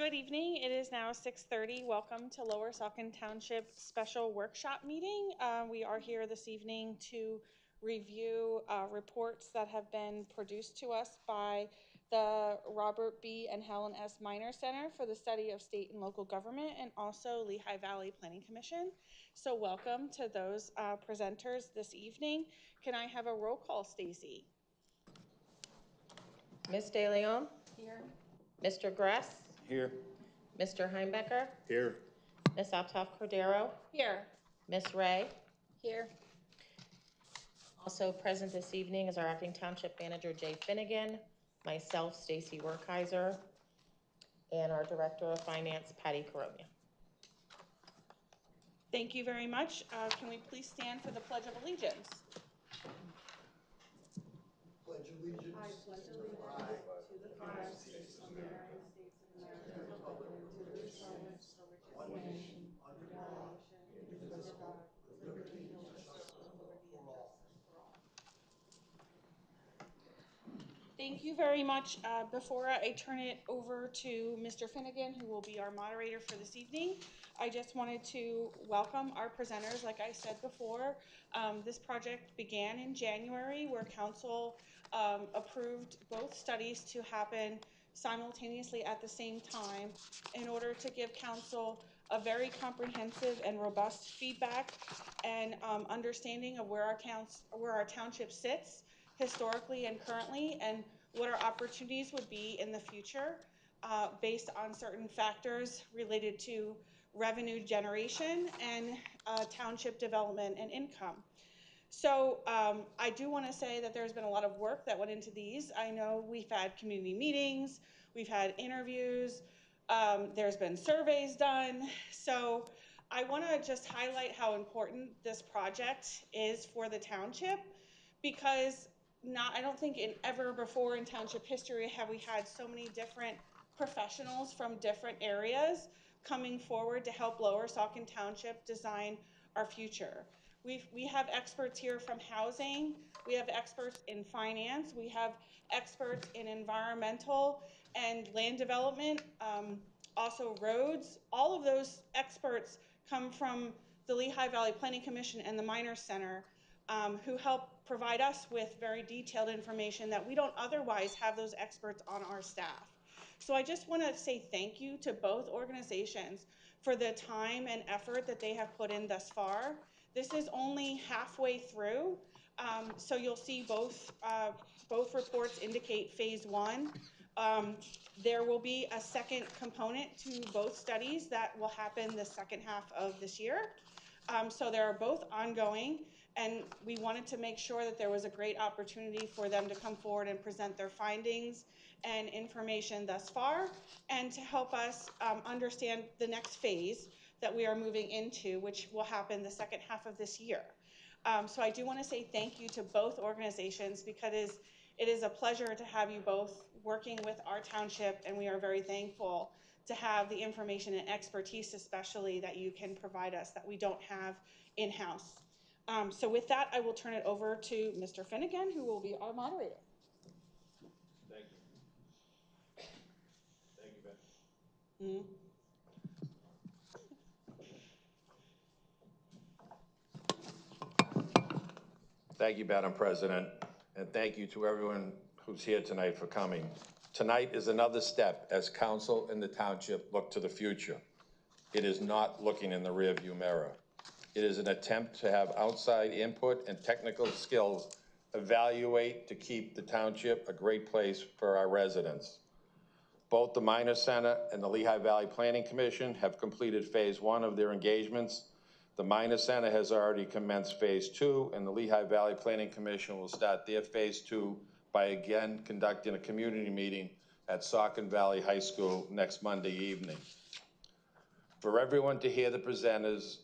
Good evening. It is now 6:30. Welcome to Lower Saucon Township Special Workshop Meeting. We are here this evening to review reports that have been produced to us by the Robert B. and Helen S. Minor Center for the Study of State and Local Government, and also Lehigh Valley Planning Commission. So welcome to those presenters this evening. Can I have a roll call, Stacy? Ms. De Leon? Here. Mr. Gress? Here. Mr. Heimbecker? Here. Ms. Altoff Cordero? Here. Ms. Ray? Here. Also present this evening is our acting township manager, Jay Finnegan, myself, Stacy Werkheiser, and our director of finance, Patty Coromia. Thank you very much. Can we please stand for the Pledge of Allegiance? Pledge allegiance. I pledge allegiance to the flag of the United States of America, and to the republic for which it stands, one nation, under God, indivisible, with liberty and justice for all. Thank you very much. Before I turn it over to Mr. Finnegan, who will be our moderator for this evening, I just wanted to welcome our presenters. Like I said before, this project began in January, where council approved both studies to happen simultaneously at the same time in order to give council a very comprehensive and robust feedback and understanding of where our township sits historically and currently, and what our opportunities would be in the future based on certain factors related to revenue generation and township development and income. So I do want to say that there's been a lot of work that went into these. I know we've had community meetings, we've had interviews, there's been surveys done. So I want to just highlight how important this project is for the township, because I don't think ever before in township history have we had so many different professionals from different areas coming forward to help Lower Saucon Township design our future. We have experts here from housing, we have experts in finance, we have experts in environmental and land development, also roads. All of those experts come from the Lehigh Valley Planning Commission and the Minor Center, who help provide us with very detailed information that we don't otherwise have those experts on our staff. So I just want to say thank you to both organizations for the time and effort that they have put in thus far. This is only halfway through, so you'll see both reports indicate phase one. There will be a second component to both studies that will happen the second half of this year. So they are both ongoing, and we wanted to make sure that there was a great opportunity for them to come forward and present their findings and information thus far, and to help us understand the next phase that we are moving into, which will happen the second half of this year. So I do want to say thank you to both organizations, because it is a pleasure to have you both working with our township, and we are very thankful to have the information and expertise especially that you can provide us that we don't have in-house. So with that, I will turn it over to Mr. Finnegan, who will be our moderator. Thank you. Thank you, Ben. Thank you, Madam President, and thank you to everyone who's here tonight for coming. Tonight is another step as council and the township look to the future. It is not looking in the rearview mirror. It is an attempt to have outside input and technical skills evaluate to keep the township a great place for our residents. Both the Minor Center and the Lehigh Valley Planning Commission have completed phase one of their engagements. The Minor Center has already commenced phase two, and the Lehigh Valley Planning Commission will start their phase two by again conducting a community meeting at Saucon Valley High School next Monday evening. For everyone to hear the presenters,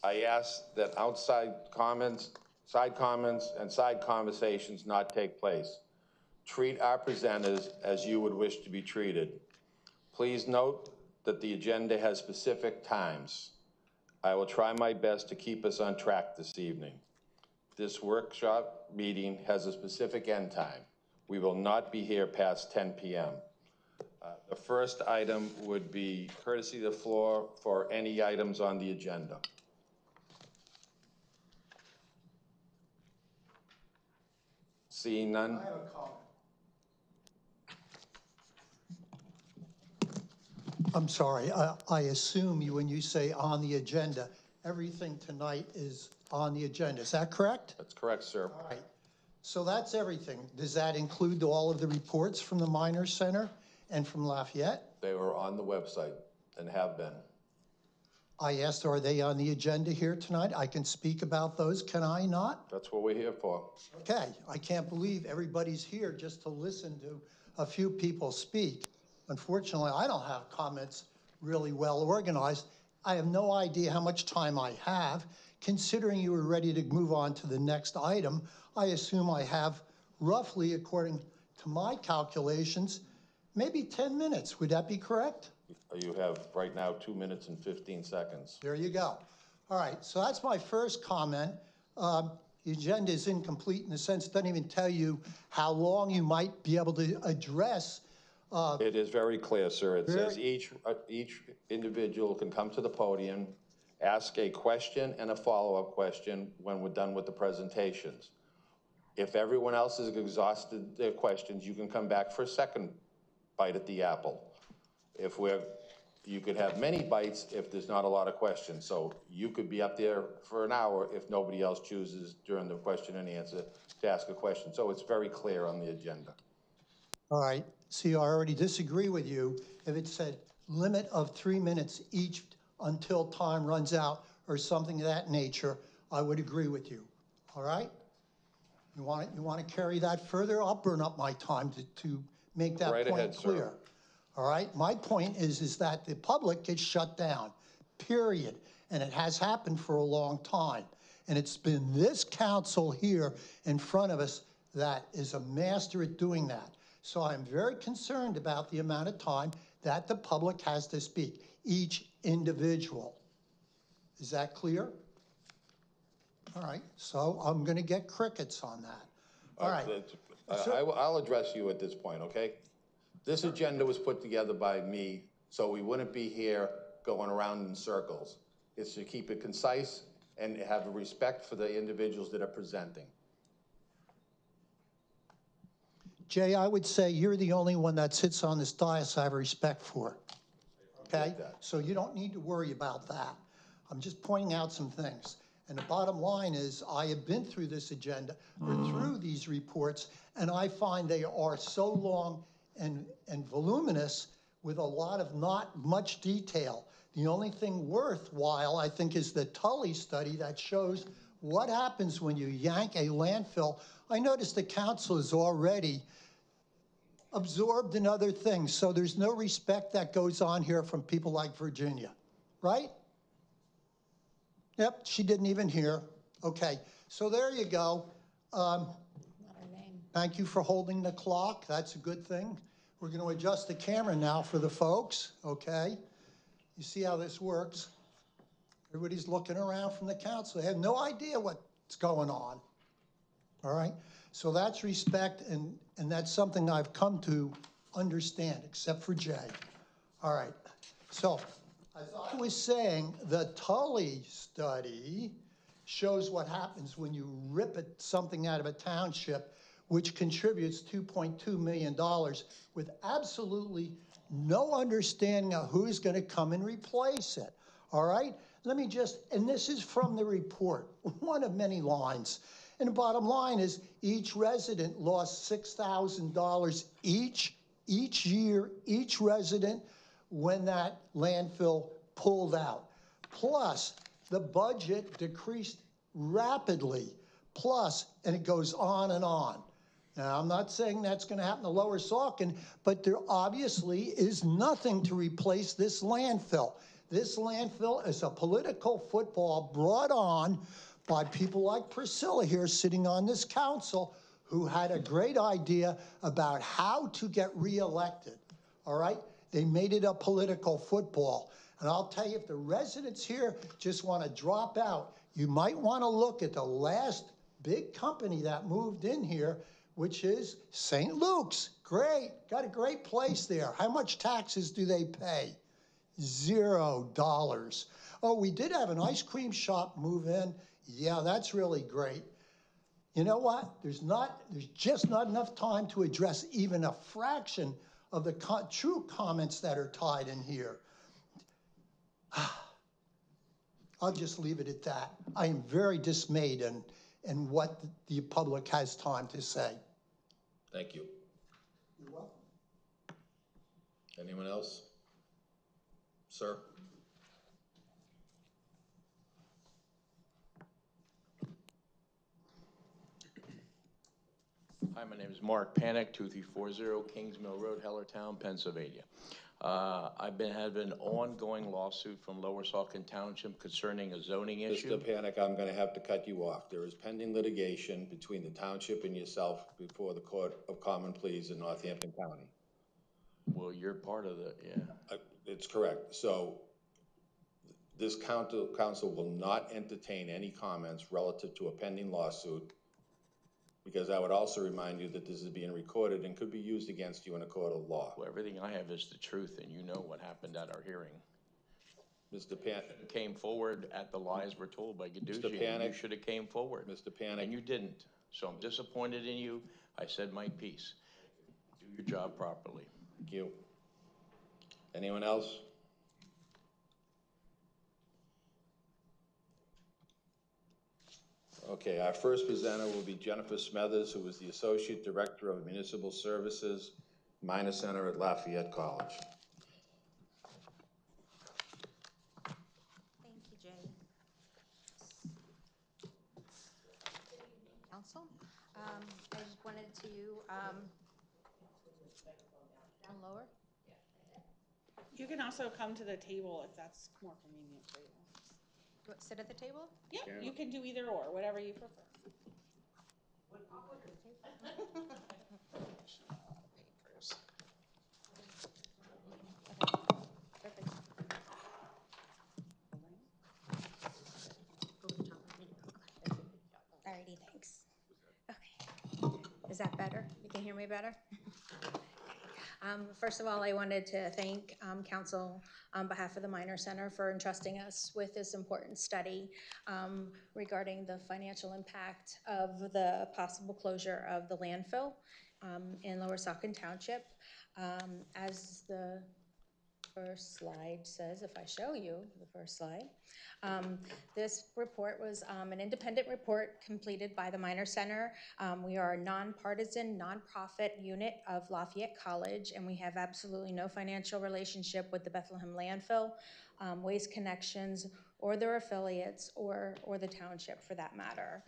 I ask that outside comments, side comments, and side conversations not take place. Treat our presenters as you would wish to be treated. Please note that the agenda has specific times. I will try my best to keep us on track this evening. This workshop meeting has a specific end time. We will not be here past 10 p.m. The first item would be courtesy of the floor for any items on the agenda. Seeing none? I have a comment. I'm sorry, I assume you, when you say on the agenda, everything tonight is on the agenda. Is that correct? That's correct, sir. All right. So that's everything. Does that include all of the reports from the Minor Center and from Lafayette? They were on the website and have been. I asked, are they on the agenda here tonight? I can speak about those, can I not? That's what we're here for. Okay, I can't believe everybody's here just to listen to a few people speak. Unfortunately, I don't have comments really well organized. I have no idea how much time I have. Considering you were ready to move on to the next item, I assume I have roughly, according to my calculations, maybe 10 minutes. Would that be correct? You have right now 2 minutes and 15 seconds. There you go. All right, so that's my first comment. The agenda is incomplete in the sense it doesn't even tell you how long you might be able to address. It is very clear, sir. It says each individual can come to the podium, ask a question and a follow-up question when we're done with the presentations. If everyone else has exhausted their questions, you can come back for a second bite at the apple. You could have many bites if there's not a lot of questions. So you could be up there for an hour if nobody else chooses during the question and answer to ask a question. So it's very clear on the agenda. All right, see, I already disagree with you. If it said limit of 3 minutes each until time runs out or something of that nature, I would agree with you. All right? You want to carry that further? I'll burn up my time to make that Right point ahead, clear. sir. All right, my point is that the public gets shut down, period. And it has happened for a long time. And it's been this council here in front of us that is a master at doing that. So I'm very concerned about the amount of time that the public has to speak, each individual. Is that clear? All right, so I'm going to get crickets on that. All right. I'll address you at this point, okay? This agenda was put together by me, so we wouldn't be here going around in circles. It's to keep it concise and have a respect for the individuals that are presenting. Jay, I would say you're the only one that sits on this dais I have respect for. Okay? So you don't need to worry about that. I'm just pointing out some things. And the bottom line is I have been through this agenda or through these reports, and I find they are so long and voluminous with a lot of not much detail. The only thing worthwhile, I think, is the Tully study that shows what happens when you yank a landfill. I noticed the council is already absorbed in other things, so there's no respect that goes on here from people like Virginia, right? Yep, she didn't even hear. Okay, so there you go. Not her name. Thank you for holding the clock. That's a good thing. We're going to adjust the camera now for the folks, okay? You see how this works? Everybody's looking around from the council. They have no idea what's going on. All right? So that's respect, and that's something I've come to understand, except for Jay. All right. So as I was saying, the Tully study shows what happens when you rip something out of a township, which contributes $2.2 million with absolutely no understanding of who's going to come and replace it. All right? Let me just, and this is from the report, one of many lines. And the bottom line is each resident lost $6,000 each year, each resident, when that landfill pulled out. Plus, the budget decreased rapidly. Plus, and it goes on and on. Now, I'm not saying that's going to happen to Lower Saucon, but there obviously is nothing to replace this landfill. This landfill is a political football brought on by people like Priscilla here sitting on this council who had a great idea about how to get reelected, all right? They made it a political football. And I'll tell you, if the residents here just want to drop out, you might want to look at the last big company that moved in here, which is St. Luke's. Great, got a great place there. How much taxes do they pay? $0. Oh, we did have an ice cream shop move in. Yeah, that's really great. You know what? There's just not enough time to address even a fraction of the true comments that are tied in here. I'll just leave it at that. I am very dismayed in what the public has time to say. Thank you. You're welcome. Anyone else? Sir? Hi, my name is Mark Panic, 2340 Kings Mill Road, Hellertown, Pennsylvania. I've had an ongoing lawsuit from Lower Saucon Township concerning a zoning issue. Mr. Panic, I'm going to have to cut you off. There is pending litigation between the township and yourself before the Court of Common Pleas in Northampton County. Well, you're part of the, yeah. It's correct. So this council will not entertain any comments relative to a pending lawsuit, because I would also remind you that this is being recorded and could be used against you in a court of law. Well, everything I have is the truth, and you know what happened at our hearing. Mr. Panic. Came forward at the lies were told by Gadugian. Mr. Panic. You should have came forward. Mr. Panic. And you didn't. So I'm disappointed in you. I said my piece. Do your job properly. Thank you. Anyone else? Okay, our first presenter will be Jennifer Smethers, who is the Associate Director of Municipal Services, Minor Center at Lafayette College. Thank you, Jay. Council, I just wanted to, down lower? You can also come to the table if that's more convenient for you. Sit at the table? Yeah, you can do either or, whatever you prefer. Papers. Perfect. Alrighty, thanks. Okay. Is that better? You can hear me better? First of all, I wanted to thank Council on behalf of the Minor Center for entrusting us with this important study regarding the financial impact of the possible closure of the landfill in Lower Saucon Township. As the first slide says, if I show you the first slide, this report was an independent report completed by the Minor Center. We are a nonpartisan, nonprofit unit of Lafayette College, and we have absolutely no financial relationship with the Bethlehem landfill, Waste Connections, or their affiliates, or the township for that matter.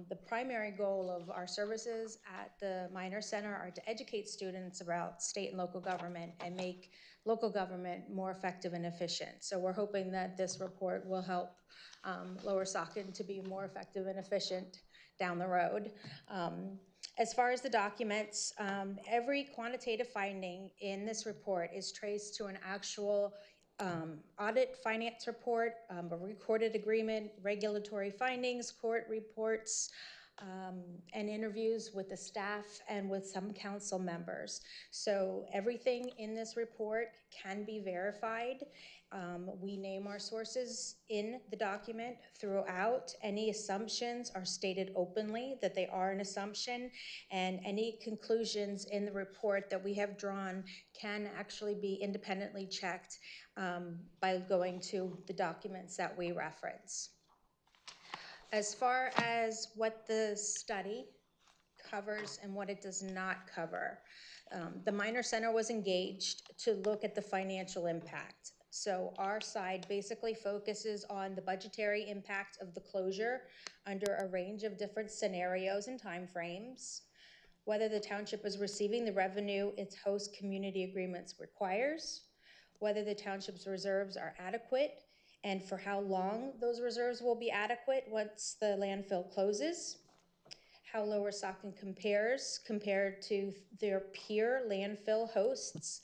The primary goal of our services at the Minor Center are to educate students about state and local government and make local government more effective and efficient. So we're hoping that this report will help Lower Saucon to be more effective and efficient down the road. As far as the documents, every quantitative finding in this report is traced to an actual audit finance report, a recorded agreement, regulatory findings, court reports, and interviews with the staff and with some council members. So everything in this report can be verified. We name our sources in the document throughout. Any assumptions are stated openly that they are an assumption, and any conclusions in the report that we have drawn can actually be independently checked by going to the documents that we reference. As far as what the study covers and what it does not cover, the Minor Center was engaged to look at the financial impact. So our side basically focuses on the budgetary impact of the closure under a range of different scenarios and timeframes, whether the township is receiving the revenue its host community agreements requires, whether the township's reserves are adequate, and for how long those reserves will be adequate once the landfill closes, how Lower Saucon compared to their peer landfill hosts.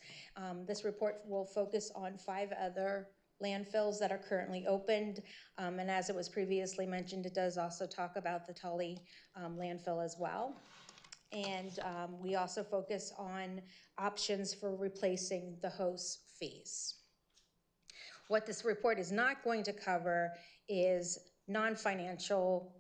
This report will focus on 5 other landfills that are currently opened, and as it was previously mentioned, it does also talk about the Tully landfill as well. And we also focus on options for replacing the host fees. What this report is not going to cover is non-financial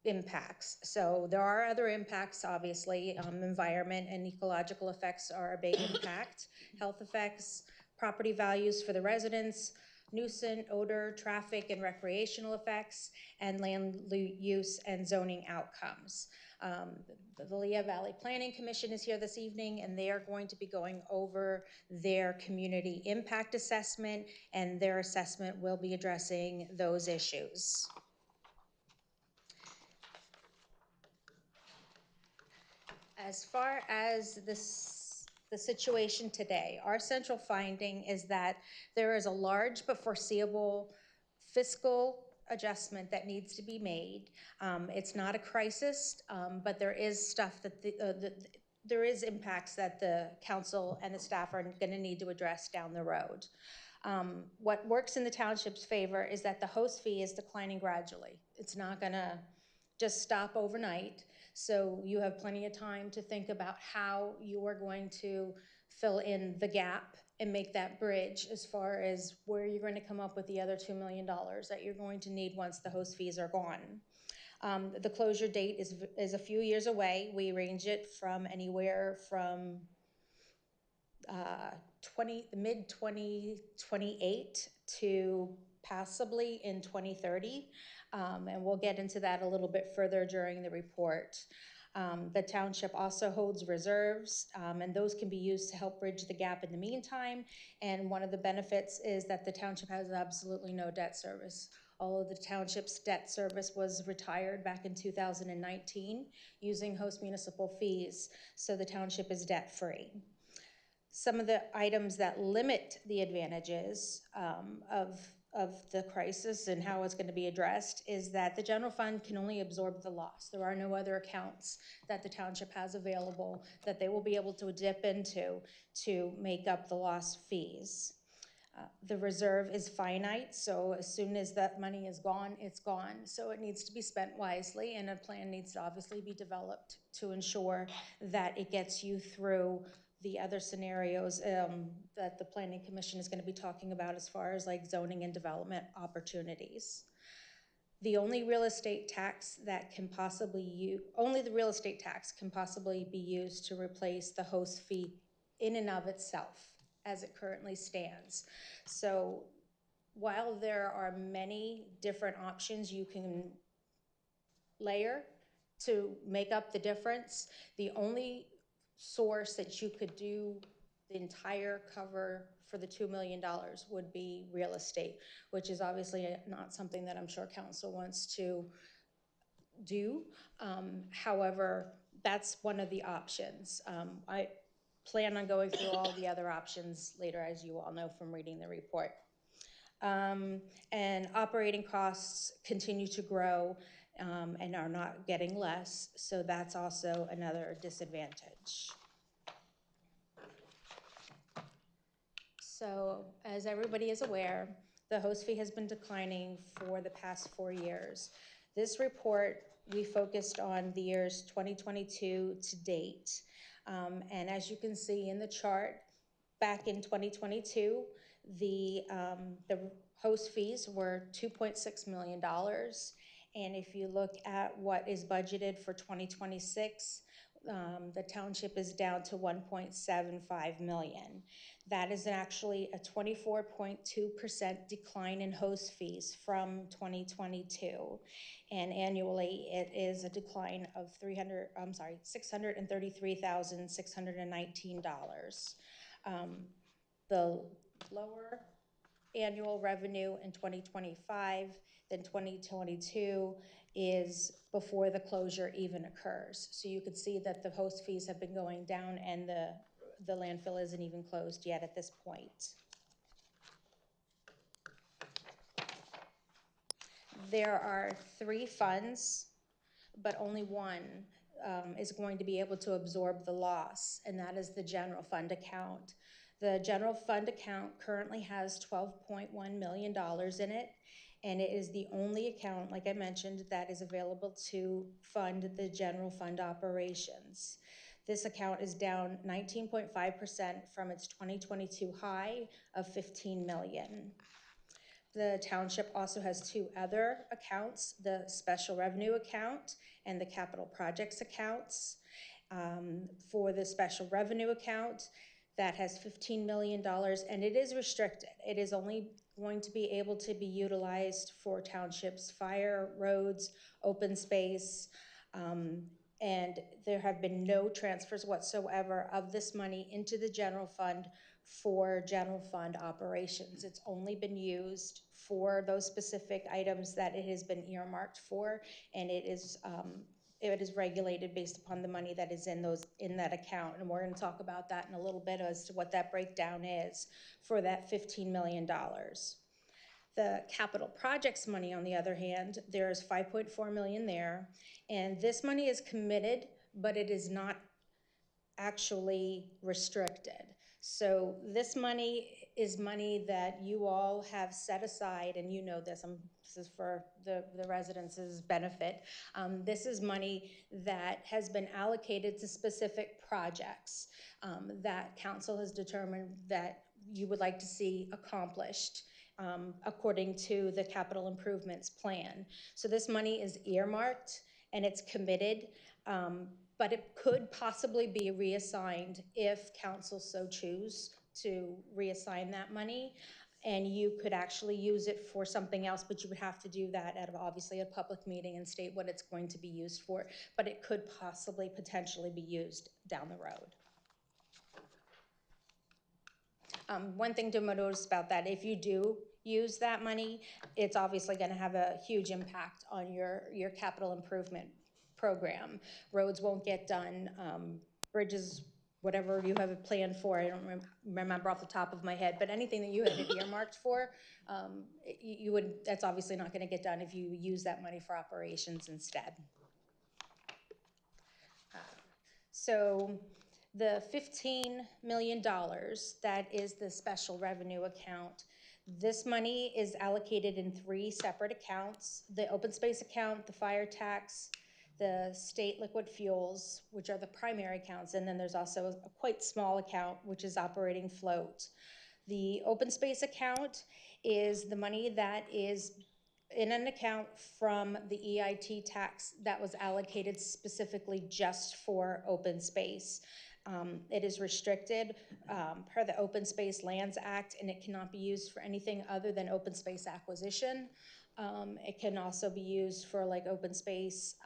impacts. So there are other impacts, obviously. Environment and ecological effects are a big impact. Health effects, property values for the residents, nuisance, odor, traffic, and recreational effects, and land use and zoning outcomes. The Lehigh Valley Planning Commission is here this evening, and they are going to be going over their community impact assessment, and their assessment will be addressing those issues. As far as the situation today, our central finding is that there is a large but foreseeable fiscal adjustment that needs to be made. It's not a crisis, but there is stuff that there is impacts that the council and the staff are going to need to address down the road. What works in the township's favor is that the host fee is declining gradually. It's not going to just stop overnight. So you have plenty of time to think about how you are going to fill in the gap and make that bridge as far as where you're going to come up with the other $2 million that you're going to need once the host fees are gone. The closure date is a few years away. We range it from anywhere from mid-2028 to possibly in 2030. And we'll get into that a little bit further during the report. The township also holds reserves, and those can be used to help bridge the gap in the meantime. And one of the benefits is that the township has absolutely no debt service. All of the township's debt service was retired back in 2019 using host municipal fees, so the township is debt-free. Some of the items that limit the advantages of the crisis and how it's going to be addressed is that the general fund can only absorb the loss. There are no other accounts that the township has available that they will be able to dip into to make up the lost fees. The reserve is finite, so as soon as that money is gone, it's gone. So it needs to be spent wisely, and a plan needs to obviously be developed to ensure that it gets you through the other scenarios that the Planning Commission is going to be talking about as far as like zoning and development opportunities. The only real estate tax that can possibly only the real estate tax can possibly be used to replace the host fee in and of itself as it currently stands. So while there are many different options you can layer to make up the difference, the only source that you could do the entire cover for the $2 million would be real estate, which is obviously not something that I'm sure council wants to do. However, that's one of the options. I plan on going through all the other options later, as you all know from reading the report. And operating costs continue to grow and are not getting less, so that's also another disadvantage. So as everybody is aware, the host fee has been declining for the past 4 years. This report, we focused on the years 2022 to date. And as you can see in the chart, back in 2022, the host fees were $2.6 million. And if you look at what is budgeted for 2026, the township is down to $1.75 million. That is actually a 24.2% decline in host fees from 2022. And annually, it is a decline of $633,619. The lower annual revenue in 2025 than 2022 is before the closure even occurs. So you could see that the host fees have been going down and the landfill isn't even closed yet at this point. There are 3 funds, but only one is going to be able to absorb the loss, and that is the general fund account. The general fund account currently has $12.1 million in it, and it is the only account, like I mentioned, that is available to fund the general fund operations. This account is down 19.5% from its 2022 high of 15 million. The township also has two other accounts, the special revenue account and the capital projects accounts. For the special revenue account, that has $15 million, and it is restricted. It is only going to be able to be utilized for townships, fire, roads, open space, and there have been no transfers whatsoever of this money into the general fund for general fund operations. It's only been used for those specific items that it has been earmarked for, and it is regulated based upon the money that is in that account. And we're going to talk about that in a little bit as to what that breakdown is for that $15 million. The capital projects money, on the other hand, there's 5.4 million there, and this money is committed, but it is not actually restricted. So this money is money that you all have set aside, and you know this, this is for the residents' benefit. This is money that has been allocated to specific projects that council has determined that you would like to see accomplished according to the capital improvements plan. So this money is earmarked and it's committed, but it could possibly be reassigned if council so choose to reassign that money. And you could actually use it for something else, but you would have to do that at obviously a public meeting and state what it's going to be used for. But it could possibly potentially be used down the road. One thing to notice about that, if you do use that money, it's obviously going to have a huge impact on your capital improvement program. Roads won't get done, bridges, whatever you have it planned for, I don't remember off the top of my head, but anything that you had it earmarked for, that's obviously not going to get done if you use that money for operations instead. So the $15 million, that is the special revenue account. This money is allocated in 3 separate accounts: the open space account, the fire tax, the state liquid fuels, which are the primary accounts, and then there's also a quite small account, which is operating float. The open space account is the money that is in an account from the EIT tax that was allocated specifically just for open space. It is restricted per the Open Space Lands Act, and it cannot be used for anything other than open space acquisition. It can also be used for like open space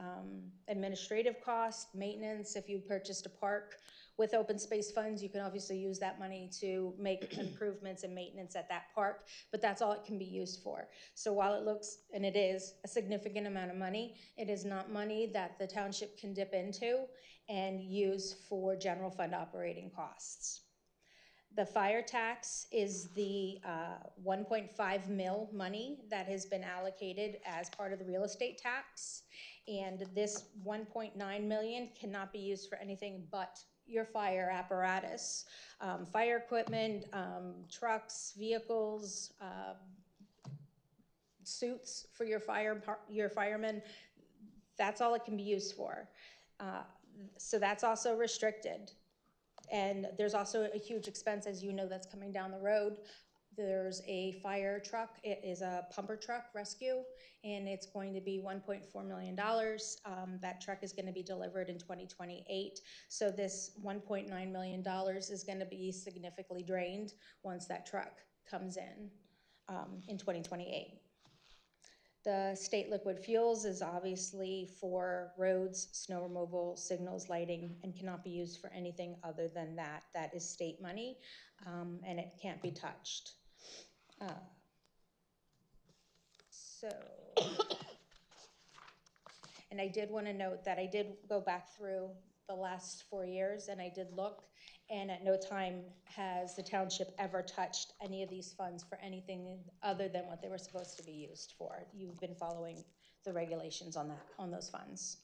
administrative costs, maintenance. If you purchased a park with open space funds, you can obviously use that money to make improvements and maintenance at that park, but that's all it can be used for. So while it looks, and it is, a significant amount of money, it is not money that the township can dip into and use for general fund operating costs. The fire tax is the 1.5 mil money that has been allocated as part of the real estate tax. And this 1.9 million cannot be used for anything but your fire apparatus, fire equipment, trucks, vehicles, suits for your firemen. That's all it can be used for. So that's also restricted. And there's also a huge expense, as you know, that's coming down the road. There's a fire truck. It is a pumper truck rescue, and it's going to be $1.4 million. That truck is going to be delivered in 2028. So this $1.9 million is going to be significantly drained once that truck comes in 2028. The state liquid fuels is obviously for roads, snow removal, signals, lighting, and cannot be used for anything other than that. That is state money, and it can't be touched. And I did want to note that I did go back through the last 4 years, and I did look, and at no time has the township ever touched any of these funds for anything other than what they were supposed to be used for. You've been following the regulations on those funds.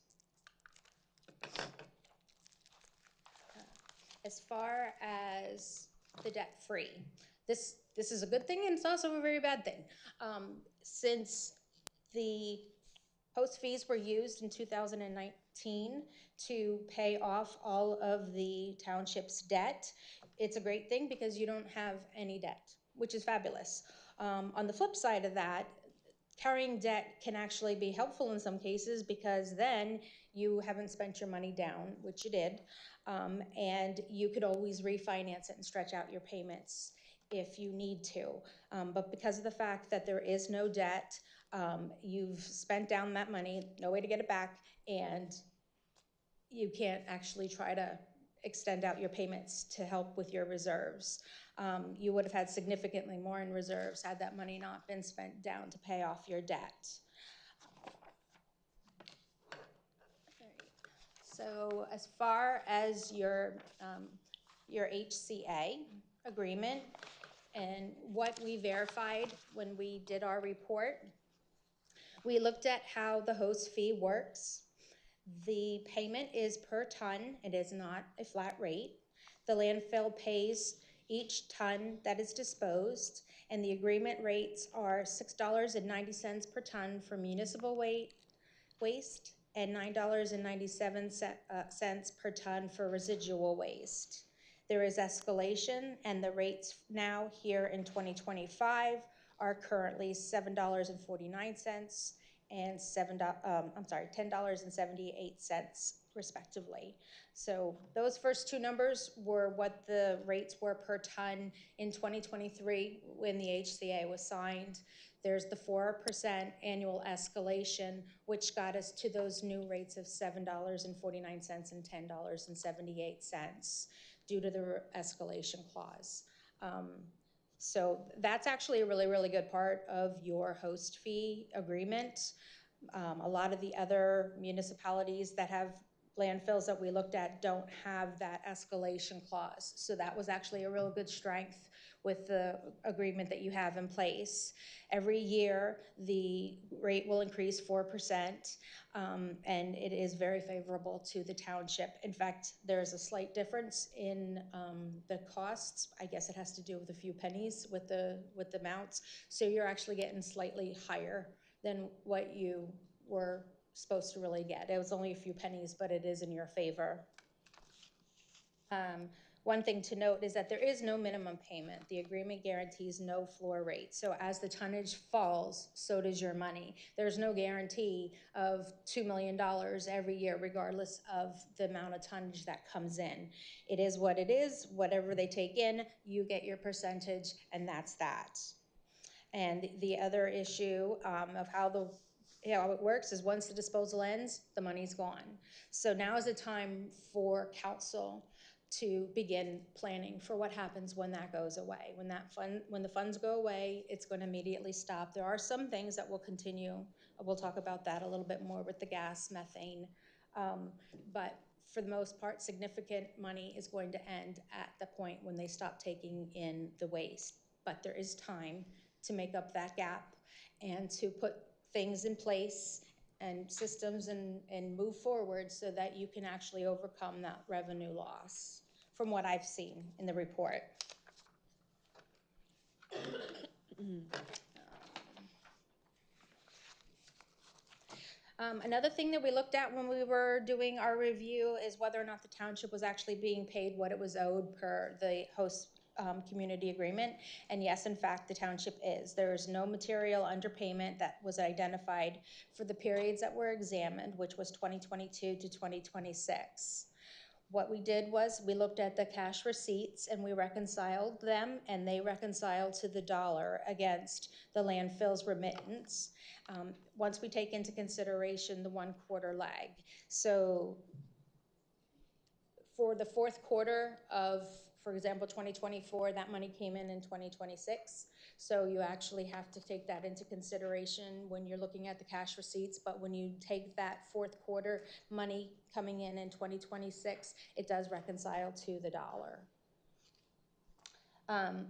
As far as the debt-free, this is a good thing, and it's also a very bad thing. since the host fees were used in 2019 to pay off all of the township's debt, it's a great thing because you don't have any debt, which is fabulous. On the flip side of that, carrying debt can actually be helpful in some cases because then you haven't spent your money down, which you did, and you could always refinance it and stretch out your payments if you need to. But because of the fact that there is no debt, you've spent down that money, no way to get it back, and you can't actually try to extend out your payments to help with your reserves. You would have had significantly more in reserves had that money not been spent down to pay off your debt. So as far as your HCA agreement and what we verified when we did our report, we looked at how the host fee works. The payment is per ton. It is not a flat rate. The landfill pays each ton that is disposed, and the agreement rates are $6.90 per ton for municipal waste and $9.97 per ton for residual waste. There is escalation, and the rates now here in 2025 are currently $7.49 and $10.78 respectively. So those first two numbers were what the rates were per ton in 2023 when the HCA was signed. There's the 4% annual escalation, which got us to those new rates of $7.49 and $10.78 due to the escalation clause. So that's actually a really, really good part of your host fee agreement. A lot of the other municipalities that have landfills that we looked at don't have that escalation clause. So that was actually a real good strength with the agreement that you have in place. Every year, the rate will increase 4%, and it is very favorable to the township. In fact, there's a slight difference in the costs. I guess it has to do with a few pennies with the amounts. So you're actually getting slightly higher than what you were supposed to really get. It was only a few pennies, but it is in your favor. One thing to note is that there is no minimum payment. The agreement guarantees no floor rate. So as the tonnage falls, so does your money. There's no guarantee of $2 million every year, regardless of the amount of tonnage that comes in. It is what it is. Whatever they take in, you get your percentage, and that's that. And the other issue of how it works is once the disposal ends, the money's gone. So now is the time for council to begin planning for what happens when that goes away. When the funds go away, it's going to immediately stop. There are some things that will continue. We'll talk about that a little bit more with the gas, methane. But for the most part, significant money is going to end at the point when they stop taking in the waste. But there is time to make up that gap and to put things in place and systems and move forward so that you can actually overcome that revenue loss from what I've seen in the report. Another thing that we looked at when we were doing our review is whether or not the township was actually being paid what it was owed per the host community agreement. And yes, in fact, the township is. There is no material underpayment that was identified for the periods that were examined, which was 2022 to 2026. What we did was we looked at the cash receipts and we reconciled them, and they reconciled to the dollar against the landfill's remittance. Once we take into consideration the 1 quarter lag. So for the fourth quarter of, for example, 2024, that money came in 2026. So you actually have to take that into consideration when you're looking at the cash receipts. But when you take that fourth quarter money coming in 2026, it does reconcile to the dollar.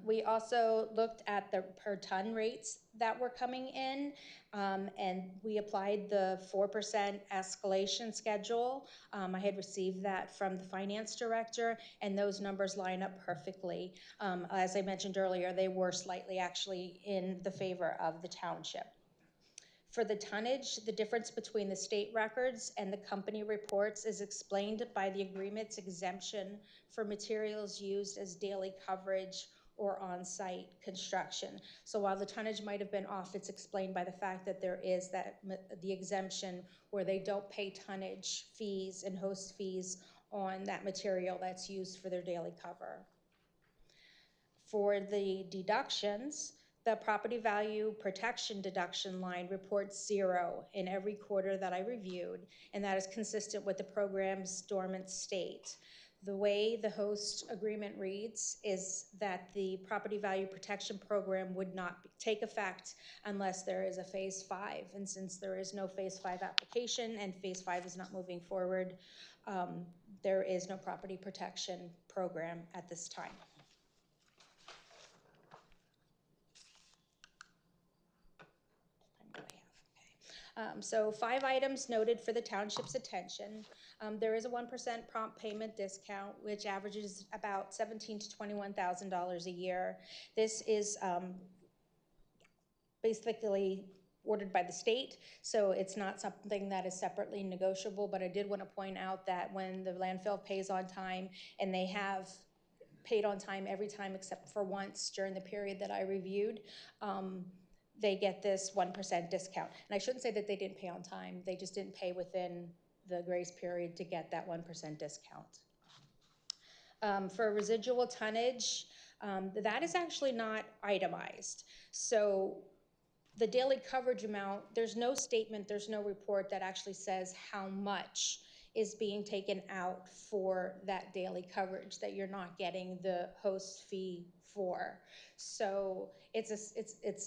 We also looked at the per ton rates that were coming in, and we applied the 4% escalation schedule. I had received that from the finance director, and those numbers line up perfectly. As I mentioned earlier, they were slightly actually in the favor of the township. For the tonnage, the difference between the state records and the company reports is explained by the agreement's exemption for materials used as daily coverage or on-site construction. So while the tonnage might have been off, it's explained by the fact that there is the exemption where they don't pay tonnage fees and host fees on that material that's used for their daily cover. For the deductions, the property value protection deduction line reports 0 in every quarter that I reviewed, and that is consistent with the program's dormant state. The way the host agreement reads is that the property value protection program would not take effect unless there is a phase 5. And since there is no phase 5 application and phase 5 is not moving forward, there is no property protection program at this time. So 5 items noted for the township's attention. There is a 1% prompt payment discount, which averages about $17,000 to $21,000 a year. This is basically ordered by the state, so it's not something that is separately negotiable, but I did want to point out that when the landfill pays on time, and they have paid on time every time except for once during the period that I reviewed, they get this 1% discount. And I shouldn't say that they didn't pay on time, they just didn't pay within the grace period to get that 1% discount. For residual tonnage, that is actually not itemized. So the daily coverage amount, there's no statement, there's no report that actually says how much is being taken out for that daily coverage that you're not getting the host fee for. So it's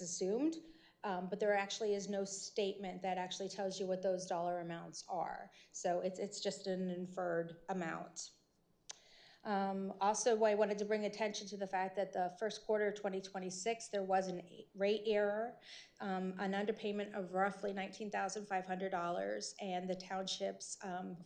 assumed, but there actually is no statement that actually tells you what those dollar amounts are. So it's just an inferred amount. Also, I wanted to bring attention to the fact that the first quarter of 2026, there was a rate error, an underpayment of roughly $19,500, and the township's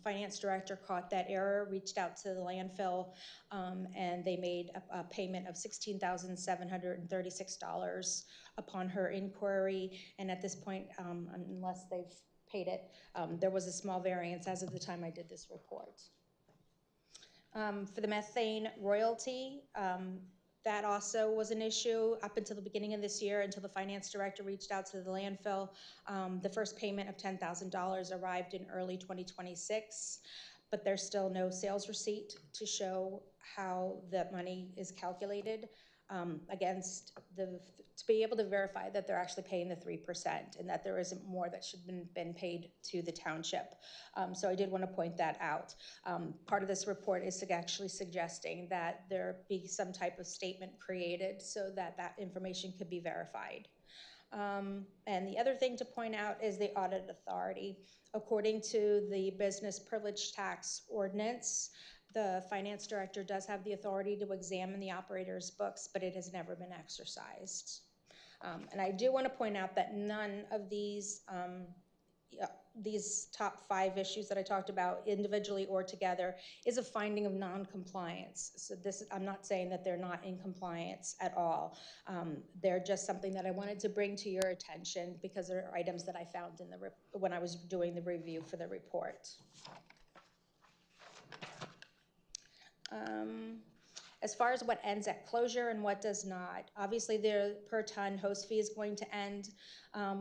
finance director caught that error, reached out to the landfill, and they made a payment of $16,736 upon her inquiry. And at this point, unless they've paid it, there was a small variance as of the time I did this report. For the methane royalty, that also was an issue up until the beginning of this year, until the finance director reached out to the landfill. The first payment of $10,000 arrived in early 2026, but there's still no sales receipt to show how that money is calculated to be able to verify that they're actually paying the 3% and that there isn't more that should have been paid to the township. So I did want to point that out. Part of this report is actually suggesting that there be some type of statement created so that that information could be verified. And the other thing to point out is the audit authority. According to the business privilege tax ordinance, the finance director does have the authority to examine the operator's books, but it has never been exercised. And I do want to point out that none of these top 5 issues that I talked about individually or together is a finding of non-compliance. So I'm not saying that they're not in compliance at all. They're just something that I wanted to bring to your attention because they're items that I found when I was doing the review for the report. As far as what ends at closure and what does not, obviously the per ton host fee is going to end,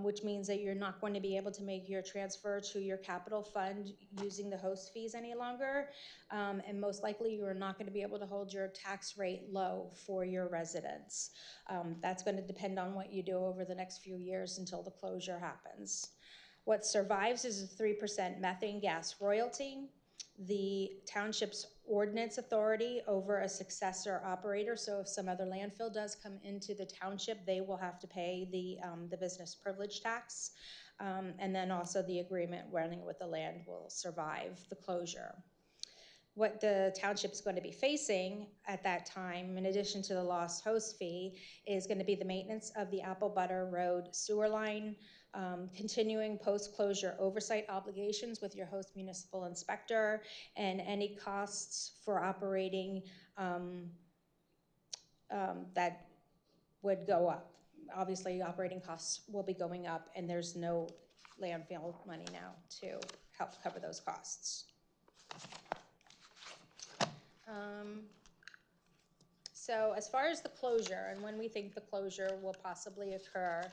which means that you're not going to be able to make your transfer to your capital fund using the host fees any longer, and most likely you are not going to be able to hold your tax rate low for your residents. That's going to depend on what you do over the next few years until the closure happens. What survives is a 3% methane gas royalty. The township's ordinance authority over a successor operator. So if some other landfill does come into the township, they will have to pay the business privilege tax. And then also the agreement running with the land will survive the closure. What the township is going to be facing at that time, in addition to the lost host fee, is going to be the maintenance of the Apple Butter Road sewer line, continuing post-closure oversight obligations with your host municipal inspector, and any costs for operating that would go up obviously operating costs will be going up, and there's no landfill money now to help cover those costs. So as far as the closure and when we think the closure will possibly occur,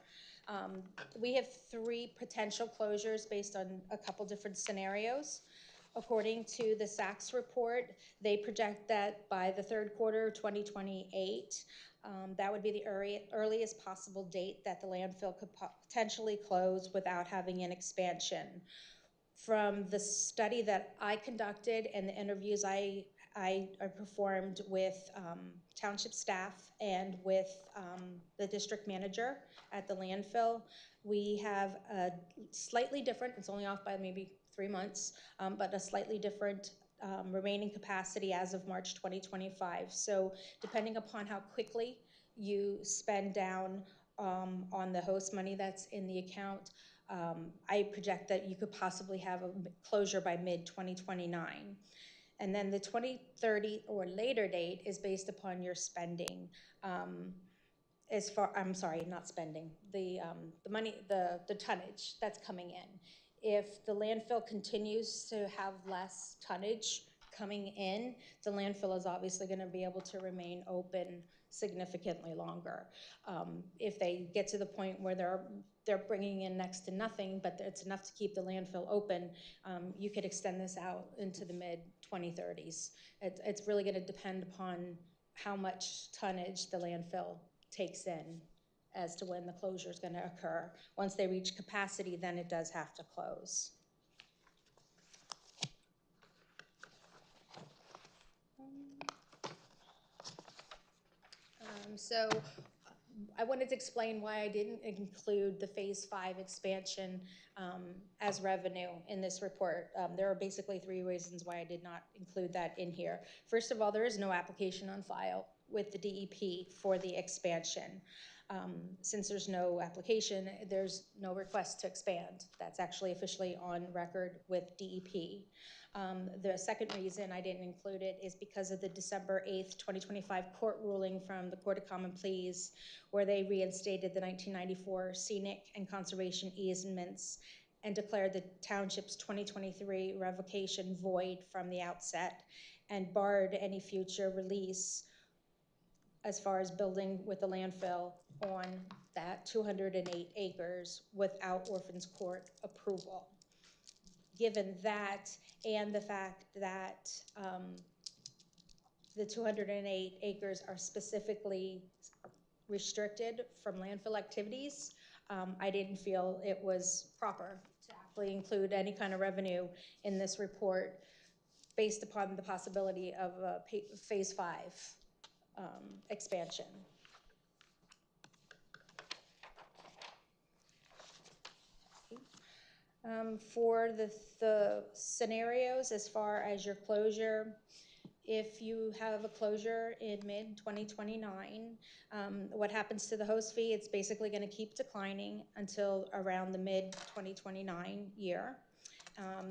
we have 3 potential closures based on a couple different scenarios. According to the SACS report, they project that by the 3rd quarter of 2028, that would be the earliest possible date that the landfill could potentially close without having an expansion. From the study that I conducted and the interviews I performed with township staff and with the district manager at the landfill, we have a slightly different, it's only off by maybe 3 months, but a slightly different remaining capacity as of March 2025. So depending upon how quickly you spend down on the host money that's in the account, I project that you could possibly have a closure by mid-2029. And then the 2030 or later date is based upon your spending. I'm sorry, not spending, the money, the tonnage that's coming in. If the landfill continues to have less tonnage coming in, the landfill is obviously going to be able to remain open significantly longer. If they get to the point where they're bringing in next to nothing, but it's enough to keep the landfill open, you could extend this out into the mid-2030s. It's really going to depend upon how much tonnage the landfill takes in as to when the closure is going to occur. Once they reach capacity, then it does have to close. So I wanted to explain why I didn't include the Phase 5 expansion as revenue in this report. There are basically 3 reasons why I did not include that in here. First of all, there is no application on file with the DEP for the expansion. Since there's no application, there's no request to expand. That's actually officially on record with DEP. The second reason I didn't include it is because of the December 8th, 2025 court ruling from the Court of Common Pleas, where they reinstated the 1994 scenic and conservation easements and declared the township's 2023 revocation void from the outset and barred any future release as far as building with the landfill on that 208 acres without Orphans Court approval. Given that, and the fact that the 208 acres are specifically restricted from landfill activities, I didn't feel it was proper to actually include any kind of revenue in this report based upon the possibility of a Phase 5 expansion. For the scenarios as far as your closure, if you have a closure in mid-2029, what happens to the host fee? It's basically going to keep declining until around the mid-2029 year.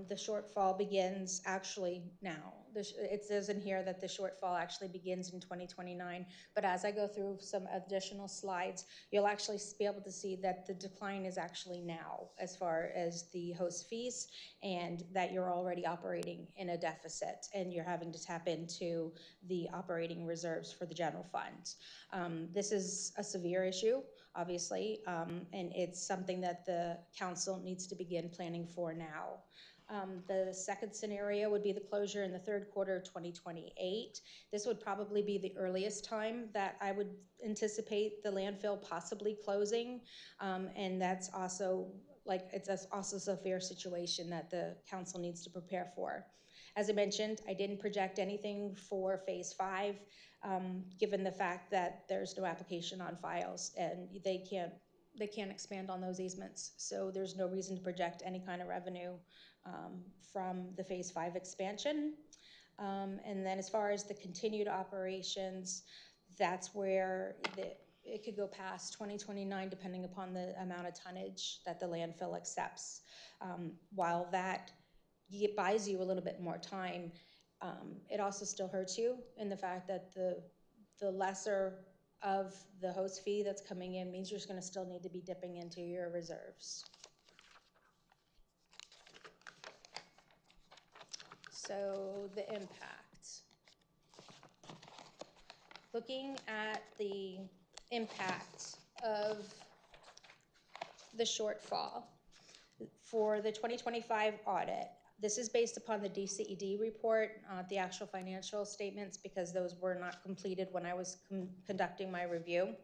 The shortfall begins actually now. It says in here that the shortfall actually begins in 2029, but as I go through some additional slides, you'll actually be able to see that the decline is actually now as far as the host fees, and that you're already operating in a deficit and you're having to tap into the operating reserves for the general fund. This is a severe issue, obviously, and it's something that the council needs to begin planning for now. The second scenario would be the closure in the 3rd quarter of 2028. This would probably be the earliest time that I would anticipate the landfill possibly closing, and that's also it's also a severe situation that the council needs to prepare for. As I mentioned, I didn't project anything for Phase 5, given the fact that there's no application on files and they can't expand on those easements. So there's no reason to project any kind of revenue from the Phase 5 expansion. And then as far as the continued operations, that's where it could go past 2029 depending upon the amount of tonnage that the landfill accepts. While that buys you a little bit more time, it also still hurts you in the fact that the lesser of the host fee that's coming in means you're just gonna still need to be dipping into your reserves. So the impact. Looking at the impact of the shortfall for the 2025 audit, this is based upon the DCED report, the actual financial statements, because those were not completed when I was conducting my review.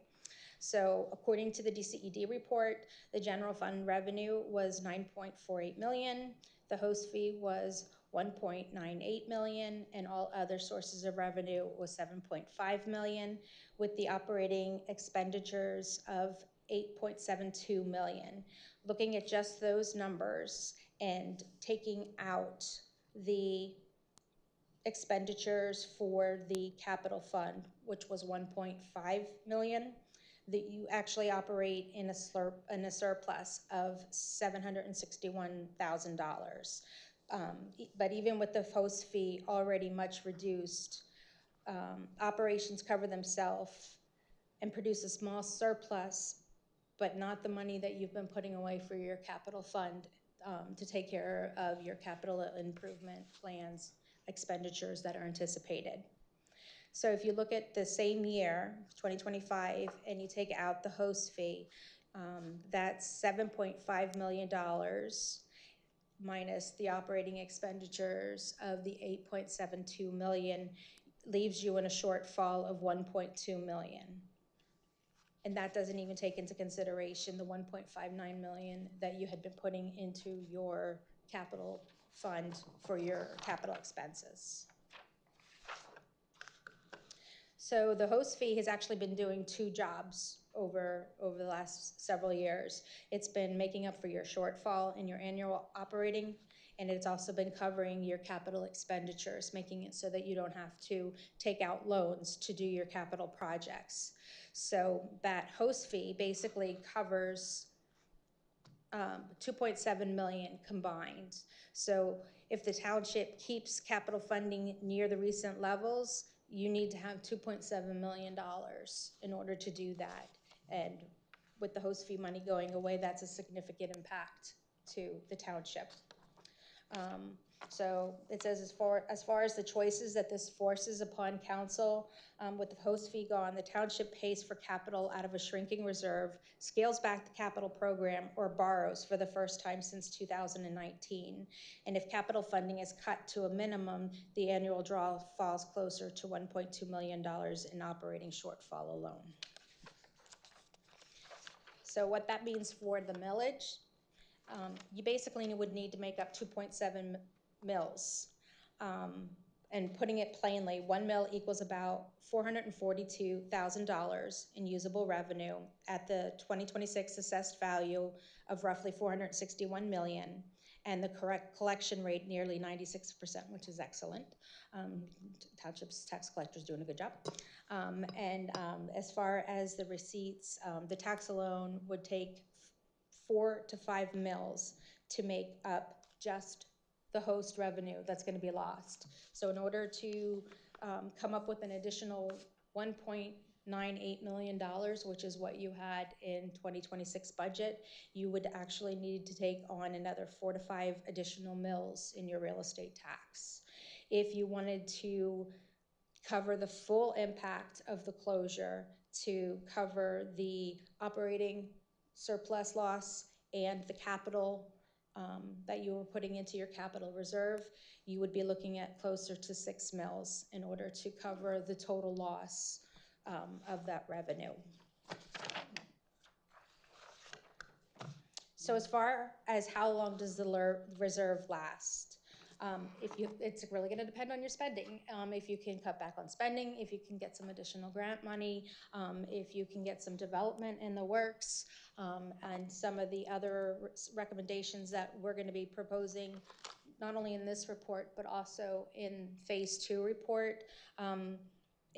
So according to the DCED report, the general fund revenue was 9.48 million. The host fee was 1.98 million, and all other sources of revenue was 7.5 million, with the operating expenditures of 8.72 million. Looking at just those numbers and taking out the expenditures for the capital fund, which was 1.5 million, that you actually operate in a surplus of $761,000. But even with the host fee already much reduced, operations cover themselves and produce a small surplus, but not the money that you've been putting away for your capital fund to take care of your capital improvement plans, expenditures that are anticipated. So if you look at the same year, 2025, and you take out the host fee, that's $7.5 million minus the operating expenditures of the 8.72 million, leaves you in a shortfall of 1.2 million. And that doesn't even take into consideration the 1.59 million that you had been putting into your capital fund for your capital expenses. So the host fee has actually been doing two jobs over the last several years. It's been making up for your shortfall in your annual operating, and it's also been covering your capital expenditures, making it so that you don't have to take out loans to do your capital projects. So that host fee basically covers 2.7 million combined. So if the township keeps capital funding near the recent levels, you need to have $2.7 million in order to do that. And with the host fee money going away, that's a significant impact to the township. So it says as far as the choices that this forces upon council, with the host fee gone, the township pays for capital out of a shrinking reserve, scales back the capital program, or borrows for the first time since 2019. And if capital funding is cut to a minimum, the annual draw falls closer to $1.2 million in operating shortfall alone. So what that means for the millage, you basically would need to make up 2.7 mills. And putting it plainly, 1 mill equals about $442,000 in usable revenue at the 2026 assessed value of roughly $461 million, and the correct collection rate nearly 96%, which is excellent. Township's tax collector's doing a good job. As far as the receipts, the tax alone would take 4 to 5 mills to make up just the host revenue that's going to be lost. So in order to come up with an additional $1.98 million, which is what you had in 2026 budget, you would actually need to take on another 4 to 5 additional mills in your real estate tax. If you wanted to cover the full impact of the closure, to cover the operating surplus loss and the capital that you were putting into your capital reserve, you would be looking at closer to 6 mills in order to cover the total loss of that revenue. So as far as how long does the reserve last? It's really going to depend on your spending. If you can cut back on spending, if you can get some additional grant money, if you can get some development in the works, and some of the other recommendations that we're going to be proposing, not only in this report, but also in phase 2 report.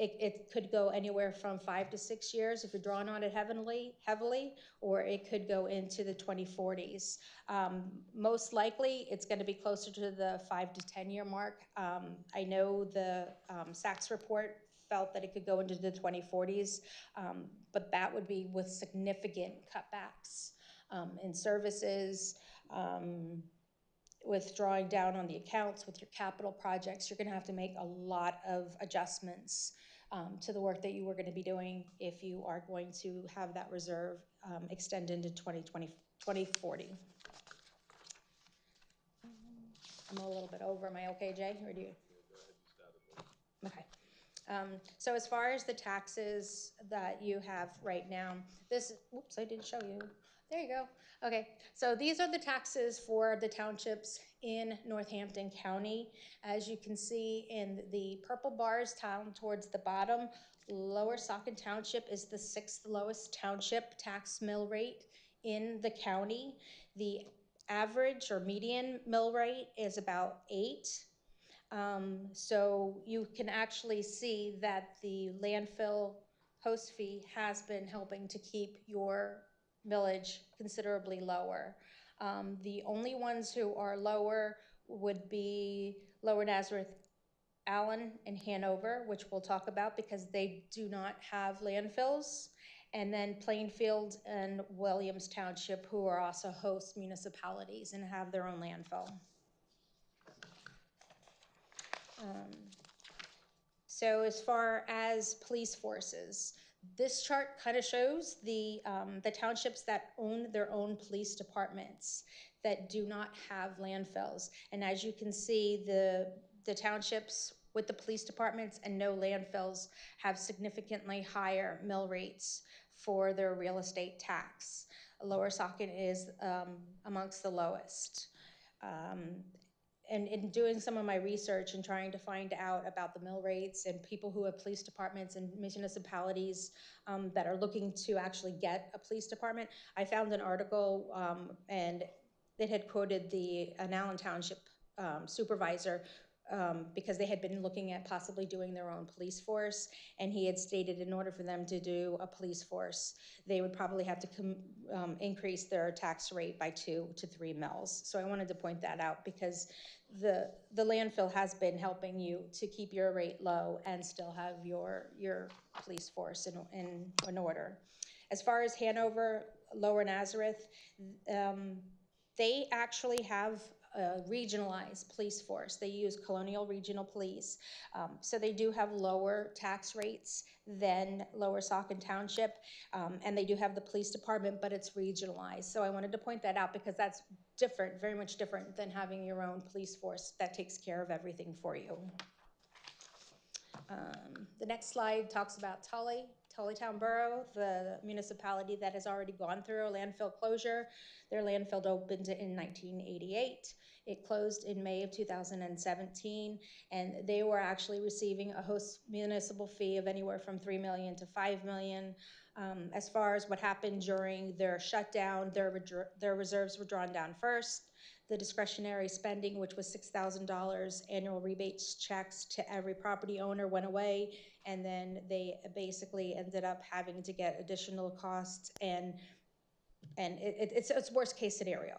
It could go anywhere from 5 to 6 years if you're drawing on it heavily, or it could go into the 2040s. Most likely, it's going to be closer to the 5 to 10 year mark. I know the Sachs report felt that it could go into the 2040s, but that would be with significant cutbacks in services, with drawing down on the accounts, with your capital projects. You're going to have to make a lot of adjustments to the work that you were going to be doing if you are going to have that reserve extend into 2040. I'm a little bit over. Am I okay, Jay? Or do you? Okay. So as far as the taxes that you have right now, whoops, I didn't show you. There you go. Okay, so these are the taxes for the townships in Northampton County. As you can see in the purple bars down towards the bottom, Lower Saucon Township is the 6th lowest township tax mill rate in the county. The average or median mill rate is about 8. So you can actually see that the landfill host fee has been helping to keep your millage considerably lower. The only ones who are lower would be Lower Nazareth, Allen, and Hanover, which we'll talk about because they do not have landfills. And then Plainfield and Williams Township, who are also host municipalities and have their own landfill. So as far as police forces, this chart kind of shows the townships that own their own police departments that do not have landfills. And as you can see, the townships with the police departments and no landfills have significantly higher mill rates for their real estate tax. Lower Saucon is amongst the lowest. And in doing some of my research and trying to find out about the mill rates and people who have police departments and municipalities that are looking to actually get a police department, I found an article and it had quoted an Allen Township supervisor because they had been looking at possibly doing their own police force, and he had stated in order for them to do a police force, they would probably have to increase their tax rate by 2 to 3 mils. So I wanted to point that out because the landfill has been helping you to keep your rate low and still have your police force in order. As far as Hanover, Lower Nazareth, they actually have a regionalized police force. They use Colonial Regional Police. So they do have lower tax rates than Lower Saucon Township. And they do have the police department, but it's regionalized. So I wanted to point that out because that's different, very much different than having your own police force that takes care of everything for you. The next slide talks about Tullytown Borough, the municipality that has already gone through a landfill closure. Their landfill opened in 1988. It closed in May of 2017, and they were actually receiving a host municipal fee of anywhere from $3 million to $5 million. As far as what happened during their shutdown, their reserves were drawn down first. The discretionary spending, which was $6,000 annual rebates checks to every property owner, went away, and then they basically ended up having to get additional costs, and it's worst case scenario.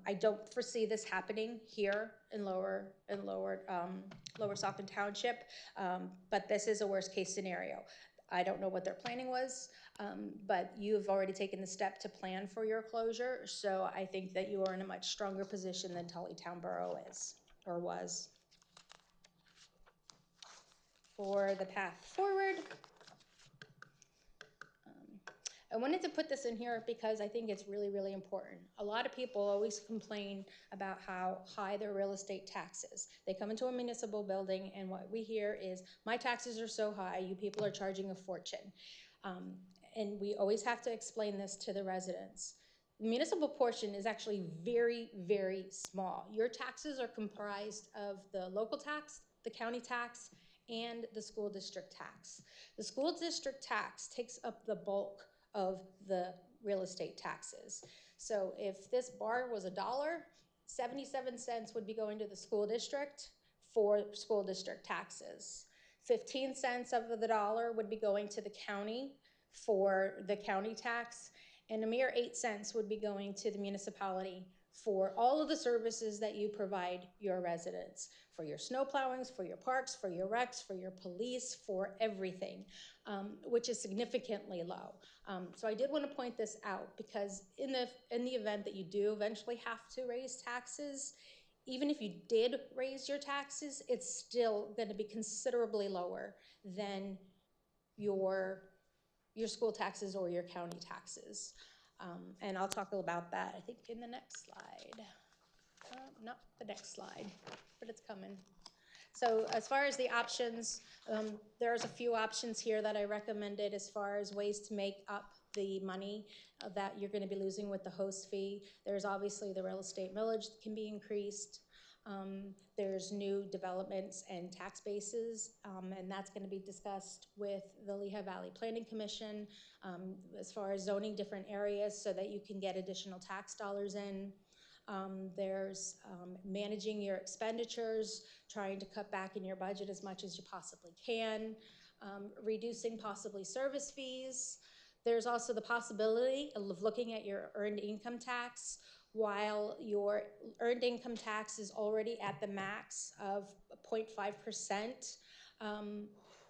I don't foresee this happening here in Lower Saucon Township, but this is a worst case scenario. I don't know what their planning was, but you've already taken the step to plan for your closure, so I think that you are in a much stronger position than Tullytown Borough is, or was. For the path forward, I wanted to put this in here because I think it's really, really important. A lot of people always complain about how high their real estate tax is. They come into a municipal building and what we hear is, my taxes are so high, you people are charging a fortune. And we always have to explain this to the residents. The municipal portion is actually very, very small. Your taxes are comprised of the local tax, the county tax, and the school district tax. The school district tax takes up the bulk of the real estate taxes. So if this bar was $1, 77 cents would be going to the school district for school district taxes. 15 cents of the dollar would be going to the county for the county tax, and a mere 8 cents would be going to the municipality for all of the services that you provide your residents, for your snow plowings, for your parks, for your recs, for your police, for everything, which is significantly low. So I did want to point this out because in the event that you do eventually have to raise taxes, even if you did raise your taxes, it's still going to be considerably lower than your school taxes or your county taxes. And I'll talk about that, I think, in the next slide. Not the next slide, but it's coming. So as far as the options, there's a few options here that I recommended as far as ways to make up the money that you're going to be losing with the host fee. There's obviously the real estate millage that can be increased. There's new developments and tax bases, and that's going to be discussed with the Lehigh Valley Planning Commission as far as zoning different areas so that you can get additional tax dollars in. There's managing your expenditures, trying to cut back in your budget as much as you possibly can, reducing possibly service fees. There's also the possibility of looking at your earned income tax. While your earned income tax is already at the max of 0.5%,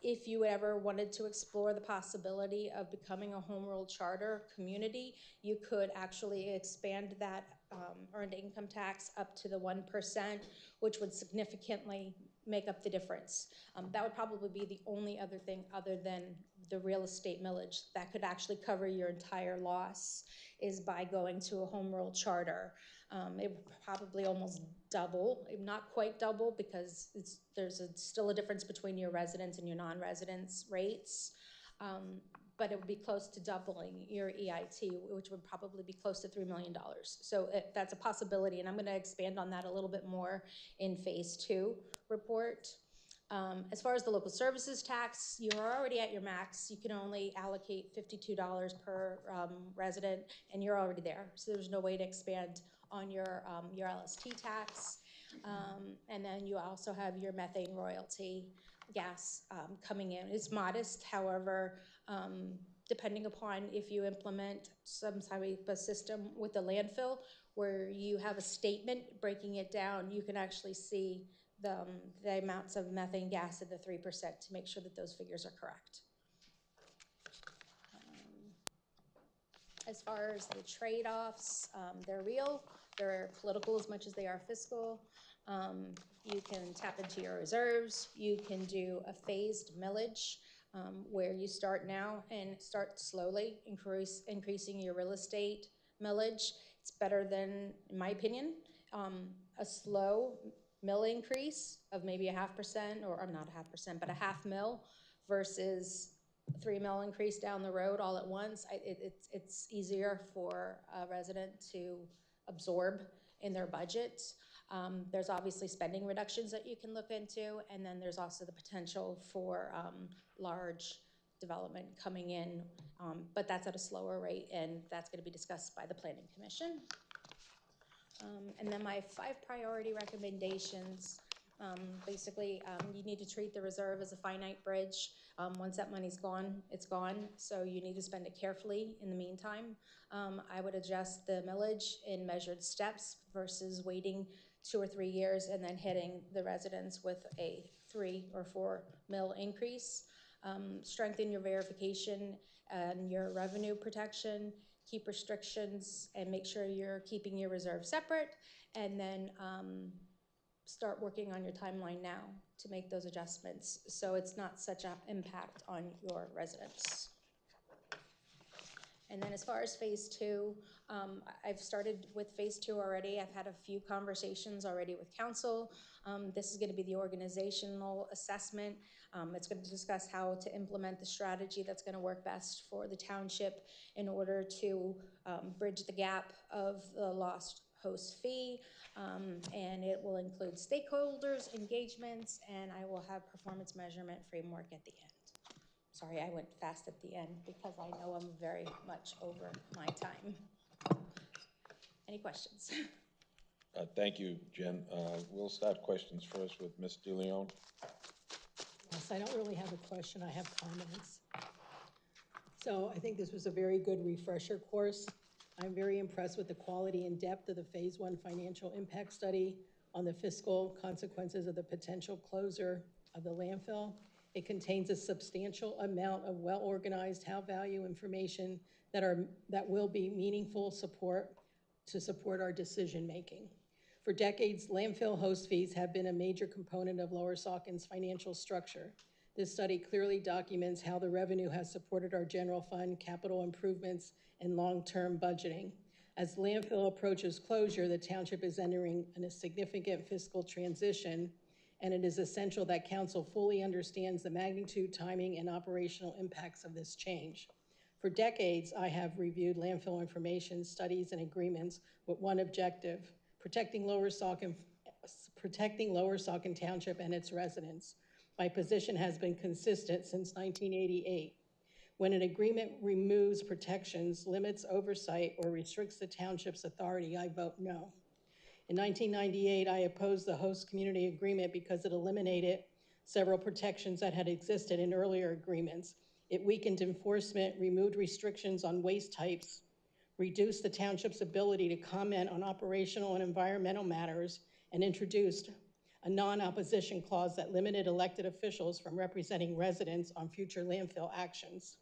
if you ever wanted to explore the possibility of becoming a home rule charter community, you could actually expand that earned income tax up to the 1%, which would significantly make up the difference. That would probably be the only other thing other than the real estate millage that could actually cover your entire loss is by going to a home rule charter. It would probably almost double, not quite double, because there's still a difference between your residents and your non-residents rates. But it would be close to doubling your EIT, which would probably be close to $3 million. So that's a possibility, and I'm going to expand on that a little bit more in phase 2 report. As far as the local services tax, you're already at your max. You can only allocate $52 per resident, and you're already there. So there's no way to expand on your LST tax. And then you also have your methane royalty gas coming in. It's modest, however, depending upon if you implement some type of system with the landfill where you have a statement breaking it down, you can actually see the amounts of methane gas in the 3% to make sure that those figures are correct. As far as the trade-offs, they're real. They're political as much as they are fiscal. You can tap into your reserves. You can do a phased millage where you start now and start slowly increasing your real estate millage. It's better than, in my opinion, a slow mill increase of maybe 0.5%, or not 0.5%, but 0.5 mil versus 3 mil increase down the road all at once. It's easier for a resident to absorb in their budget. There's obviously spending reductions that you can look into, and then there's also the potential for large development coming in, but that's at a slower rate, and that's going to be discussed by the Planning Commission. And then my 5 priority recommendations. Basically, you need to treat the reserve as a finite bridge. Once that money's gone, it's gone, so you need to spend it carefully in the meantime. I would adjust the millage in measured steps versus waiting 2 or 3 years and then hitting the residents with a 3 or 4 mil increase. Strengthen your verification and your revenue protection. Keep restrictions and make sure you're keeping your reserve separate, and then start working on your timeline now to make those adjustments so it's not such an impact on your residents. And then as far as phase 2, I've started with phase 2 already. I've had a few conversations already with council. This is going to be the organizational assessment. It's going to discuss how to implement the strategy that's going to work best for the township in order to bridge the gap of the lost host fee, and it will include stakeholders, engagements, and I will have performance measurement framework at the end. Sorry, I went fast at the end because I know I'm very much over my time. Any questions? Thank you, Jen. We'll start questions first with Ms. DeLeon. Yes, I don't really have a question, I have comments. So I think this was a very good refresher course I'm very impressed with the quality and depth of the Phase 1 financial impact study on the fiscal consequences of the potential closure of the landfill. It contains a substantial amount of well-organized, high-value information that will be meaningful support to support our decision-making. For decades, landfill host fees have been a major component of Lower Saucon's financial structure. This study clearly documents how the revenue has supported our general fund, capital improvements, and long-term budgeting. As landfill approaches closure, the township is entering a significant fiscal transition, and it is essential that council fully understands the magnitude, timing, and operational impacts of this change. For decades, I have reviewed landfill information, studies, and agreements with one objective: protecting Lower Saucon Township and its residents. My position has been consistent since 1988. When an agreement removes protections, limits oversight, or restricts the township's authority, I vote no. In 1998, I opposed the host community agreement because it eliminated several protections that had existed in earlier agreements. It weakened enforcement, removed restrictions on waste types, reduced the township's ability to comment on operational and environmental matters, and introduced a non-opposition clause that limited elected officials from representing residents on future landfill actions.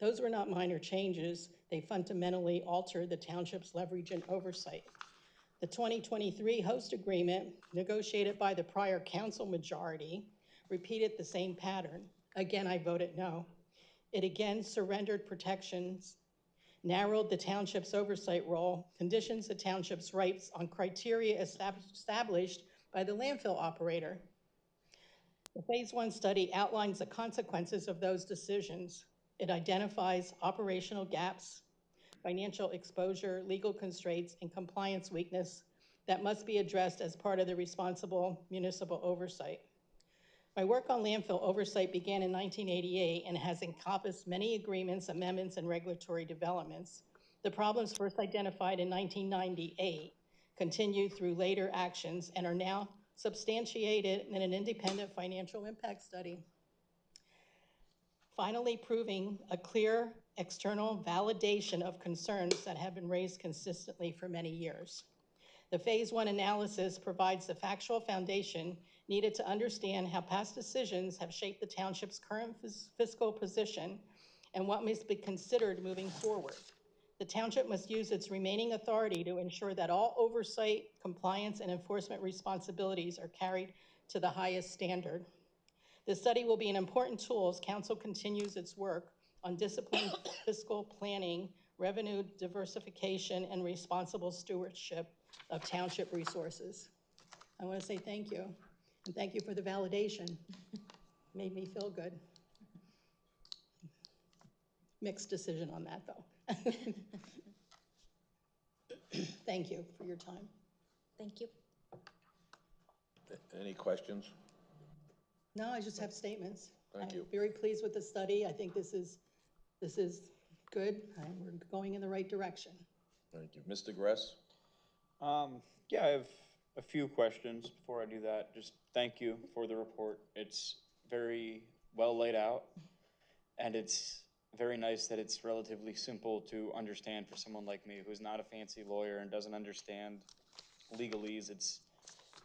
Those were not minor changes. They fundamentally altered the township's leverage and oversight. The 2023 host agreement, negotiated by the prior council majority, repeated the same pattern. Again, I voted no. It again surrendered protections, narrowed the township's oversight role, conditions the township's rights on criteria established by the landfill operator. The Phase 1 study outlines the consequences of those decisions. It identifies operational gaps, financial exposure, legal constraints, and compliance weakness that must be addressed as part of the responsible municipal oversight. My work on landfill oversight began in 1988 and has encompassed many agreements, amendments, and regulatory developments. The problems first identified in 1998 continued through later actions and are now substantiated in an independent financial impact study, finally proving a clear external validation of concerns that have been raised consistently for many years. The Phase 1 analysis provides the factual foundation needed to understand how past decisions have shaped the township's current fiscal position and what must be considered moving forward. The township must use its remaining authority to ensure that all oversight, compliance, and enforcement responsibilities are carried to the highest standard. This study will be an important tool as council continues its work on disciplined fiscal planning, revenue diversification, and responsible stewardship of township resources. I want to say thank you, and thank you for the validation. Made me feel good. Mixed decision on that, though. Thank you for your time. Thank you. Any questions? No, I just have statements. Thank you. I'm very pleased with the study. I think this is good, and we're going in the right direction. Thank you. Mr. Gress? Yeah, I have a few questions before I do that. Just thank you for the report. It's very well laid out, and it's very nice that it's relatively simple to understand for someone like me who's not a fancy lawyer and doesn't understand legalese. It's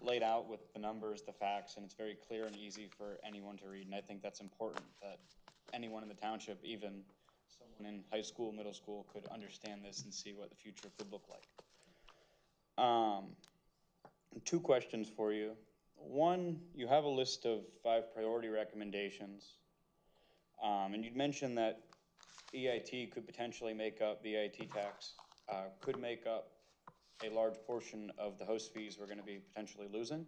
laid out with the numbers, the facts, and it's very clear and easy for anyone to read. And I think that's important that anyone in the township, even someone in high school, middle school, could understand this and see what the future could look like. Two questions for you. One, you have a list of 5 priority recommendations, and you'd mentioned that EIT could potentially make up, the EIT tax could make up a large portion of the host fees we're going to be potentially losing.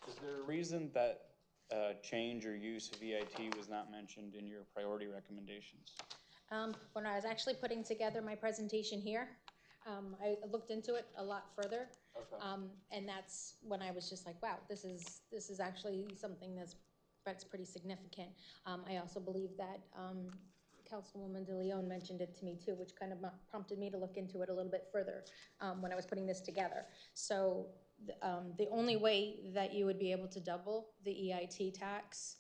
Is there a reason that change or use of EIT was not mentioned in your priority recommendations? When I was actually putting together my presentation here, I looked into it a lot further. Okay. And that's when I was just like, wow, this is actually something that's pretty significant. I also believe that Councilwoman DeLeon mentioned it to me too, which kind of prompted me to look into it a little bit further when I was putting this together. So the only way that you would be able to double the EIT tax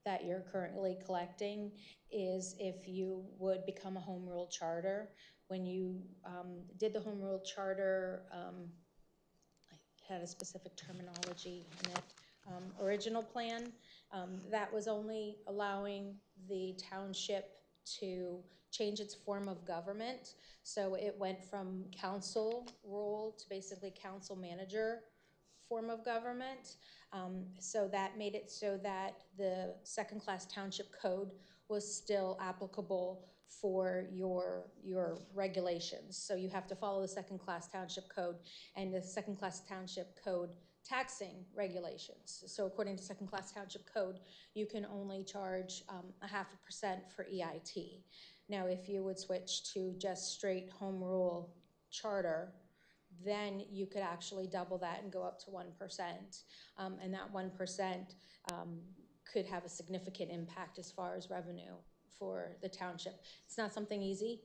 that you're currently collecting is if you would become a home rule charter, when you did the home rule charter, I had a specific terminology in it, original plan, that was only allowing the township to change its form of government. So it went from council rule to basically council manager form of government. So that made it so that the second-class township code was still applicable for your regulations. So you have to follow the second-class township code and the second-class township code taxing regulations. So according to second-class township code, you can only charge 0.5% for EIT. Now, if you would switch to just straight home rule charter, then you could actually double that and go up to 1%. And that 1% could have a significant impact as far as revenue for the township. It's not something easy.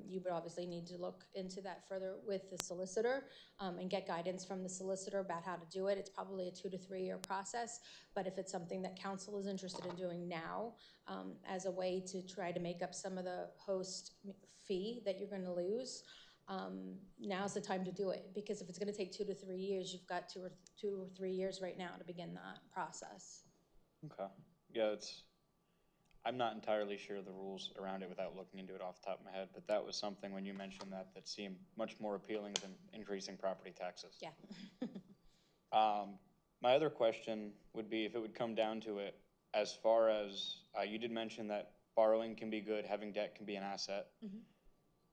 You would obviously need to look into that further with the solicitor and get guidance from the solicitor about how to do it. It's probably a 2 to 3 year process, but if it's something that council is interested in doing now as a way to try to make up some of the host fee that you're gonna lose, now's the time to do it, because if it's gonna take 2 to 3 years, you've got 2 or 3 years right now to begin that process. Okay. Yeah, I'm not entirely sure the rules around it without looking into it off the top of my head, but that was something when you mentioned that seemed much more appealing than increasing property taxes. Yeah. My other question would be if it would come down to it, as far as, you did mention that borrowing can be good, having debt can be an asset. Mm-hmm.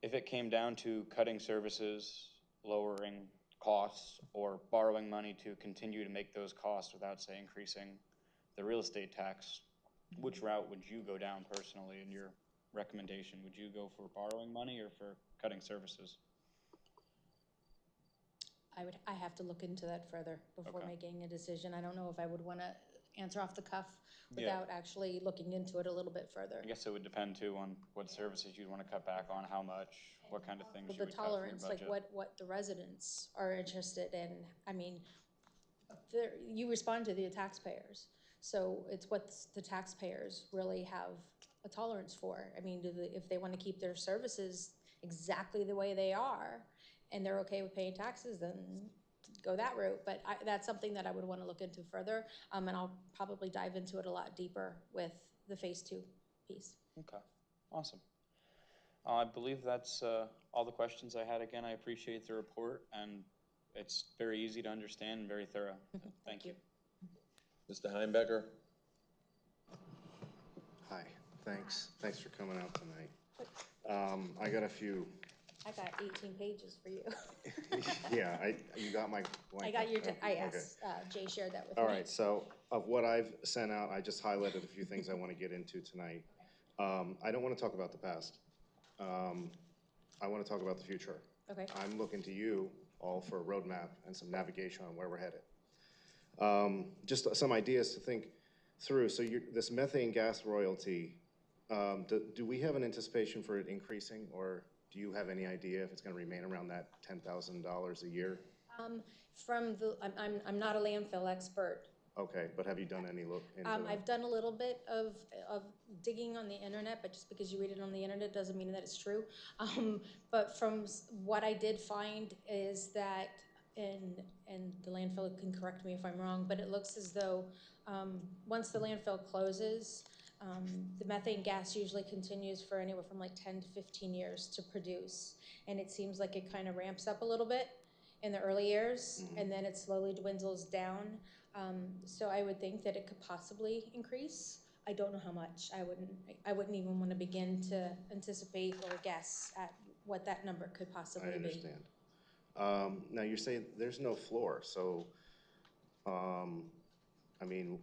If it came down to cutting services, lowering costs, or borrowing money to continue to make those costs without, say, increasing the real estate tax, which route would you go down personally in your recommendation? Would you go for borrowing money or for cutting services? I have to look into that further before Okay. making a decision. I don't know if I would want to answer off the cuff Yeah. without actually looking into it a little bit further. I guess it would depend too on what services you'd want to cut back on, how much, what kind of things Well, you the would cut from your tolerance, like budget. what the residents are interested in. I mean, you respond to the taxpayers. So it's what the taxpayers really have a tolerance for. I mean, if they want to keep their services exactly the way they are and they're okay with paying taxes, then go that route. But that's something that I would want to look into further. And I'll probably dive into it a lot deeper with the phase 2 piece. Okay, awesome. I believe that's all the questions I had. Again, I appreciate the report, and it's very easy to understand and very thorough. So thank you. Mr. Heimbecker? Hi, thanks. Thanks for coming out tonight. I got a few. I got 18 pages for you. Yeah, you got my blank. I got your, Okay. yes, Jay shared that with me. All right, so of what I've sent out, I just highlighted a few things I want to get into tonight. I don't want to talk about the past. I want to talk about the future. Okay. I'm looking to you all for a roadmap and some navigation on where we're headed. Just some ideas to think through. So this methane gas royalty, do we have an anticipation for it increasing, or do you have any idea if it's going to remain around that $10,000 a year? I'm not a landfill expert. Okay, but have you done any look into that? I've done a little bit of digging on the internet, but just because you read it on the internet doesn't mean that it's true. But from what I did find is that, and the landfill can correct me if I'm wrong, but it looks as though once the landfill closes, the methane gas usually continues for anywhere from like 10 to 15 years to produce. And it seems like it kind of ramps up a little bit in the early years, and then it slowly dwindles down. So I would think that it could possibly increase. I don't know how much. I wouldn't even want to begin to anticipate or guess at what that number could possibly be. I understand. Now you say there's no floor, so, I mean,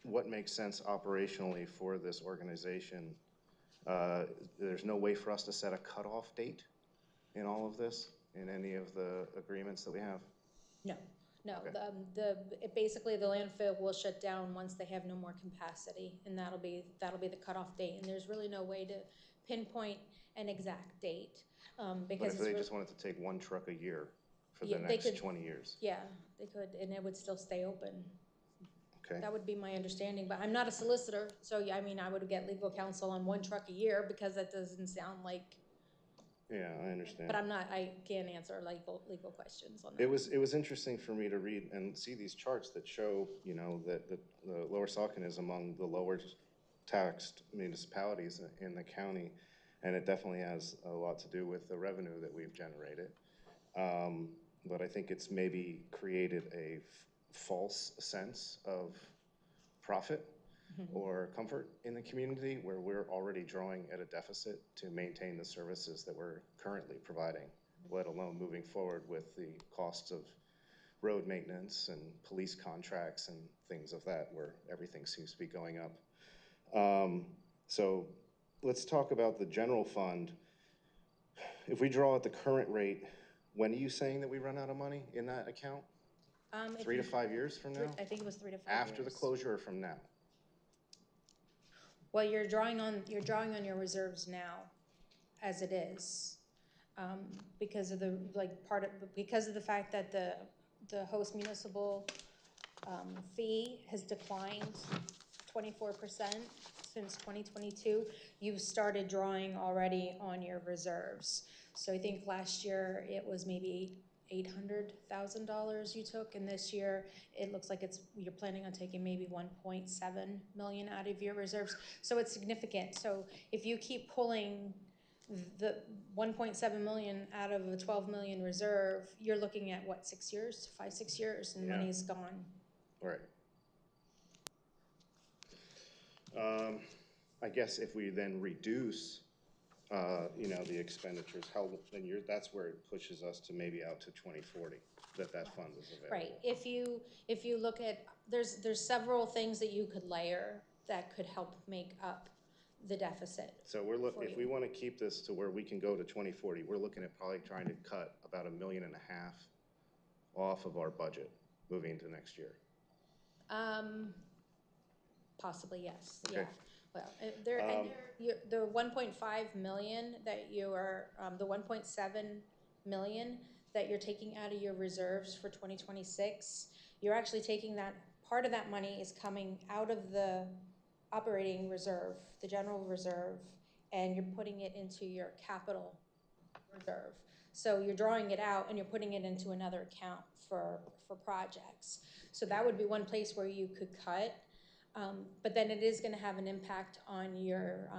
what makes sense operationally for this organization? There's no way for us to set a cutoff date in all of this, in any of the agreements that we have? No. Okay. Basically the landfill will shut down once they have no more capacity, and that'll be the cutoff date. And there's really no way to pinpoint an exact date because But if they just wanted to take one truck a year for the they next could, 20 years? Yeah, they could, and it would still stay open. Okay. That would be my understanding, but I'm not a solicitor, so yeah, I mean, I would get legal counsel on one truck a year because that doesn't sound like Yeah, I understand. But I can't answer legal questions on that. It was interesting for me to read and see these charts that show, you know, that the Lower Saucon is among the lower taxed municipalities in the county, and it definitely has a lot to do with the revenue that we've generated. But I think it's maybe created a false sense of profit or comfort in the community where we're already drawing at a deficit to maintain the services that we're currently providing, let alone moving forward with the costs of road maintenance and police contracts and things of that, where everything seems to be going up. So let's talk about the general fund. If we draw at the current rate, when are you saying that we run out of money in that account? 3 to 5 years from now? I think it was 3 to 5 After the years. closure or from now? Well, you're drawing on your reserves now, as it is, because of the because of the fact that the host municipal fee has declined 24% since 2022. You've started drawing already on your reserves. So I think last year it was maybe $800,000 you took, and this year it looks like you're planning on taking maybe 1.7 million out of your reserves. So it's significant. So if you keep pulling the 1.7 million out of a 12 million reserve, you're looking at what, 6 years, 5-6 years, and Yeah. money's gone. Right. I guess if we then reduce, you know, the expenditures, that's where it pushes us to maybe out to 2040, that fund is available. Right. If you look at, there's several things that you could layer that could help make up the deficit. So if we want to keep this to where we can go to 2040, we're looking at probably trying to cut about $1.5 million off of our budget moving into next year. Possibly, yes. Okay. Yeah. Well, the 1.5 million that you are, the 1.7 million that you're taking out of your reserves for 2026, you're actually taking that, part of that money is coming out of the operating reserve, the general reserve, and you're putting it into your capital reserve. So you're drawing it out and you're putting it into another account for projects. So that would be one place where you could cut. But then it is going to have an impact on your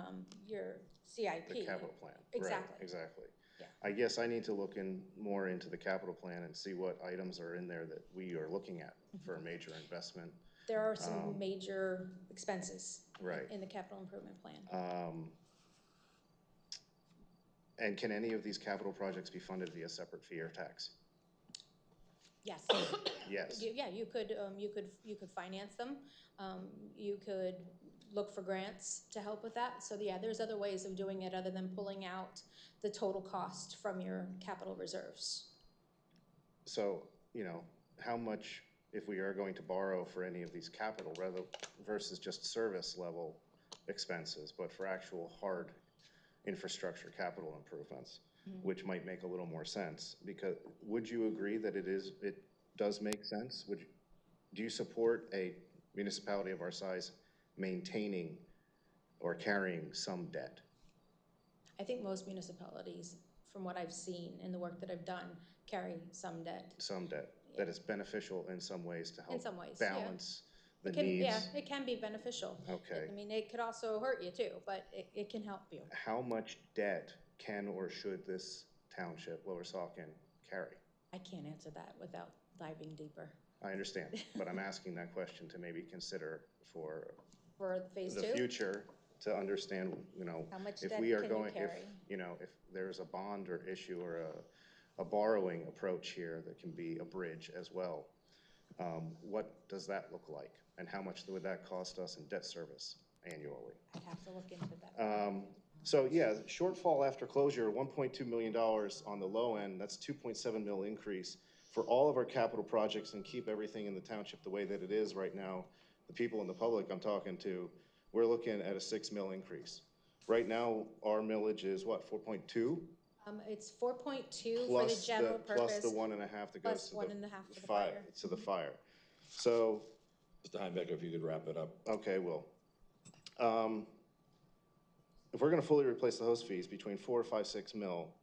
CIP. The capital plan. Exactly. Right, exactly. Yeah. I guess I need to look more into the capital plan and see what items are in there that we are looking at for a major investment. There are some major expenses right. in the capital improvement plan. And can any of these capital projects be funded via separate fee or tax? Yes. Yes. Yeah, you could finance them. You could look for grants to help with that. So yeah, there's other ways of doing it other than pulling out the total cost from your capital reserves. So, you know, how much, if we are going to borrow for any of these capital versus just service level expenses, but for actual hard infrastructure capital improvements, which might make a little more sense, because would you agree that it does make sense? Do you support a municipality of our size maintaining or carrying some debt? I think most municipalities, from what I've seen in the work that I've done, carry some debt. Some debt. Yeah. That is beneficial in some ways to help in some ways, balance the needs. Yeah, it can be beneficial. Okay. I mean, it could also hurt you too, but it can help you. How much debt can or should this township, Lower Saucon, carry? I can't answer that without diving deeper. I understand, but I'm asking that question to maybe consider for phase the 2? future, to understand, you know, How much if debt we are can you going, carry? if there's a bond or issue or a borrowing approach here that can be a bridge as well, what does that look like? And how much would that cost us in debt service annually? I'd have to look into that. So yeah, shortfall after closure, $1.2 million on the low end, that's 2.7 mil increase for all of our capital projects, and keep everything in the township the way that it is right now. The people in the public I'm talking to, we're looking at a 6 mil increase. Right now, our millage is what, 4.2? It's 4.2 for the general purpose. Plus the 1.5 that goes to the 1.5 for the fire. To the fire. So. Mr. Heimbecker, if you could wrap it up. Okay, well. If we're gonna fully replace the host fees between 4, 5, 6 mil,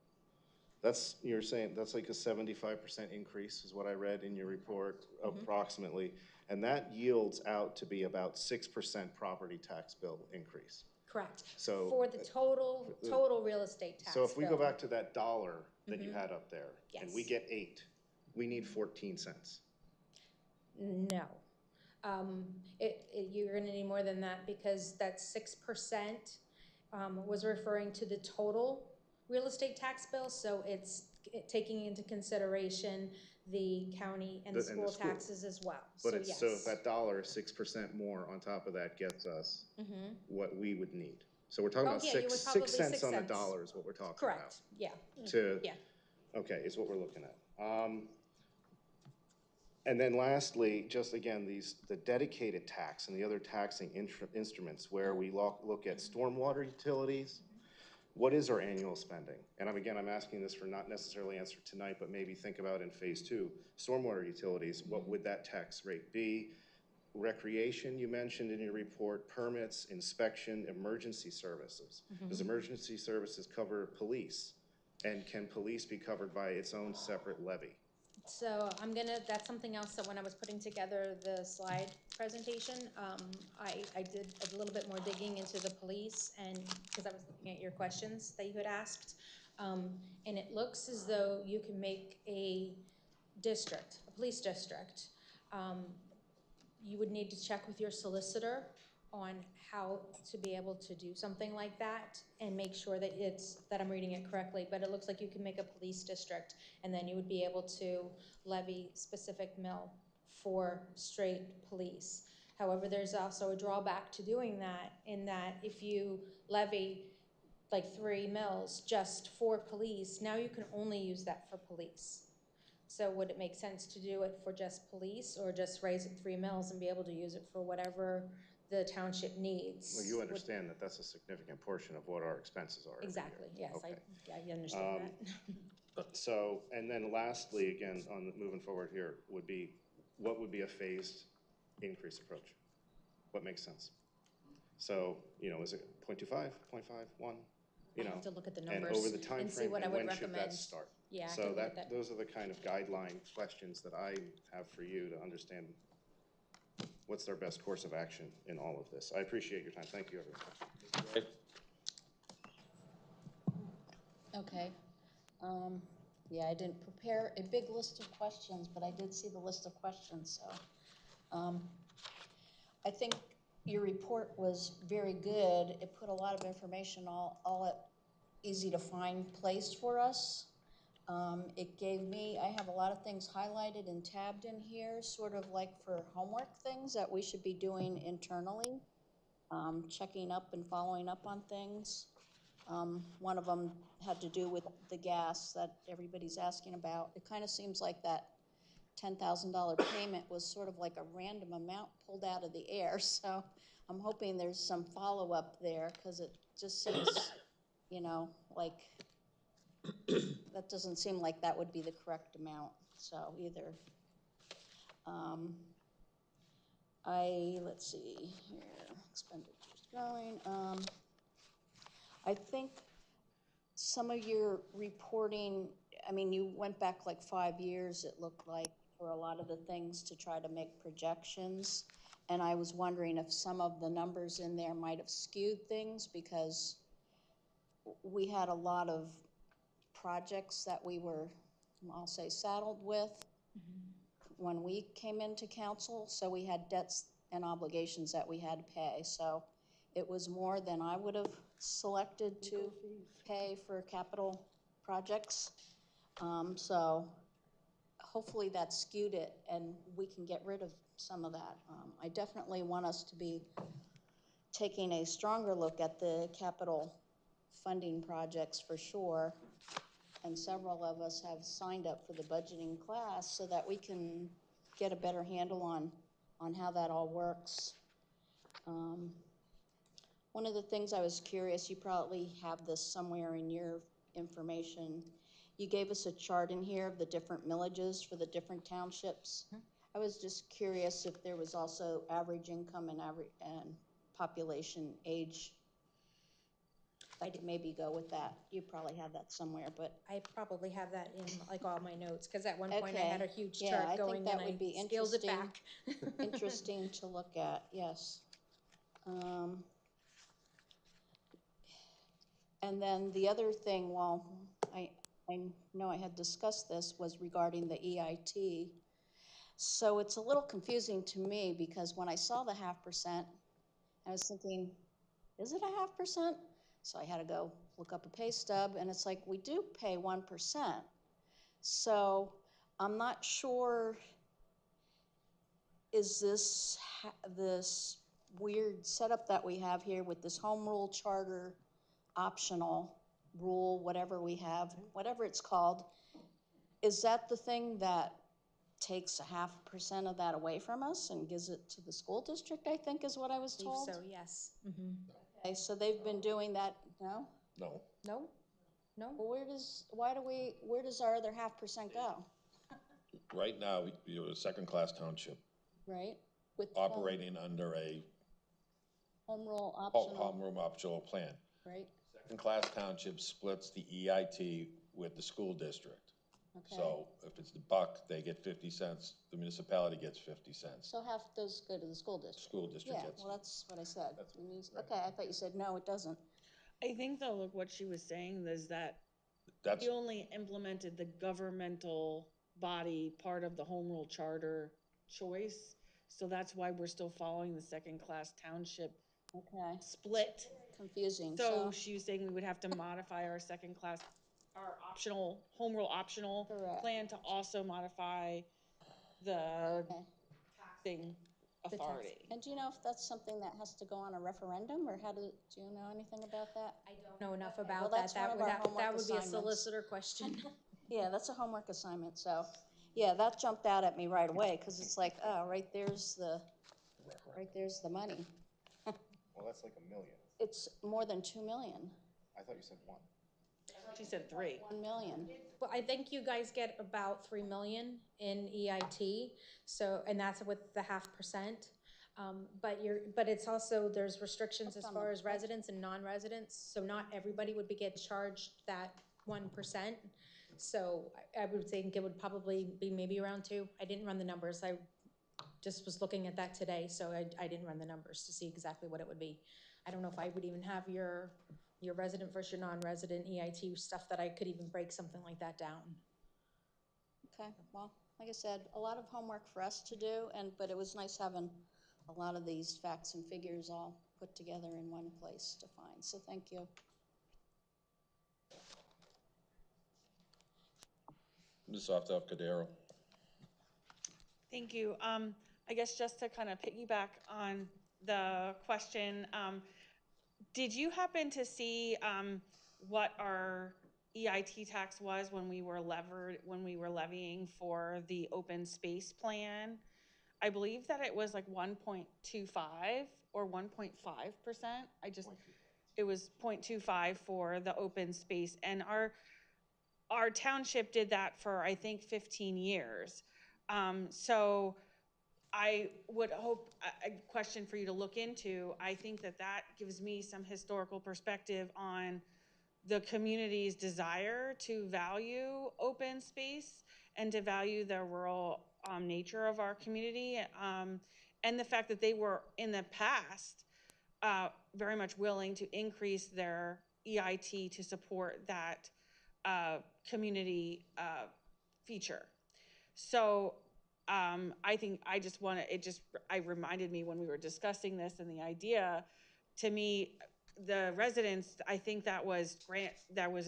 That's, you're saying, that's like a 75% increase is what I read in your report, approximately. And that yields out to be about 6% property tax bill increase. Correct. So, For the total real estate tax So if we go bill. back to that dollar that you had up there, and we Yes. get 8, we need 14 cents. No. You're gonna need more than that because that 6% was referring to the total real estate tax bill, so it's taking into consideration the county and the And the school school. taxes as well, But so it's, yes. so if that dollar, 6% more on top of that gets us what we would need. So we're talking Oh, about yeah, you would probably 6 cents 6 on the cents. dollar is what we're talking about. Correct, yeah, To, yeah. okay, is what we're looking at. And then lastly, just again, the dedicated tax and the other taxing instruments where we look at stormwater utilities. What is our annual spending? And I'm asking this for not necessarily answer tonight, but maybe think about in phase 2. Stormwater utilities, what would that tax rate be? Recreation, you mentioned in your report, permits, inspection, emergency services. Does emergency services cover police? And can police be covered by its own separate levy? So that's something else that when I was putting together the slide presentation, I did a little bit more digging into the police and, because I was looking at your questions that you had asked. And it looks as though you can make a police district. You would need to check with your solicitor on how to be able to do something like that and make sure that I'm reading it correctly, but it looks like you can make a police district and then you would be able to levy specific mill for straight police. However, there's also a drawback to doing that in that if you levy like 3 mills just for police, now you can only use that for police. So would it make sense to do it for just police or just raise it 3 mills and be able to use it for whatever the township needs? Well, you understand that that's a significant portion of what our expenses are. Exactly, yes, Okay. I understand that. So, and then lastly, again, moving forward here, what would be a phased increase approach? What makes sense? So, is it 0.25, 0.5, 1? I have to look at the And numbers over the time and see frame, what I and would when should recommend. that start? Yeah, I have to So look at that. those are the kind of guideline questions that I have for you to understand what's their best course of action in all of this. I appreciate your time. Thank you, everyone. Okay. Yeah, I didn't prepare a big list of questions, but I did see the list of questions, so. I think your report was very good. It put a lot of information all at easy to find place for us. It gave me, I have a lot of things highlighted and tabbed in here, sort of like for homework things that we should be doing internally, checking up and following up on things. One of them had to do with the gas that everybody's asking about. It kind of seems like that $10,000 payment was sort of like a random amount pulled out of the air. So I'm hoping there's some follow-up there because it just seems, like that doesn't seem like that would be the correct amount. So either, let's see here, expenditures growing. I think some of your reporting, you went back like 5 years, it looked like, for a lot of the things to try to make projections. And I was wondering if some of the numbers in there might have skewed things because we had a lot of projects that we were, I'll say, saddled with when we came into council. So we had debts and obligations that we had to pay. So it was more than I would have selected to pay for capital projects. So hopefully that skewed it and we can get rid of some of that. I definitely want us to be taking a stronger look at the capital funding projects for sure. And several of us have signed up for the budgeting class so that we can get a better handle on how that all works. One of the things I was curious, you probably have this somewhere in your information. You gave us a chart in here of the different millages for the different townships. I was just curious if there was also average income and population age I'd maybe go with that. You probably have that somewhere, but, I probably have that in like all my notes, because at one point I had a Okay. huge Yeah, I chart think going that and would be I scaled it interesting. back. interesting to look at, yes. And then the other thing, well, I know I had discussed this, was regarding the EIT. So it's a little confusing to me, because when I saw the 0.5%, I was thinking, is it a 0.5%? So I had to go look up a pay stub, and it's like, we do pay 1%. So I'm not sure, is this weird setup that we have here with this home rule charter optional rule, whatever we have, whatever it's called, is that the thing that takes 0.5% of that away from us and gives it to the school district, I think is what I was I believe told? so, yes. Okay, so they've been doing that, no? No. No? No? Well, where does our other 0.5% go, Right now, you're a second-class township right? With operating under a home rule home optional, room optional plan. right? Second-class township splits the EIT with the school district. Okay. So if it's the buck, they get 50 cents, the municipality gets 50 cents. So half does go to the school district? School district Yeah, gets. well, that's what I said. Right. Okay, I thought you said, no, it doesn't. I think though, look, what she was saying is that That's, we only implemented the governmental body part of the home rule charter choice. So that's why we're still following the second-class township Okay, split. confusing, So so, she was saying we would have to modify our second-class, our optional, home rule optional Correct. plan to also modify the okay. taxing authority. And do you know if that's something that has to go on a referendum, or do you know anything about that? I don't know enough Well, about that. that's one of our homework That would be a assignments. solicitor question. Yeah, that's a homework assignment, so, yeah, that jumped out at me right away, because it's like, oh, right there's the money. Well, that's like $1 million. It's more than 2 million, I thought you said 1. She said 3. 1 million. Well, I think you guys get about 3 million in EIT, so, and that's with the 0.5%. But it's also, there's restrictions as far as residents and non-residents, so not everybody would get charged that 1%. So I would think it would probably be maybe around 2. I didn't run the numbers. I just was looking at that today, so I didn't run the numbers to see exactly what it would be. I don't know if I would even have your resident versus your non-resident EIT stuff that I could even break something like that down. Okay, well, like I said, a lot of homework for us to do, but it was nice having a lot of these facts and figures all put together in one place to find, so thank you. Ms. Cadero. Thank you. I guess just to kind of piggyback on the question, did you happen to see what our EIT tax was when we were levying for the open space plan? I believe that it was like 1.25 or 1.5%. It was 0.25 for the open space, and our township did that for, I think, 15 years. So I would hope, a question for you to look into, I think that gives me some historical perspective on the community's desire to value open space and to value the rural nature of our community, and the fact that they were in the past very much willing to increase their EIT to support that community feature. So I think I reminded me when we were discussing this, and the idea, to me, the residents, I think that was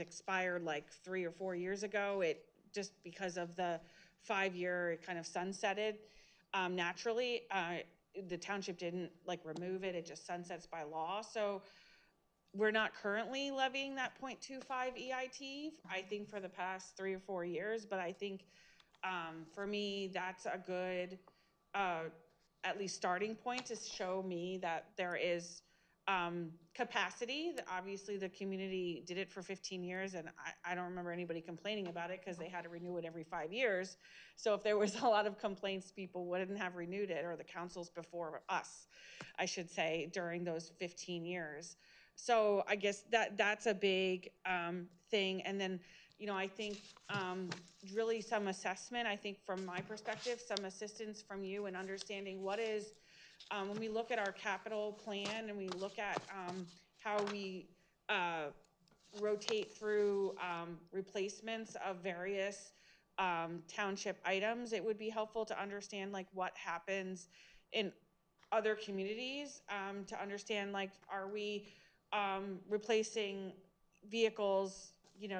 expired like 3 or 4 years ago. It just because of the 5-year, it kind of sunsetted naturally. The township didn't like remove it; it just sunsets by law. So we're not currently levying that 0.25 EIT. I think for the past 3 or 4 years, but I think for me that's a good at least starting point to show me that there is capacity. Obviously the community did it for 15 years, and I don't remember anybody complaining about it because they had to renew it every 5 years. So if there was a lot of complaints, people wouldn't have renewed it, or the councils before us, I should say, during those 15 years. So I guess that's a big thing. And then, I think really some assessment, I think from my perspective, some assistance from you in understanding what is, when we look at our capital plan and we look at how we rotate through replacements of various township items, it would be helpful to understand like what happens in other communities, to understand like, are we replacing vehicles,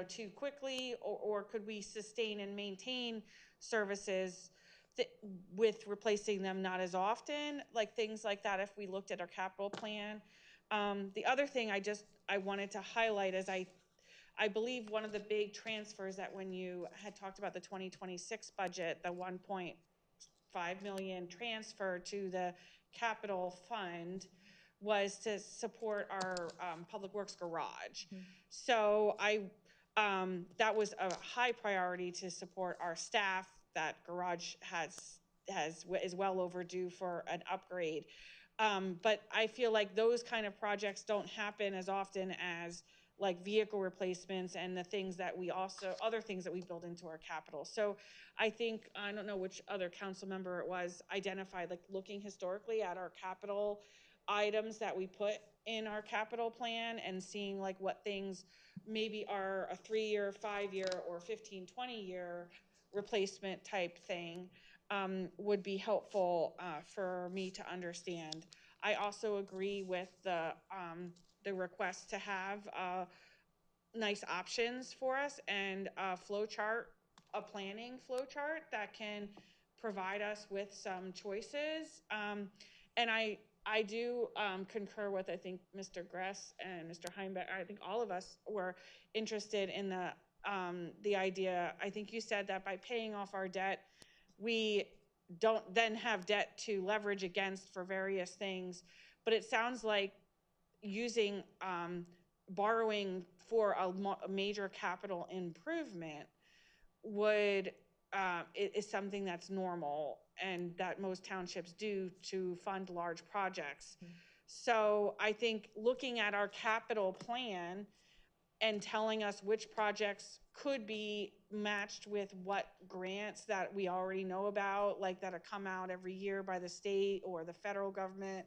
too quickly, or could we sustain and maintain services with replacing them not as often, like things like that if we looked at our capital plan. The other thing I wanted to highlight is I believe one of the big transfers that when you had talked about the 2026 budget, the 1.5 million transfer to the capital fund was to support our public works garage. So that was a high priority to support our staff. That garage is well overdue for an upgrade. But I feel like those kind of projects don't happen as often as like vehicle replacements and the things that other things that we build into our capital. So I think, I don't know which other council member it was, identified like looking historically at our capital items that we put in our capital plan and seeing like what things maybe are a 3-year, 5-year, or 15, 20-year replacement type thing would be helpful for me to understand. I also agree with the request to have nice options for us and a planning flow chart that can provide us with some choices. And I do concur with, I think, Mr. Gress and Mr. Heimbeck. I think all of us were interested in the idea. I think you said that by paying off our debt, we don't then have debt to leverage against for various things. But it sounds like using borrowing for a major capital improvement is something that's normal and that most townships do to fund large projects. So I think looking at our capital plan and telling us which projects could be matched with what grants that we already know about, like that are come out every year by the state or the federal government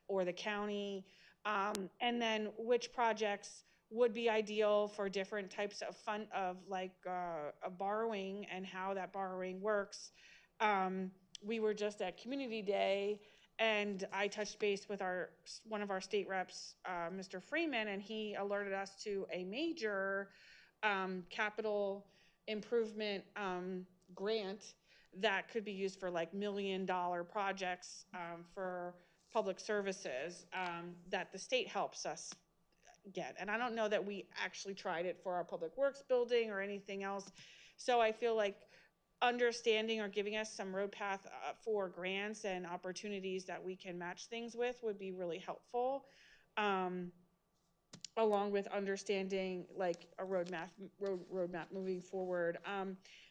or the county, and then which projects would be ideal for different types of borrowing and how that borrowing works. We were just at Community Day, and I touched base with one of our state reps, Mr. Freeman, and he alerted us to a major capital improvement grant that could be used for like $1 million projects for public services that the state helps us get. And I don't know that we actually tried it for our public works building or anything else. So I feel like understanding or giving us some road path for grants and opportunities that we can match things with would be really helpful, along with understanding like a roadmap moving forward.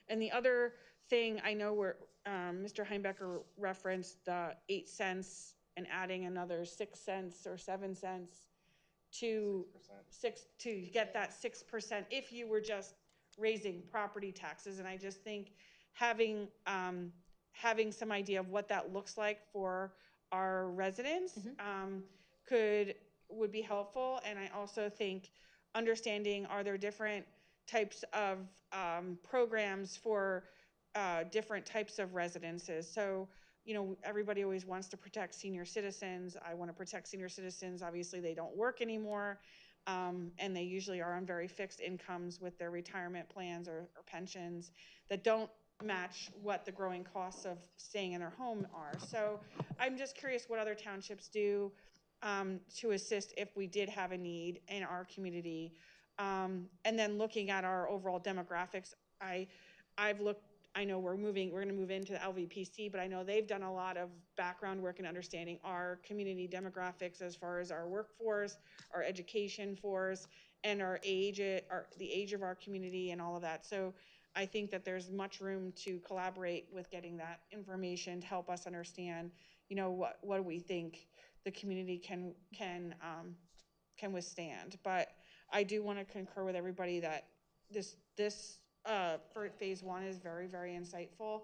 And the other thing I know where Mr. Heimbecker referenced the 8 cents and adding another 6 cents or 7 cents to 6 to get that 6% if you were just raising property taxes. And I just think having some idea of what that looks like for our residents would be helpful. And I also think understanding, are there different types of programs for different types of residences? So, everybody always wants to protect senior citizens. I want to protect senior citizens. Obviously, they don't work anymore, and they usually are on very fixed incomes with their retirement plans or pensions that don't match what the growing costs of staying in their home are. So I'm just curious what other townships do to assist if we did have a need in our community. And then looking at our overall demographics, I know we're going to move into the LVPC, but I know they've done a lot of background work in understanding our community demographics as far as our workforce, our education force, and the age of our community and all of that. So I think that there's much room to collaborate with getting that information to help us understand, what do we think the community can can withstand. But I do want to concur with everybody that this for phase one is very, very insightful.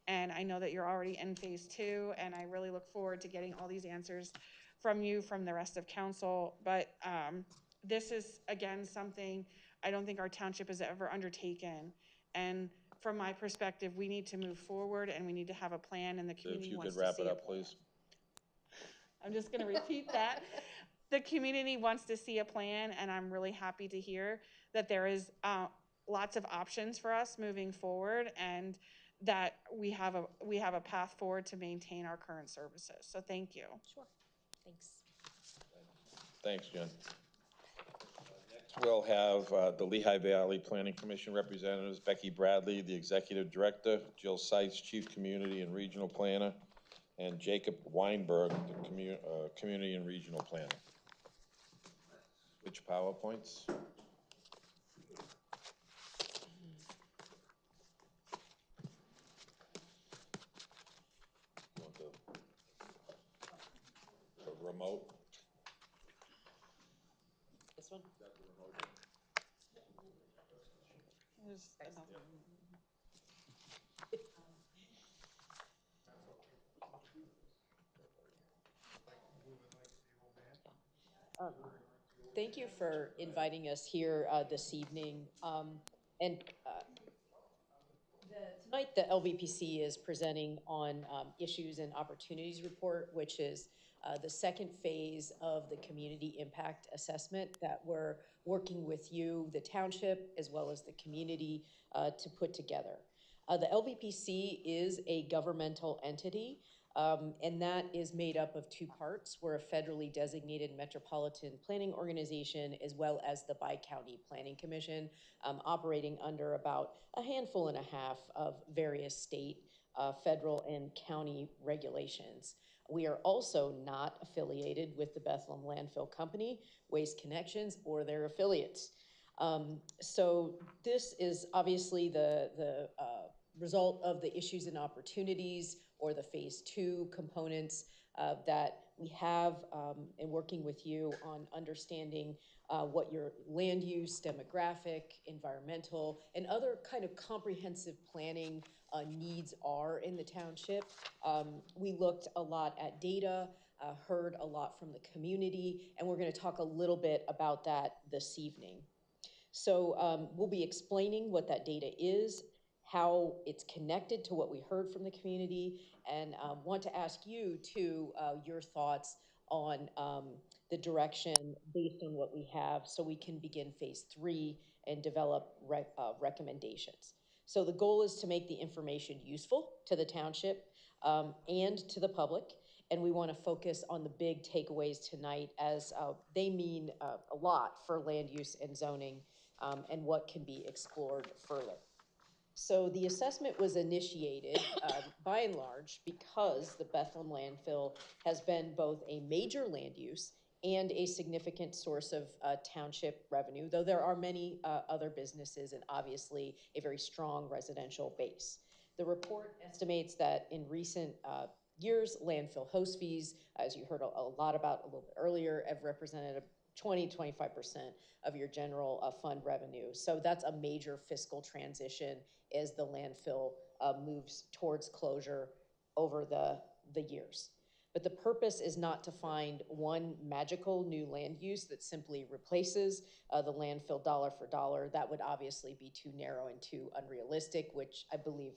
And I know that you're already in phase two, and I really look forward to getting all these answers from you, from the rest of council. But this is, again, something I don't think our township has ever undertaken. And from my perspective, we need to move forward, and we need to have a plan, and the community wants to see If you could wrap it a up, plan. please. I'm just going to repeat that. The community wants to see a plan, and I'm really happy to hear that there is lots of options for us moving forward, and that we have a path forward to maintain our current services. So thank you. Sure, thanks. Thanks, Jen. Next, we'll have the Lehigh Valley Planning Commission representatives, Becky Bradley, the Executive Director, Jill Seitz, Chief Community and Regional Planner, and Jacob Weinberg, the Community and Regional Planner. Which PowerPoints? Want the remote? This one? There's another one. Thank you for inviting us here this evening. Tonight, the LVPC is presenting on Issues and Opportunities Report, which is the second phase of the community impact assessment that we're working with you, the township, as well as the community to put together. The LVPC is a governmental entity, and that is made up of two parts. We're a federally designated metropolitan planning organization, as well as the Bi-County Planning Commission, operating under about a handful and a half of various state, federal, and county regulations. We are also not affiliated with the Bethlehem Landfill Company, Waste Connections, or their affiliates. So this is obviously the result of the issues and opportunities, or the phase two components that we have in working with you on understanding what your land use, demographic, environmental, and other kind of comprehensive planning needs are in the township. We looked a lot at data, heard a lot from the community, and we're going to talk a little bit about that this evening. So we'll be explaining what that data is, how it's connected to what we heard from the community, and want to ask you too your thoughts on the direction based on what we have, so we can begin phase three and develop recommendations. So the goal is to make the information useful to the township and to the public, and we want to focus on the big takeaways tonight, as they mean a lot for land use and zoning, and what can be explored further. So the assessment was initiated by and large because the Bethlehem landfill has been both a major land use and a significant source of township revenue, though there are many other businesses and obviously a very strong residential base. The report estimates that in recent years, landfill host fees, as you heard a lot about a little bit earlier, have represented 20-25% of your general fund revenue. So that's a major fiscal transition as the landfill moves towards closure over the years. But the purpose is not to find one magical new land use that simply replaces the landfill dollar for dollar. That would obviously be too narrow and too unrealistic, which I believe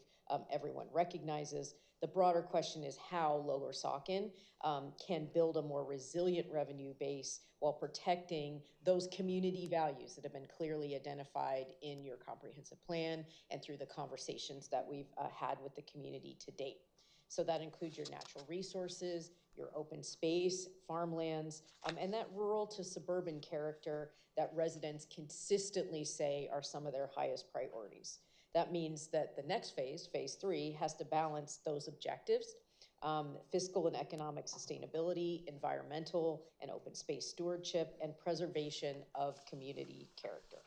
everyone recognizes. The broader question is how Lower Saucon can build a more resilient revenue base while protecting those community values that have been clearly identified in your comprehensive plan and through the conversations that we've had with the community to date. So that includes your natural resources, your open space, farmlands, and that rural to suburban character that residents consistently say are some of their highest priorities. That means that the next phase, phase three, has to balance those objectives, fiscal and economic sustainability, environmental and open space stewardship, and preservation of community character.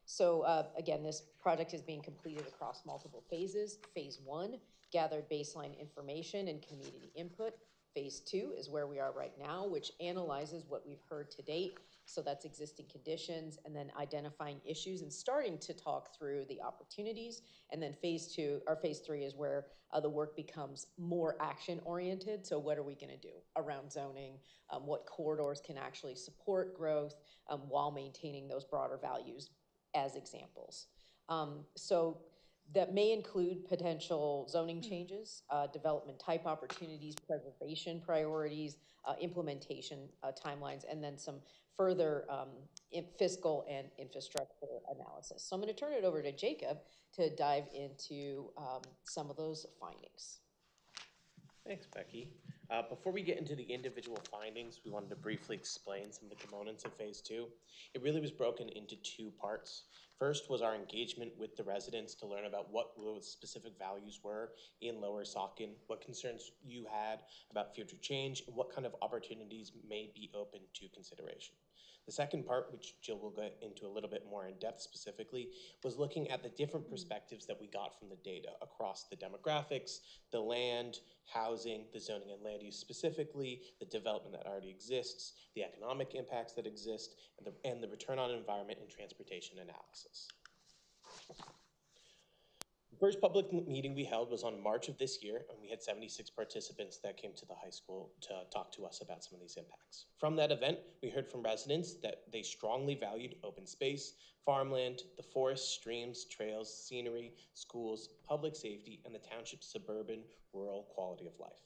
So again, this project is being completed across multiple phases. Phase one gathered baseline information and community input. Phase 2 is where we are right now, which analyzes what we've heard to date. So that's existing conditions and then identifying issues and starting to talk through the opportunities. And then Phase 3 is where the work becomes more action oriented. So what are we going to do around zoning? What corridors can actually support growth while maintaining those broader values as examples. So that may include potential zoning changes, development type opportunities, preservation priorities, implementation timelines, and then some further fiscal and infrastructure analysis. So I'm going to turn it over to Jacob to dive into some of those findings. Thanks, Becky. Before we get into the individual findings, we wanted to briefly explain some of the components of Phase 2. It really was broken into two parts. First was our engagement with the residents to learn about what those specific values were in Lower Saucon, what concerns you had about future change, and what kind of opportunities may be open to consideration. The second part, which Jill will get into a little bit more in depth specifically, was looking at the different perspectives that we got from the data across the demographics, the land, housing, the zoning and land use specifically, the development that already exists, the economic impacts that exist, and the return on environment and transportation analysis. The first public meeting we held was on March of this year, and we had 76 participants that came to the high school to talk to us about some of these impacts. From that event, we heard from residents that they strongly valued open space, farmland, the forests, streams, trails, scenery, schools, public safety, and the township's suburban, rural quality of life.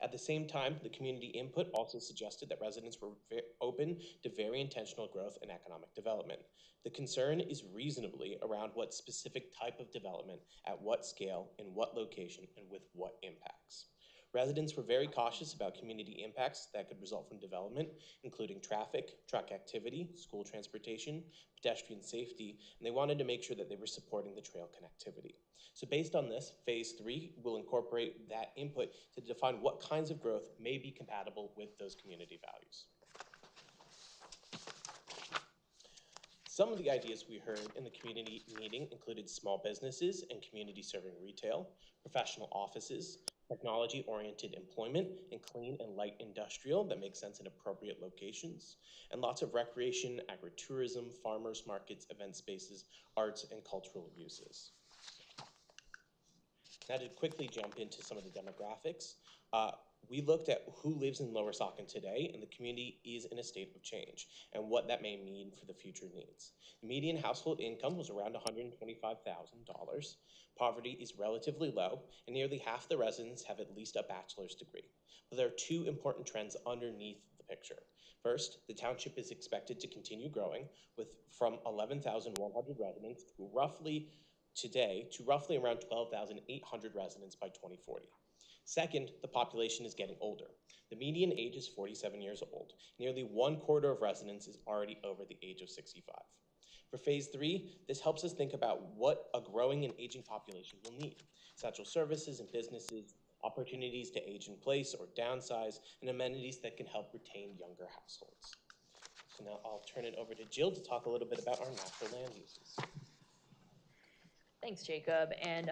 At the same time, the community input also suggested that residents were open to very intentional growth and economic development. The concern is reasonably around what specific type of development, at what scale, in what location, and with what impacts. Residents were very cautious about community impacts that could result from development, including traffic, truck activity, school transportation, pedestrian safety, and they wanted to make sure that they were supporting the trail connectivity. So based on this, Phase 3 will incorporate that input to define what kinds of growth may be compatible with those community values. Some of the ideas we heard in the community meeting included small businesses and community serving retail, professional offices, technology-oriented employment, and clean and light industrial that makes sense in appropriate locations, and lots of recreation, agritourism, farmers markets, event spaces, arts, and cultural uses. Now to quickly jump into some of the demographics, we looked at who lives in Lower Saucon today, and the community is in a state of change, and what that may mean for the future needs. The median household income was around $125,000. Poverty is relatively low, and nearly half the residents have at least a bachelor's degree. But there are two important trends underneath the picture. First, the township is expected to continue growing from 11,100 residents to roughly around 12,800 residents by 2040. Second, the population is getting older. The median age is 47 years old. Nearly 1/4 of residents is already over the age of 65. For Phase 3, this helps us think about what a growing and aging population will need. Essential services and businesses, opportunities to age in place or downsize, and amenities that can help retain younger households. So now I'll turn it over to Jill to talk a little bit about our natural land uses. Thanks, Jacob. And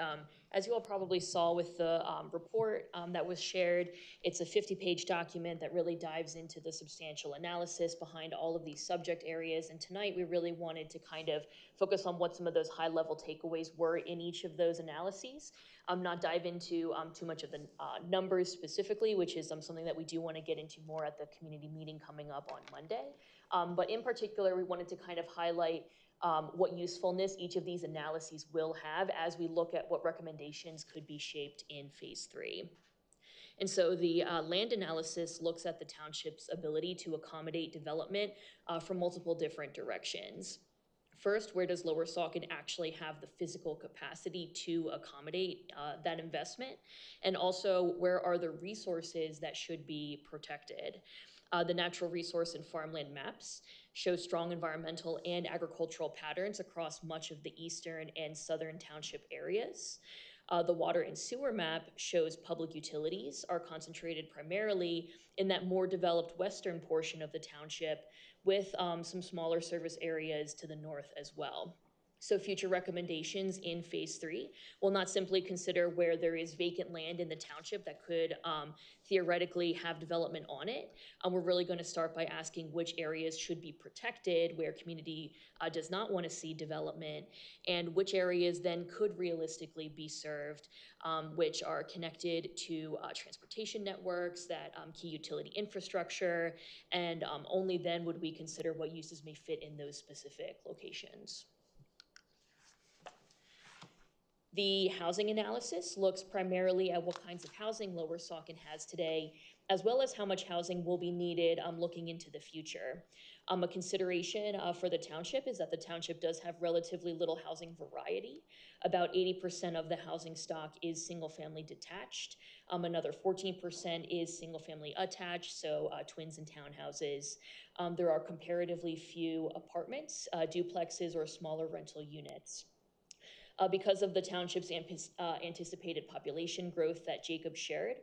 as you all probably saw with the report that was shared, it's a 50-page document that really dives into the substantial analysis behind all of these subject areas. And tonight we really wanted to kind of focus on what some of those high-level takeaways were in each of those analyses. Not dive into too much of the numbers specifically, which is something that we do want to get into more at the community meeting coming up on Monday. But in particular, we wanted to kind of highlight what usefulness each of these analyses will have as we look at what recommendations could be shaped in Phase 3. And so the land analysis looks at the township's ability to accommodate development from multiple different directions. First, where does Lower Saucon actually have the physical capacity to accommodate that investment? And also, where are the resources that should be protected? The natural resource and farmland maps show strong environmental and agricultural patterns across much of the eastern and southern township areas. The water and sewer map shows public utilities are concentrated primarily in that more developed western portion of the township with some smaller service areas to the north as well. So future recommendations in phase 3 will not simply consider where there is vacant land in the township that could theoretically have development on it. We're really going to start by asking which areas should be protected where community does not want to see development, and which areas then could realistically be served, which are connected to transportation networks, that key utility infrastructure, and only then would we consider what uses may fit in those specific locations. The housing analysis looks primarily at what kinds of housing Lower Saucon has today, as well as how much housing will be needed looking into the future. A consideration for the township is that the township does have relatively little housing variety. About 80% of the housing stock is single-family detached. Another 14% is single-family attached, so twins and townhouses. There are comparatively few apartments, duplexes, or smaller rental units. Because of the township's anticipated population growth that Jacob shared,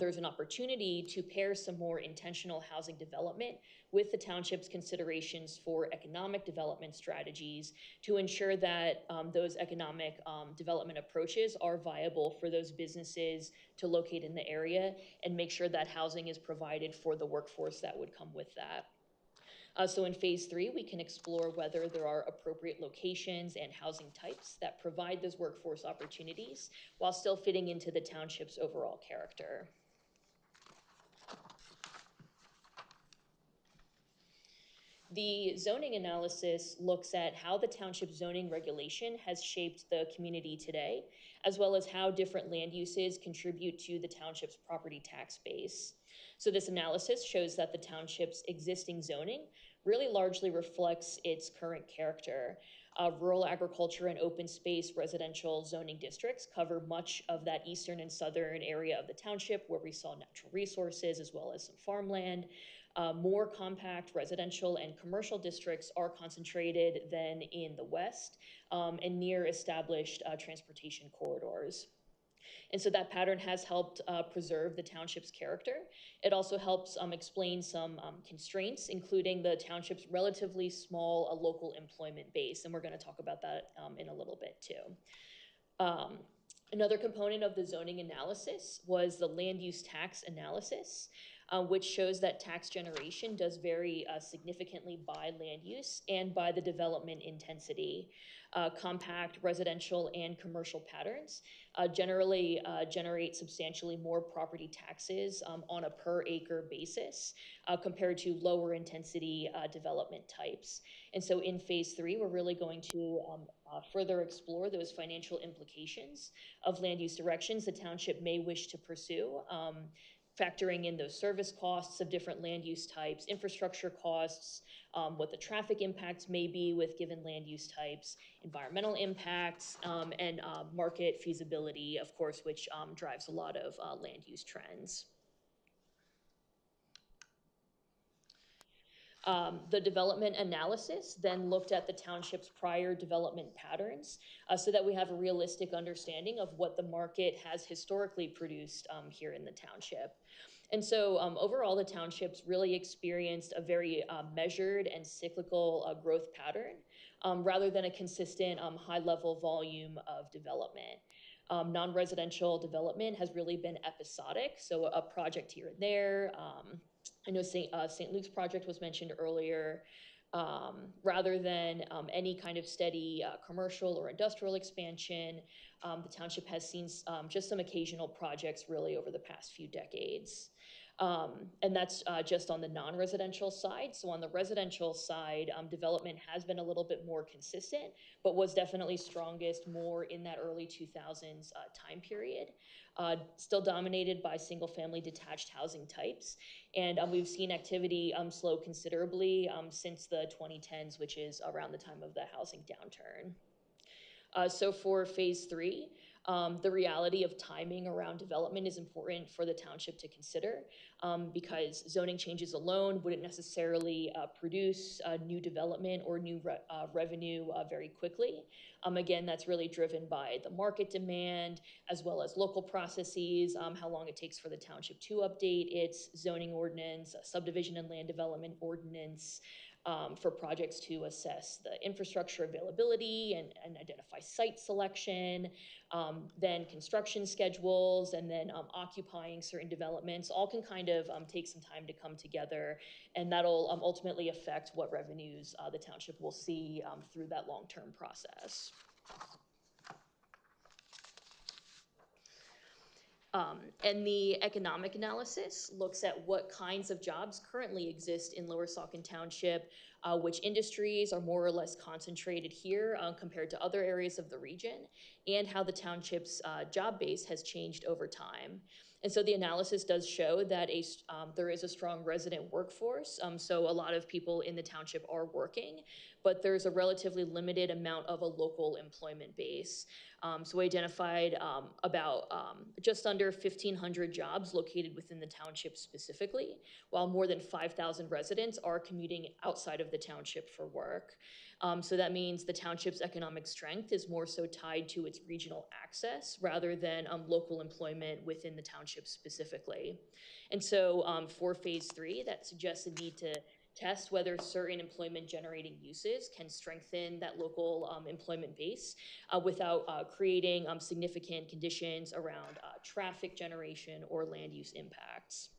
there's an opportunity to pair some more intentional housing development with the township's considerations for economic development strategies to ensure that those economic development approaches are viable for those businesses to locate in the area, and make sure that housing is provided for the workforce that would come with that. So in phase 3, we can explore whether there are appropriate locations and housing types that provide those workforce opportunities while still fitting into the township's overall character. The zoning analysis looks at how the township zoning regulation has shaped the community today, as well as how different land uses contribute to the township's property tax base. So this analysis shows that the township's existing zoning really largely reflects its current character. Rural agriculture and open space residential zoning districts cover much of that eastern and southern area of the township where we saw natural resources as well as some farmland. More compact residential and commercial districts are concentrated than in the west and near established transportation corridors. And so that pattern has helped preserve the township's character. It also helps explain some constraints, including the township's relatively small local employment base. And we're going to talk about that in a little bit too. Another component of the zoning analysis was the land use tax analysis, which shows that tax generation does vary significantly by land use and by the development intensity. Compact residential and commercial patterns generally generate substantially more property taxes on a per acre basis compared to lower intensity development types. And so in phase 3, we're really going to further explore those financial implications of land use directions the township may wish to pursue, factoring in those service costs of different land use types, infrastructure costs, what the traffic impacts may be with given land use types, environmental impacts, and market feasibility, of course, which drives a lot of land use trends. The development analysis then looked at the township's prior development patterns so that we have a realistic understanding of what the market has historically produced here in the township. And so overall, the township's really experienced a very measured and cyclical growth pattern rather than a consistent high-level volume of development. Non-residential development has really been episodic, so a project here and there. I know St. Luke's project was mentioned earlier. Rather than any kind of steady commercial or industrial expansion, the township has seen just some occasional projects really over the past few decades. And that's just on the non-residential side. So on the residential side, development has been a little bit more consistent, but was definitely strongest more in that early 2000s time period. Still dominated by single-family detached housing types. And we've seen activity slow considerably since the 2010s, which is around the time of the housing downturn. So for phase 3, the reality of timing around development is important for the township to consider because zoning changes alone wouldn't necessarily produce new development or new revenue very quickly. Again, that's really driven by the market demand as well as local processes, how long it takes for the township to update its zoning ordinance, subdivision and land development ordinance, for projects to assess the infrastructure availability and identify site selection, then construction schedules, and then occupying certain developments, all can kind of take some time to come together, and that'll ultimately affect what revenues the township will see through that long-term process. And the economic analysis looks at what kinds of jobs currently exist in Lower Saucon Township, which industries are more or less concentrated here compared to other areas of the region, and how the township's job base has changed over time. And so the analysis does show that there is a strong resident workforce, so a lot of people in the township are working, but there's a relatively limited amount of a local employment base. So we identified about just under 1,500 jobs located within the township specifically, while more than 5,000 residents are commuting outside of the township for work. So that means the township's economic strength is more so tied to its regional access rather than local employment within the township specifically. And so for phase 3, that suggests a need to test whether certain employment generating uses can strengthen that local employment base without creating significant conditions around traffic generation or land use impacts.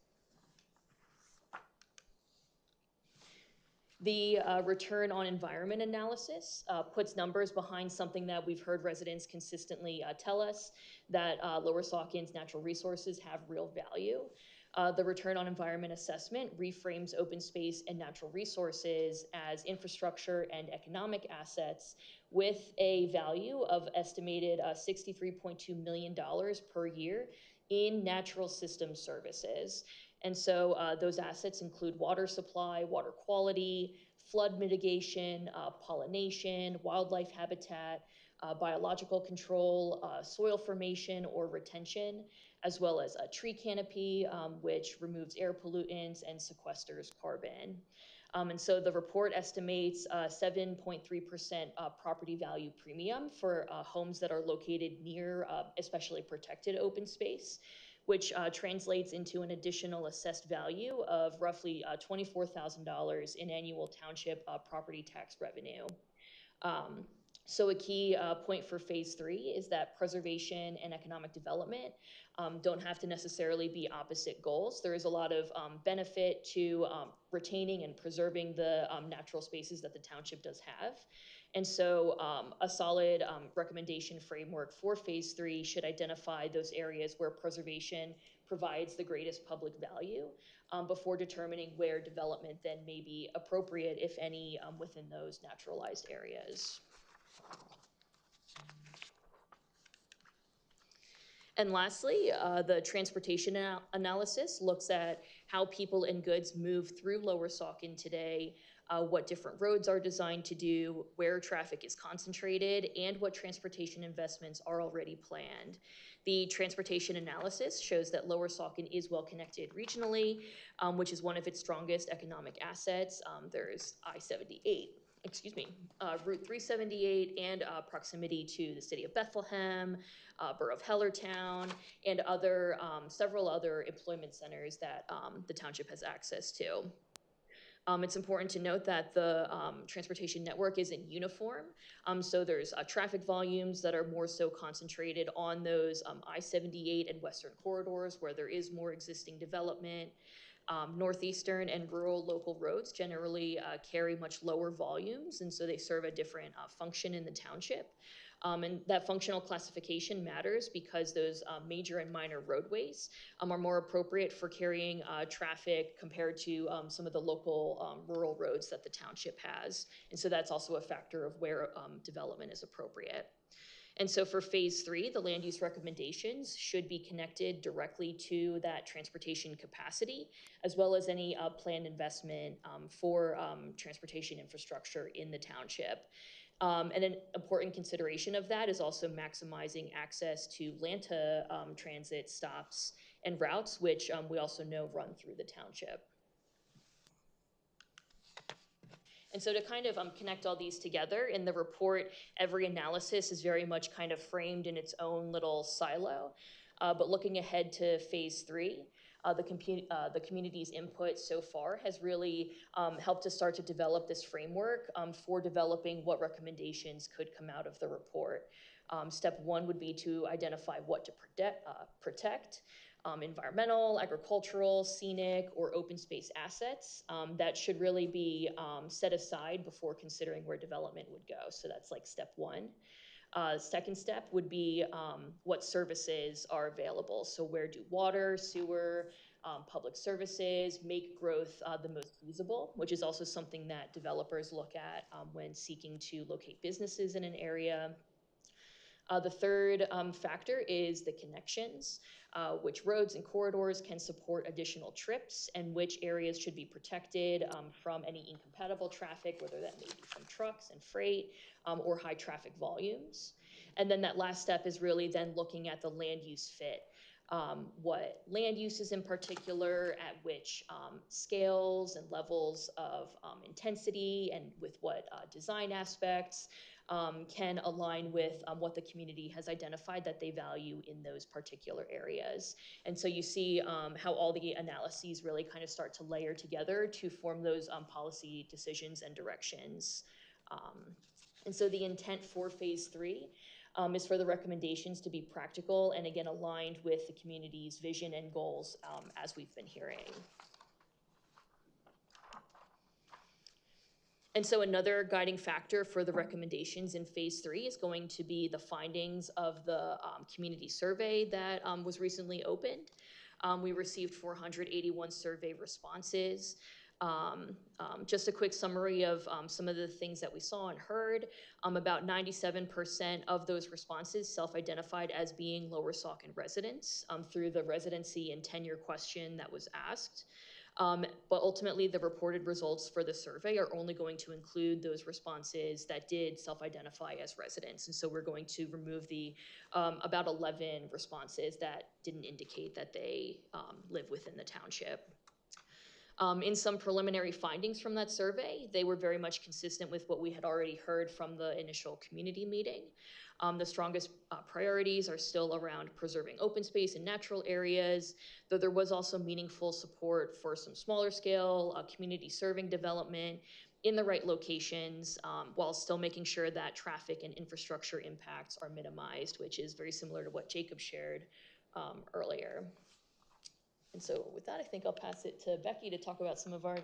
The return on environment analysis puts numbers behind something that we've heard residents consistently tell us, that Lower Saucon's natural resources have real value. The return on environment assessment reframes open space and natural resources as infrastructure and economic assets with a value of estimated $63.2 million per year in natural system services. And so those assets include water supply, water quality, flood mitigation, pollination, wildlife habitat, biological control, soil formation or retention, as well as a tree canopy, which removes air pollutants and sequesters carbon. And so the report estimates 7.3% property value premium for homes that are located near especially protected open space, which translates into an additional assessed value of roughly $24,000 in annual township property tax revenue. So a key point for phase 3 is that preservation and economic development don't have to necessarily be opposite goals. There is a lot of benefit to retaining and preserving the natural spaces that the township does have. And so a solid recommendation framework for phase 3 should identify those areas where preservation provides the greatest public value before determining where development then may be appropriate, if any, within those naturalized areas. And lastly, the transportation analysis looks at how people and goods move through Lower Saucon today, what different roads are designed to do, where traffic is concentrated, and what transportation investments are already planned. The transportation analysis shows that Lower Saucon is well connected regionally, which is one of its strongest economic assets. There's Route 378 and proximity to the city of Bethlehem, Borough of Hellertown, and several other employment centers that the township has access to. It's important to note that the transportation network isn't uniform. So there's traffic volumes that are more so concentrated on those I-78 and Western corridors where there is more existing development. Northeastern and rural local roads generally carry much lower volumes, and so they serve a different function in the township. And that functional classification matters because those major and minor roadways are more appropriate for carrying traffic compared to some of the local rural roads that the township has. And so that's also a factor of where development is appropriate. And so for phase 3, the land use recommendations should be connected directly to that transportation capacity, as well as any planned investment for transportation infrastructure in the township. And an important consideration of that is also maximizing access to Lanta transit stops and routes, which we also know run through the township. And so to kind of connect all these together in the report, every analysis is very much kind of framed in its own little silo. But looking ahead to phase 3, the community's input so far has really helped to start to develop this framework for developing what recommendations could come out of the report. Step one would be to identify what to protect. Environmental, agricultural, scenic, or open space assets that should really be set aside before considering where development would go. So that's like step one. Second step would be what services are available. So where do water, sewer, public services make growth the most feasible, which is also something that developers look at when seeking to locate businesses in an area. The third factor is the connections, which roads and corridors can support additional trips and which areas should be protected from any incompatible traffic, whether that may be from trucks and freight or high traffic volumes. And then that last step is really then looking at the land use fit. What land uses in particular, at which scales and levels of intensity, and with what design aspects can align with what the community has identified that they value in those particular areas. And so you see how all the analyses really kind of start to layer together to form those policy decisions and directions. And so the intent for phase 3 is for the recommendations to be practical and again aligned with the community's vision and goals as we've been hearing. And so another guiding factor for the recommendations in phase 3 is going to be the findings of the community survey that was recently opened. We received 481 survey responses. Just a quick summary of some of the things that we saw and heard. About 97% of those responses self-identified as being Lower Saucon residents through the residency and tenure question that was asked. But ultimately, the reported results for the survey are only going to include those responses that did self-identify as residents. And so we're going to remove the about 11 responses that didn't indicate that they live within the township. In some preliminary findings from that survey, they were very much consistent with what we had already heard from the initial community meeting. The strongest priorities are still around preserving open space and natural areas, though there was also meaningful support for some smaller scale community serving development in the right locations, while still making sure that traffic and infrastructure impacts are minimized, which is very similar to what Jacob shared earlier. And so with that, I think I'll pass it to Becky to talk about some of our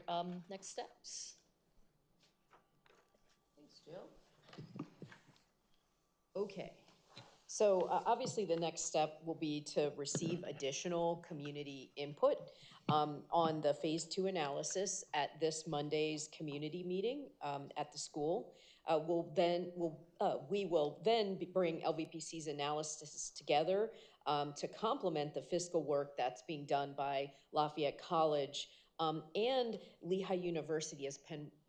next steps. Thanks, Jill. Okay, so obviously the next step will be to receive additional community input on the phase 2 analysis at this Monday's community meeting at the school. We will then bring LVPC's analysis together to complement the fiscal work that's being done by Lafayette College, and Lehigh University has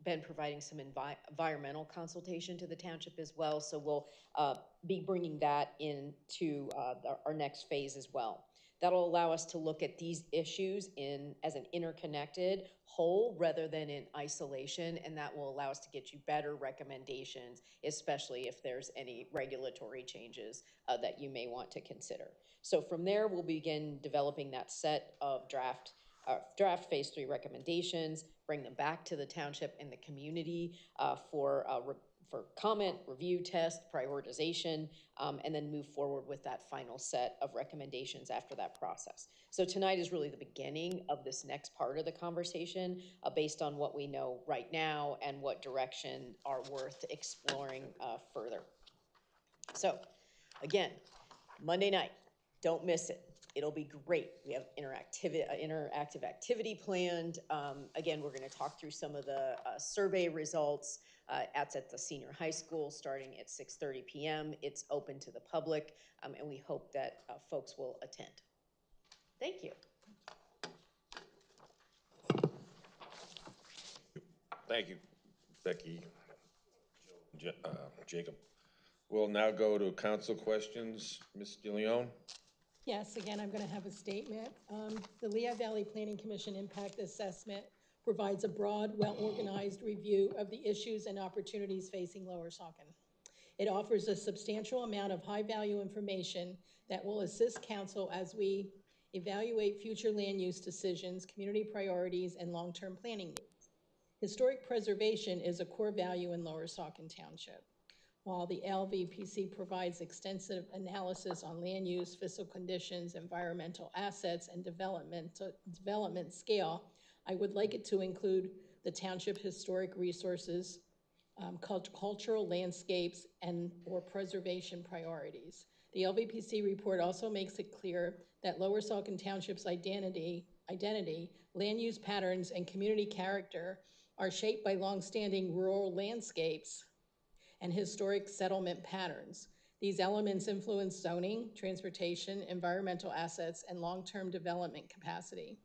been providing some environmental consultation to the township as well. So we'll be bringing that into our next phase as well. That'll allow us to look at these issues as an interconnected whole rather than in isolation, and that will allow us to get you better recommendations, especially if there's any regulatory changes that you may want to consider. So from there, we'll begin developing that set of draft phase 3 recommendations, bring them back to the township and the community for comment, review, test, prioritization, and then move forward with that final set of recommendations after that process. So tonight is really the beginning of this next part of the conversation based on what we know right now and what direction are worth exploring further. So again, Monday night, don't miss it. It'll be great. We have interactive activity planned. Again, we're going to talk through some of the survey results at the senior high school starting at 6:30 p.m. It's open to the public, and we hope that folks will attend. Thank you. Thank you, Becky, Jacob. We'll now go to council questions. Ms. DeLeon? Yes, again, I'm going to have a statement. The Lehigh Valley Planning Commission Impact Assessment provides a broad, well-organized review of the issues and opportunities facing Lower Saucon. It offers a substantial amount of high-value information that will assist council as we evaluate future land use decisions, community priorities, and long-term planning needs. Historic preservation is a core value in Lower Saucon Township. While the LVPC provides extensive analysis on land use, physical conditions, environmental assets, and development scale, I would like it to include the township historic resources, cultural landscapes, and or preservation priorities. The LVPC report also makes it clear that Lower Saucon Township's identity, land use patterns, and community character are shaped by longstanding rural landscapes and historic settlement patterns. These elements influence zoning, transportation, environmental assets, and long-term development capacity.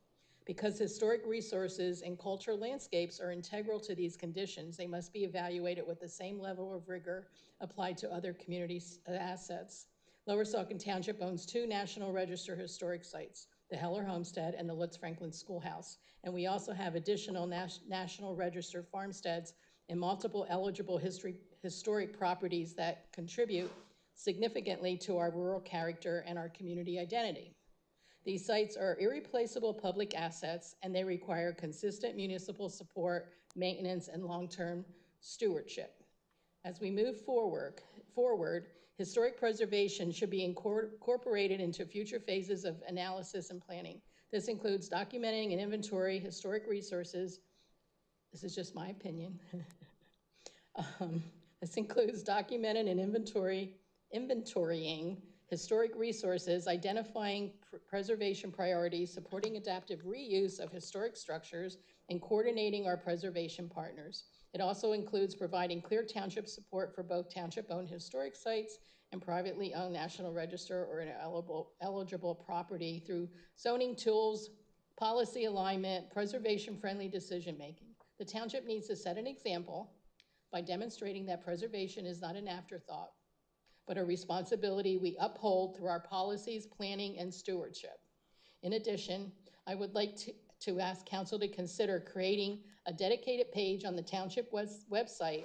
Because historic resources and cultural landscapes are integral to these conditions, they must be evaluated with the same level of rigor applied to other community assets. Lower Saucon Township owns 2 National Register historic sites, the Heller Homestead and the Lutz Franklin Schoolhouse. And we also have additional National Register farmsteads and multiple eligible historic properties that contribute significantly to our rural character and our community identity. These sites are irreplaceable public assets, and they require consistent municipal support, maintenance, and long-term stewardship. As we move forward, historic preservation should be incorporated into future phases of analysis and planning. This includes documenting and inventory historic resources. This is just my opinion. This includes documenting and inventorying historic resources, identifying preservation priorities, supporting adaptive reuse of historic structures, and coordinating our preservation partners. It also includes providing clear township support for both township-owned historic sites and privately owned National Register or an eligible property through zoning tools, policy alignment, preservation-friendly decision-making. The township needs to set an example by demonstrating that preservation is not an afterthought, but a responsibility we uphold through our policies, planning, and stewardship. In addition, I would like to ask council to consider creating a dedicated page on the township website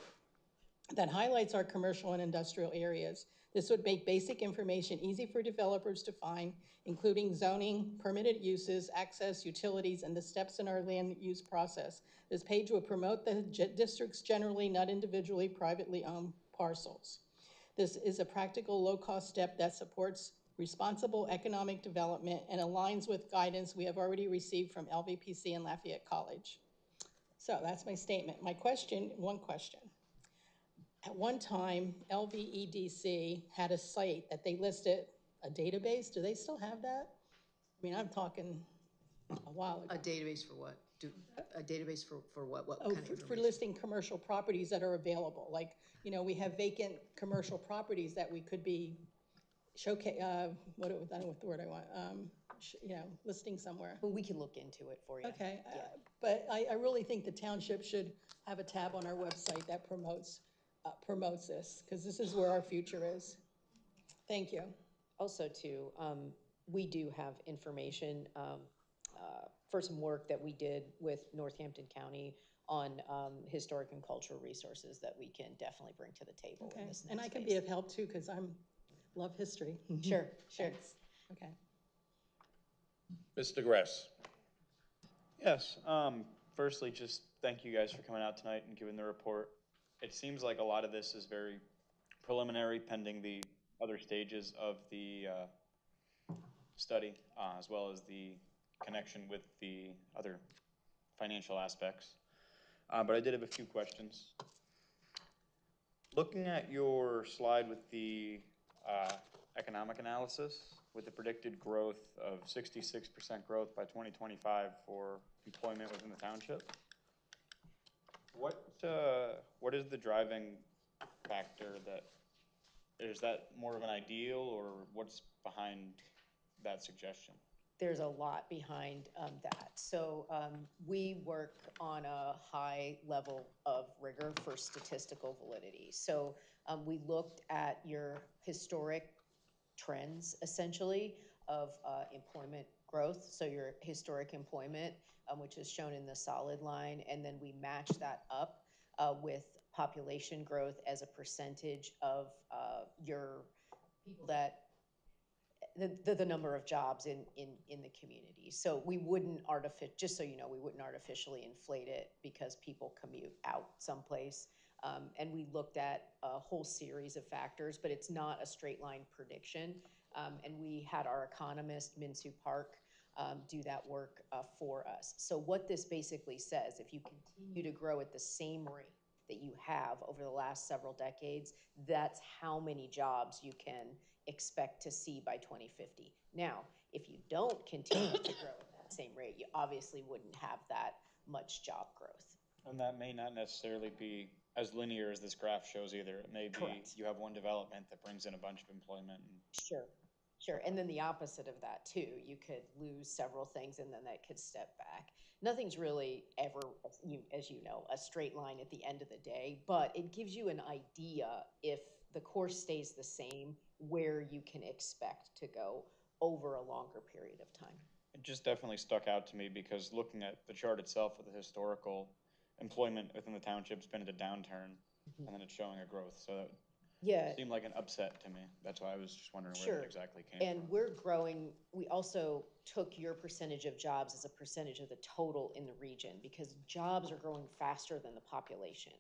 that highlights our commercial and industrial areas. This would make basic information easy for developers to find, including zoning, permitted uses, access, utilities, and the steps in our land use process. This page will promote the districts generally, not individually privately owned parcels. This is a practical, low-cost step that supports responsible economic development and aligns with guidance we have already received from LVPC and Lafayette College. So that's my statement. One question. At one time, LVEDC had a site that they listed a database. Do they still have that? I mean, I'm talking a while ago. A database for what? A database for what? What kind of information? For listing commercial properties that are available. Like, you know, we have vacant commercial properties that we could be I don't know what the word I want, listing somewhere. Well, we can look into it for you. Okay, Yeah. but I really think the township should have a tab on our website that promotes this, because this is where our future is. Thank you. Also, too, we do have information for some work that we did with Northampton County on historic and cultural resources that we can definitely bring to the table in this next And I can phase. be of help too, because love history. Sure. Thanks. Okay. Mr. Gress. Yes, firstly, just thank you guys for coming out tonight and giving the report. It seems like a lot of this is very preliminary, pending the other stages of the study, as well as the connection with the other financial aspects. But I did have a few questions. Looking at your slide with the economic analysis, with the predicted growth of 66% growth by 2025 for employment within the township, what is the driving factor is that more of an ideal, or what's behind that suggestion? There's a lot behind that. So we work on a high level of rigor for statistical validity. So we looked at your historic trends, essentially, of employment growth. So your historic employment, which is shown in the solid line, and then we match that up with population growth as a percentage of your people that the number of jobs in the community. So we wouldn't just so you know, we wouldn't artificially inflate it because people commute out someplace. And we looked at a whole series of factors, but it's not a straight line prediction. And we had our economist, Minsu Park, do that work for us. So what this basically says, if you continue to grow at the same rate that you have over the last several decades, that's how many jobs you can expect to see by 2050. Now, if you don't continue to grow at that same rate, you obviously wouldn't have that much job growth. And that may not necessarily be as linear as this graph shows either. It may be Correct. you have one development that brings in a bunch of employment. Sure. Sure, and then the opposite of that too. You could lose several things and then that could step back. Nothing's really ever, as you know, a straight line at the end of the day, but it gives you an idea if the course stays the same, where you can expect to go over a longer period of time. It just definitely stuck out to me because looking at the chart itself with the historical employment within the township's been at a downturn, and then it's showing a growth. So Yeah. it seemed like an upset to me. That's why I was just wondering where Sure. it exactly came And from. we're growing, we also took your percentage of jobs as a percentage of the total in the region because jobs are growing faster than the population.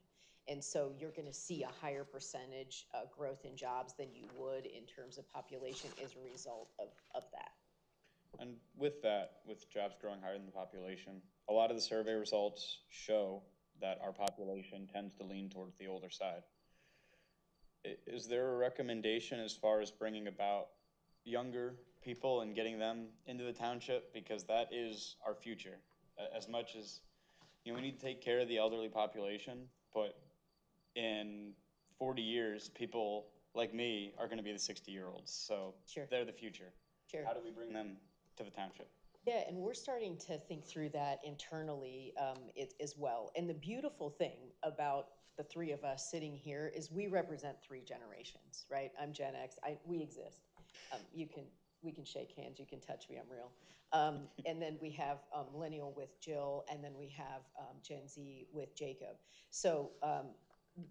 And so you're going to see a higher percentage growth in jobs than you would in terms of population as a result of that. And with that, with jobs growing higher than the population, a lot of the survey results show that our population tends to lean towards the older side. Is there a recommendation as far as bringing about younger people and getting them into the township? Because that is our future. As much as, we need to take care of the elderly population, but in 40 years, people like me are going to be the 60-year-olds. So Sure. They're the future. Sure. How do we bring them to the township? Yeah, and we're starting to think through that internally as well. And the beautiful thing about the three of us sitting here is we represent three generations, right? I'm Gen X. We exist. We can shake hands. You can touch me. I'm real. And then we have millennial with Jill, and then we have Gen Z with Jacob. So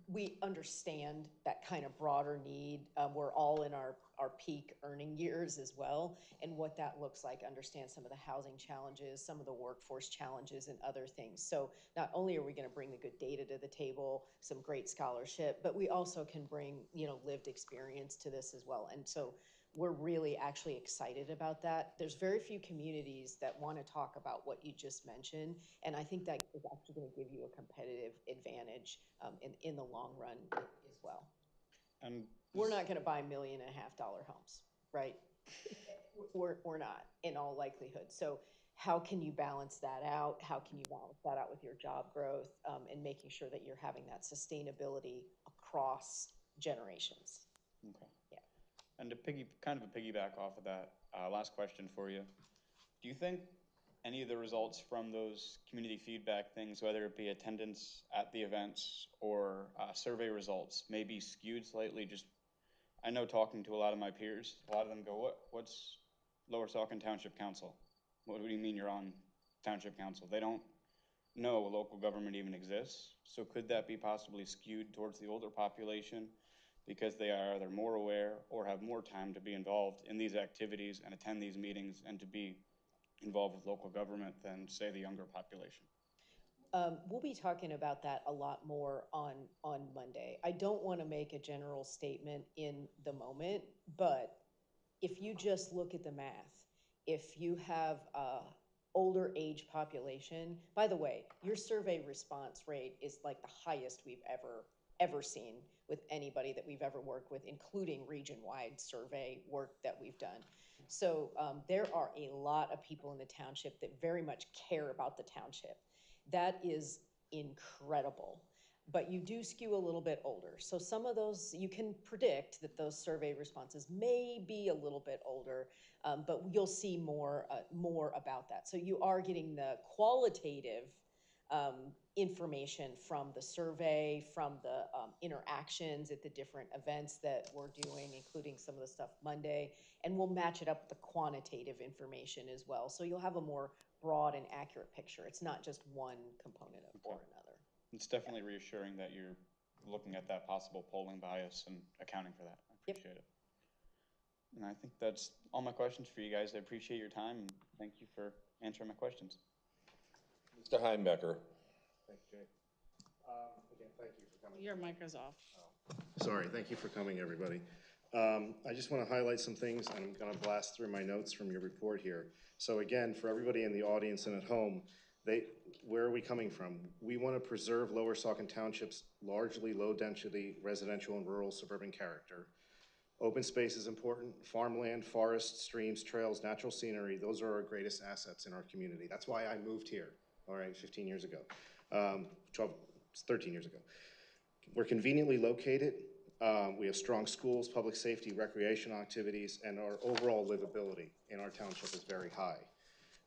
we understand that kind of broader need. We're all in our peak earning years as well, and what that looks like, understand some of the housing challenges, some of the workforce challenges, and other things. So not only are we going to bring the good data to the table, some great scholarship, but we also can bring, lived experience to this as well. And so we're really actually excited about that. There's very few communities that want to talk about what you just mentioned, and I think that is actually going to give you a competitive advantage in the long run as well. And we're not going to buy $1.5 million homes, right? We're not, in all likelihood. So how can you balance that out? How can you balance that out with your job growth and making sure that you're having that sustainability across generations? Okay. Yeah. And to piggyback off of that, last question for you. Do you think any of the results from those community feedback things, whether it be attendance at the events or survey results, may be skewed slightly? I know talking to a lot of my peers, a lot of them go, what's Lower Saucon Township Council? What do you mean you're on Township Council? They don't know local government even exists. So could that be possibly skewed towards the older population because they are either more aware or have more time to be involved in these activities and attend these meetings and to be involved with local government than, say, the younger population? We'll be talking about that a lot more on Monday. I don't want to make a general statement in the moment, but if you just look at the math, if you have a older age population, by the way, your survey response rate is like the highest we've ever seen with anybody that we've ever worked with, including region-wide survey work that we've done. So there are a lot of people in the township that very much care about the township. That is incredible. But you do skew a little bit older. So some of those, you can predict that those survey responses may be a little bit older, but you'll see more about that. So you are getting the qualitative information from the survey, from the interactions at the different events that we're doing, including some of the stuff Monday, and we'll match it up with the quantitative information as well. So you'll have a more broad and accurate picture. It's not just one component or another. It's definitely reassuring that you're looking at that possible polling bias and accounting for that. I appreciate it. And I think that's all my questions for you guys. I appreciate your time, and thank you for answering my questions. Mr. Heimbecker. Thank you, Jay. Again, thank you for coming. Your mic is off. Sorry, thank you for coming, everybody. I just want to highlight some things, and I'm going to blast through my notes from your report here. So again, for everybody in the audience and at home, where are we coming from? We want to preserve Lower Saucon Township's largely low-density residential and rural suburban character. Open space is important. Farmland, forests, streams, trails, natural scenery, those are our greatest assets in our community. That's why I moved here, all right, 15 years ago, 13 years ago. We're conveniently located. We have strong schools, public safety, recreation activities, and our overall livability in our township is very high.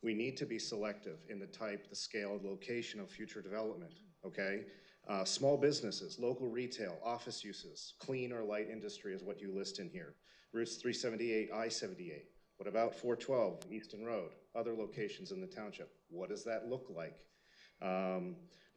We need to be selective in the type, the scale, the location of future development, okay? Small businesses, local retail, office uses, clean or light industry is what you list in here. Routes 378, I-78. What about 412, Easton Road? Other locations in the township. What does that look like?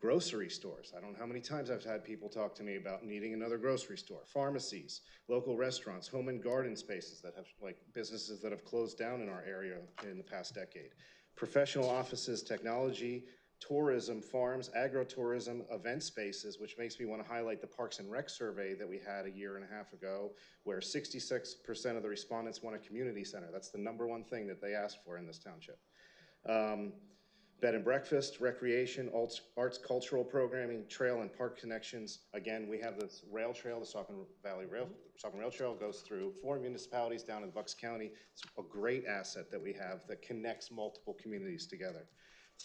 Grocery stores. I don't know how many times I've had people talk to me about needing another grocery store. Pharmacies, local restaurants, home and garden spaces that have, like businesses that have closed down in our area in the past decade. Professional offices, technology, tourism, farms, agritourism, event spaces, which makes me want to highlight the Parks and Rec survey that we had a year and a half ago, where 66% of the respondents want a community center. That's the #1 thing that they asked for in this township. Bed and breakfast, recreation, arts, cultural programming, trail and park connections. Again, we have this rail trail, the Saucon Rail Trail goes through 4 municipalities down in Bucks County. It's a great asset that we have that connects multiple communities together.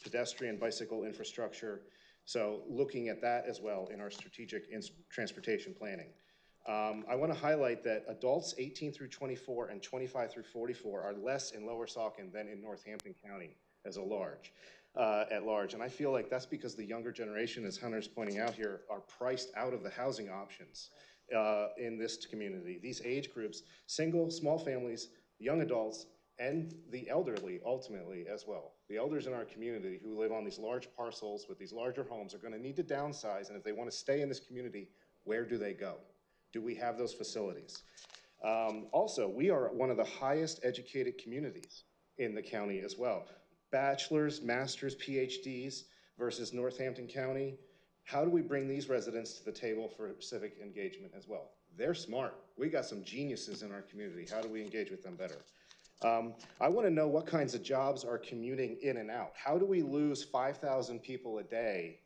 Pedestrian, bicycle infrastructure. So looking at that as well in our strategic transportation planning. I want to highlight that adults 18 through 24 and 25 through 44 are less in Lower Saucon than in Northampton County as at large. And I feel like that's because the younger generation, as Hunter's pointing out here, are priced out of the housing options in this community. These age groups, single, small families, young adults, and the elderly ultimately as well. The elders in our community who live on these large parcels with these larger homes are going to need to downsize, and if they want to stay in this community, where do they go? Do we have those facilities? Also, we are one of the highest educated communities in the county as well. Bachelor's, master's, PhDs versus Northampton County. How do we bring these residents to the table for civic engagement as well? They're smart. We got some geniuses in our community. How do we engage with them better? I want to know what kinds of jobs are commuting in and out. How do we lose 5,000 people a day?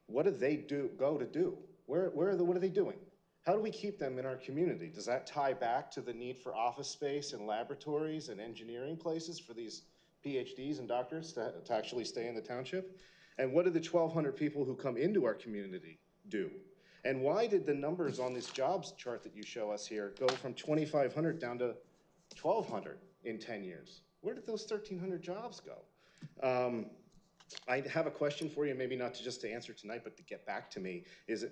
What do they go to do? What are they doing? How do we keep them in our community? Does that tie back to the need for office space and laboratories and engineering places for these PhDs and doctors to actually stay in the township? And what do the 1,200 people who come into our community do? And why did the numbers on this jobs chart that you show us here go from 2,500 down to 1,200 in 10 years? Where did those 1,300 jobs go? I have a question for you, maybe not just to answer tonight, but to get back to me.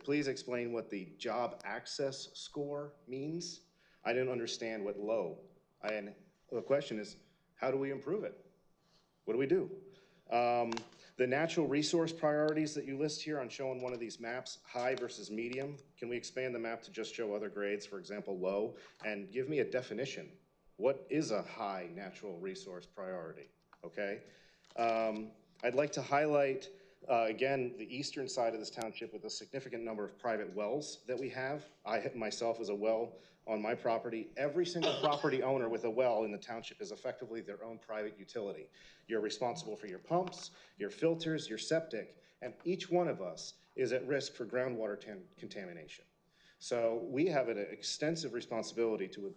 Please explain what the job access score means? I didn't understand what low. And the question is, how do we improve it? What do we do? The natural resource priorities that you list here on showing one of these maps, high versus medium, can we expand the map to just show other grades, for example, low? And give me a definition. What is a high natural resource priority, okay? I'd like to highlight, again, the eastern side of this township with a significant number of private wells that we have. I myself as a well on my property. Every single property owner with a well in the township is effectively their own private utility. You're responsible for your pumps, your filters, your septic, and each one of us is at risk for groundwater contamination. So we have an extensive responsibility to a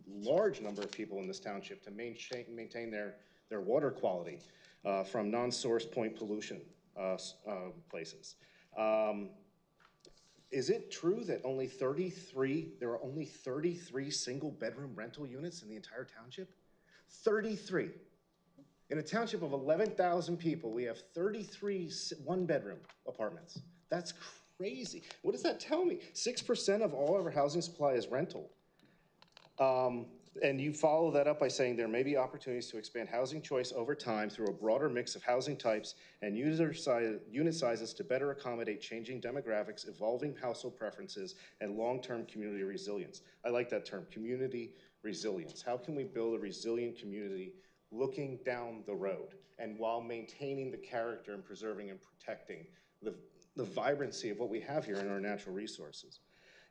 large number of people in this township to maintain their water quality from non-source point pollution places. Is it true that there are only 33 single bedroom rental units in the entire township? 33. In a township of 11,000 people, we have 33 one-bedroom apartments. That's crazy. What does that tell me? 6% of all of our housing supply is rental. And you follow that up by saying there may be opportunities to expand housing choice over time through a broader mix of housing types and unit sizes to better accommodate changing demographics, evolving household preferences, and long-term community resilience. I like that term, community resilience. How can we build a resilient community looking down the road and while maintaining the character and preserving and protecting the vibrancy of what we have here in our natural resources?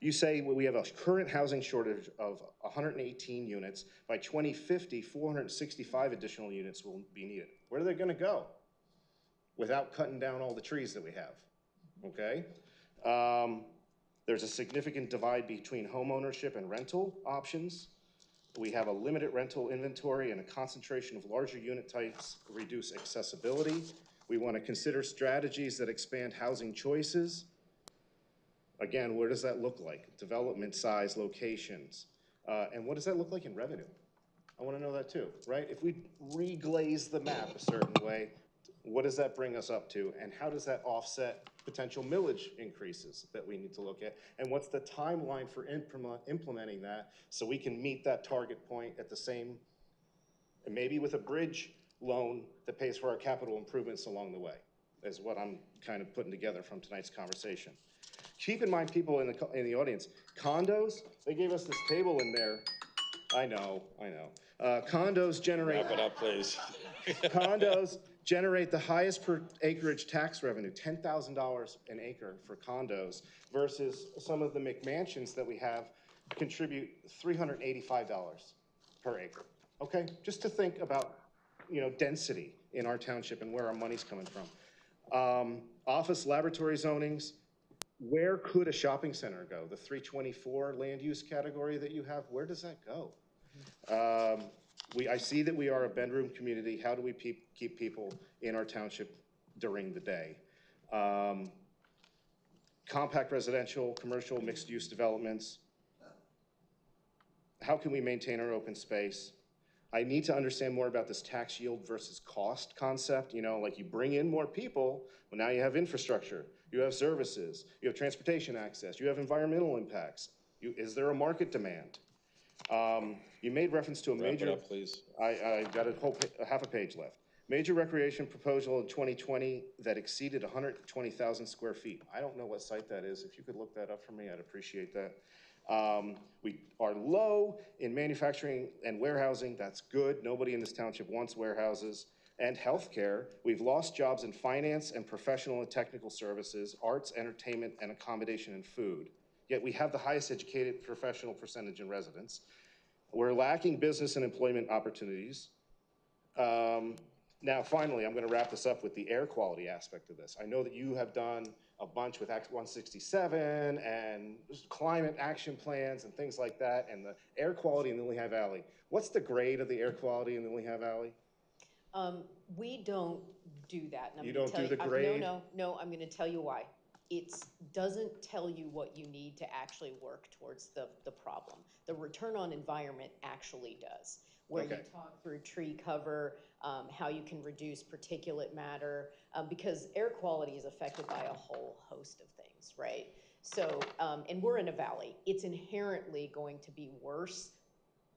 You say we have a current housing shortage of 118 units. By 2050, 465 additional units will be needed. Where are they gonna go? Without cutting down all the trees that we have, okay? There's a significant divide between home ownership and rental options. We have a limited rental inventory and a concentration of larger unit types reduce accessibility. We want to consider strategies that expand housing choices. Again, where does that look like? Development size, locations. And what does that look like in revenue? I want to know that too, right? If we reglaze the map a certain way, what does that bring us up to? And how does that offset potential millage increases that we need to look at? And what's the timeline for implementing that so we can meet that target point at the same, and maybe with a bridge loan that pays for our capital improvements along the way, is what I'm kind of putting together from tonight's conversation. Keep in mind, people in the audience, condos, they gave us this table in there. I know. Condos generate. Wrap it up, please. Condos generate the highest per acreage tax revenue, $10,000 an acre for condos, versus some of the McMansions that we have contribute $385 per acre. Okay, just to think about, density in our township and where our money's coming from. Office laboratory zonings, where could a shopping center go? The 324 land use category that you have, where does that go? I see that we are a bedroom community. How do we keep people in our township during the day? Compact residential, commercial, mixed-use developments. How can we maintain our open space? I need to understand more about this tax yield versus cost concept. Like you bring in more people, well, now you have infrastructure, you have services, you have transportation access, you have environmental impacts. Is there a market demand? You made reference to a major. Wrap it up, please. I got half a page left. Major recreation proposal in 2020 that exceeded 120,000 square feet. I don't know what site that is. If you could look that up for me, I'd appreciate that. We are low in manufacturing and warehousing. That's good. Nobody in this township wants warehouses. And healthcare. We've lost jobs in finance and professional and technical services, arts, entertainment, and accommodation and food. Yet we have the highest educated professional percentage in residents. We're lacking business and employment opportunities. Now, finally, I'm going to wrap this up with the air quality aspect of this. I know that you have done a bunch with Act 167 and climate action plans and things like that, and the air quality in the Lehigh Valley. What's the grade of the air quality in the Lehigh Valley? We don't do that. And You don't do the grade? No, I'm gonna tell you why. It doesn't tell you what you need to actually work towards the problem. The return on environment actually does. Where you talk through tree cover, how you can reduce particulate matter, because air quality is affected by a whole host of things, right? So, and we're in a valley. It's inherently going to be worse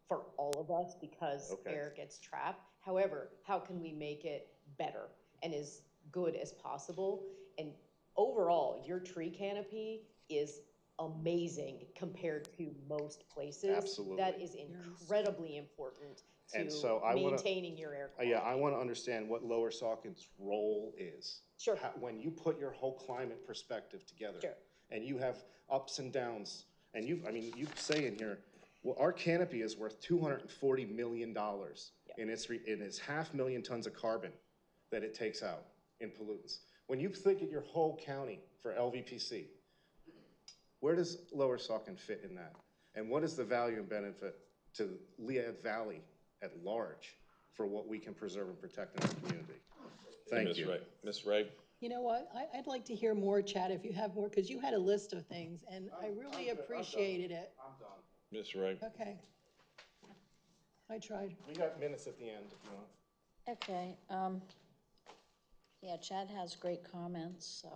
for all of us because air gets trapped. However, how can we make it better and as good as possible? And overall, your tree canopy is amazing compared to most places. Absolutely. That is incredibly important to maintaining your air quality. Yeah, I want to understand what Lower Saucon's role is. Sure. When you put your whole climate perspective together, sure, and you have ups and downs, and you say in here, well, our canopy is worth $240 million in its 500,000 tons of carbon that it takes out in pollutants. When you think of your whole county for LVPC, where does Lower Saucon fit in that? And what is the value and benefit to Lehigh Valley at large for what we can preserve and protect in our community? Thank you. Ms. Ray? You know what? I'd like to hear more, Chad, if you have more, because you had a list of things, and I really appreciated it. I'm done. Ms. Ray? Okay. I tried. We got minutes at the end if you want. Okay, yeah, Chad has great comments, so.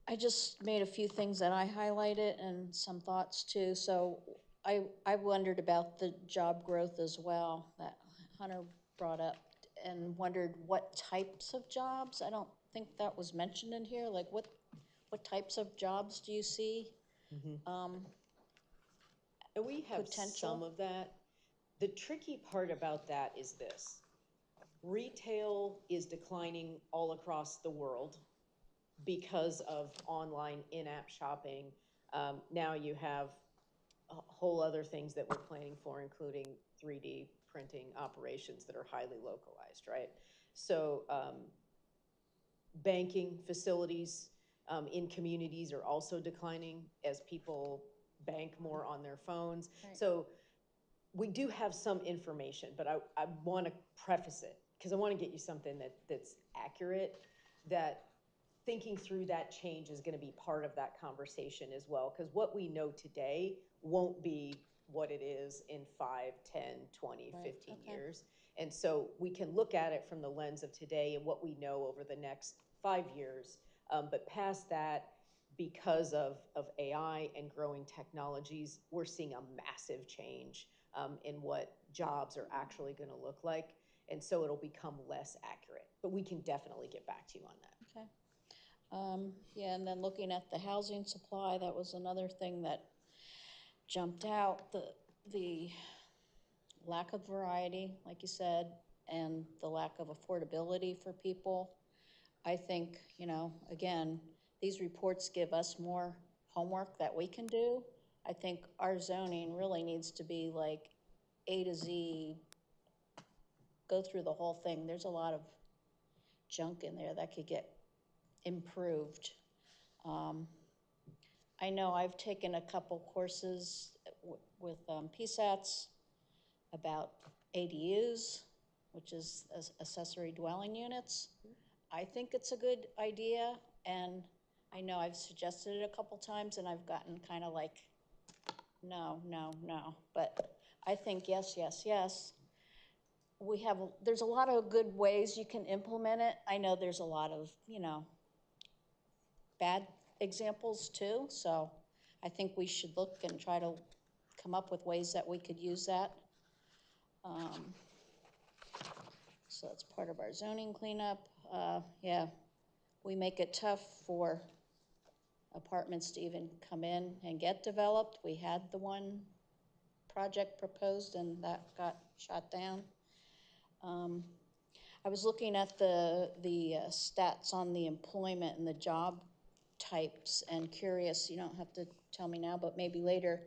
I just made a few things that I highlighted and some thoughts too. So I wondered about the job growth as well that Hunter brought up and wondered what types of jobs. I don't think that was mentioned in here. Like what types of jobs do you see? And we have potential? some of that. The tricky part about that is this. Retail is declining all across the world because of online in-app shopping. Now you have whole other things that we're planning for, including 3D printing operations that are highly localized, right? So banking facilities in communities are also declining as people bank more on their phones. Right. So we do have some information, but I want to preface it because I want to get you something that's accurate, that thinking through that change is going to be part of that conversation as well, because what we know today won't be what it is in 5, 10, 20, Right, 15 okay. years. And so we can look at it from the lens of today and what we know over the next 5 years. But past that, because of AI and growing technologies, we're seeing a massive change in what jobs are actually going to look like. And so it'll become less accurate. But we can definitely get back to you on that. Okay. Yeah, and then looking at the housing supply, that was another thing that jumped out, the lack of variety, like you said, and the lack of affordability for people. I think, you know, again, these reports give us more homework that we can do. I think our zoning really needs to be like A to Z, go through the whole thing. There's a lot of junk in there that could get improved. I know I've taken a couple courses with PSATs about ADUs, which is accessory dwelling units. I think it's a good idea, and I know I've suggested it a couple times, and I've gotten kind of like, no, no, no. But I think yes, yes, yes. There's a lot of good ways you can implement it. I know there's a lot of, you know, bad examples too, so I think we should look and try to come up with ways that we could use that. So that's part of our zoning cleanup. Yeah, we make it tough for apartments to even come in and get developed. We had the one project proposed and that got shot down. I was looking at the stats on the employment and the job types and curious, you don't have to tell me now, but maybe later,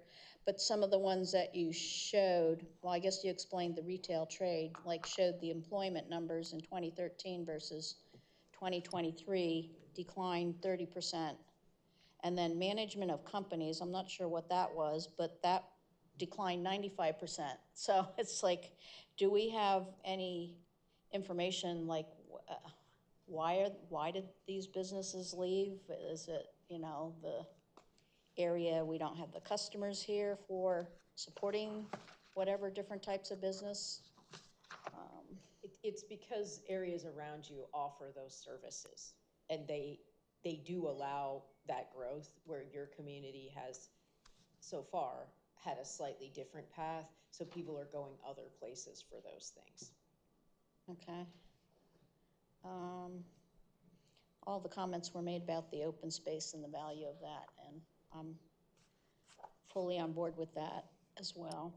but some of the ones that you showed, well, I guess you explained the retail trade, like showed the employment numbers in 2013 versus 2023 declined 30%. And then management of companies, I'm not sure what that was, but that declined 95%. So it's like, do we have any information like why did these businesses leave? Is it, you know, the area we don't have the customers here for supporting whatever different types of business? It's because areas around you offer those services, and they do allow that growth, where your community has so far had a slightly different path, so people are going other places for those things. Okay. All the comments were made about the open space and the value of that, and I'm fully on board with that as well.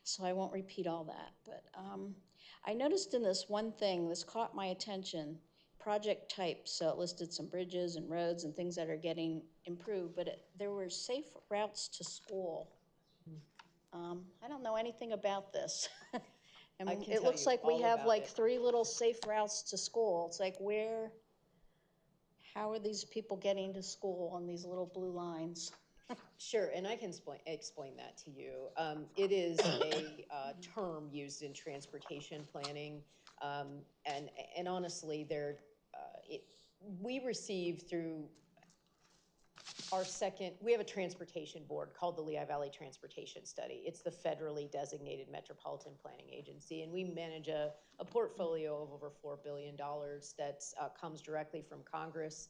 So I won't repeat all that, but I noticed in this one thing, this caught my attention, project type, so it listed some bridges and roads and things that are getting improved, but there were safe routes to school. I don't know anything about this. I mean, it looks like we have like 3 little safe routes to school. It's like how are these people getting to school on these little blue lines? Sure, and I can explain that to you. It is a term used in transportation planning, and honestly, we receive through we have a transportation board called the Lehigh Valley Transportation Study. It's the federally designated metropolitan planning agency, and we manage a portfolio of over $4 billion that comes directly from Congress.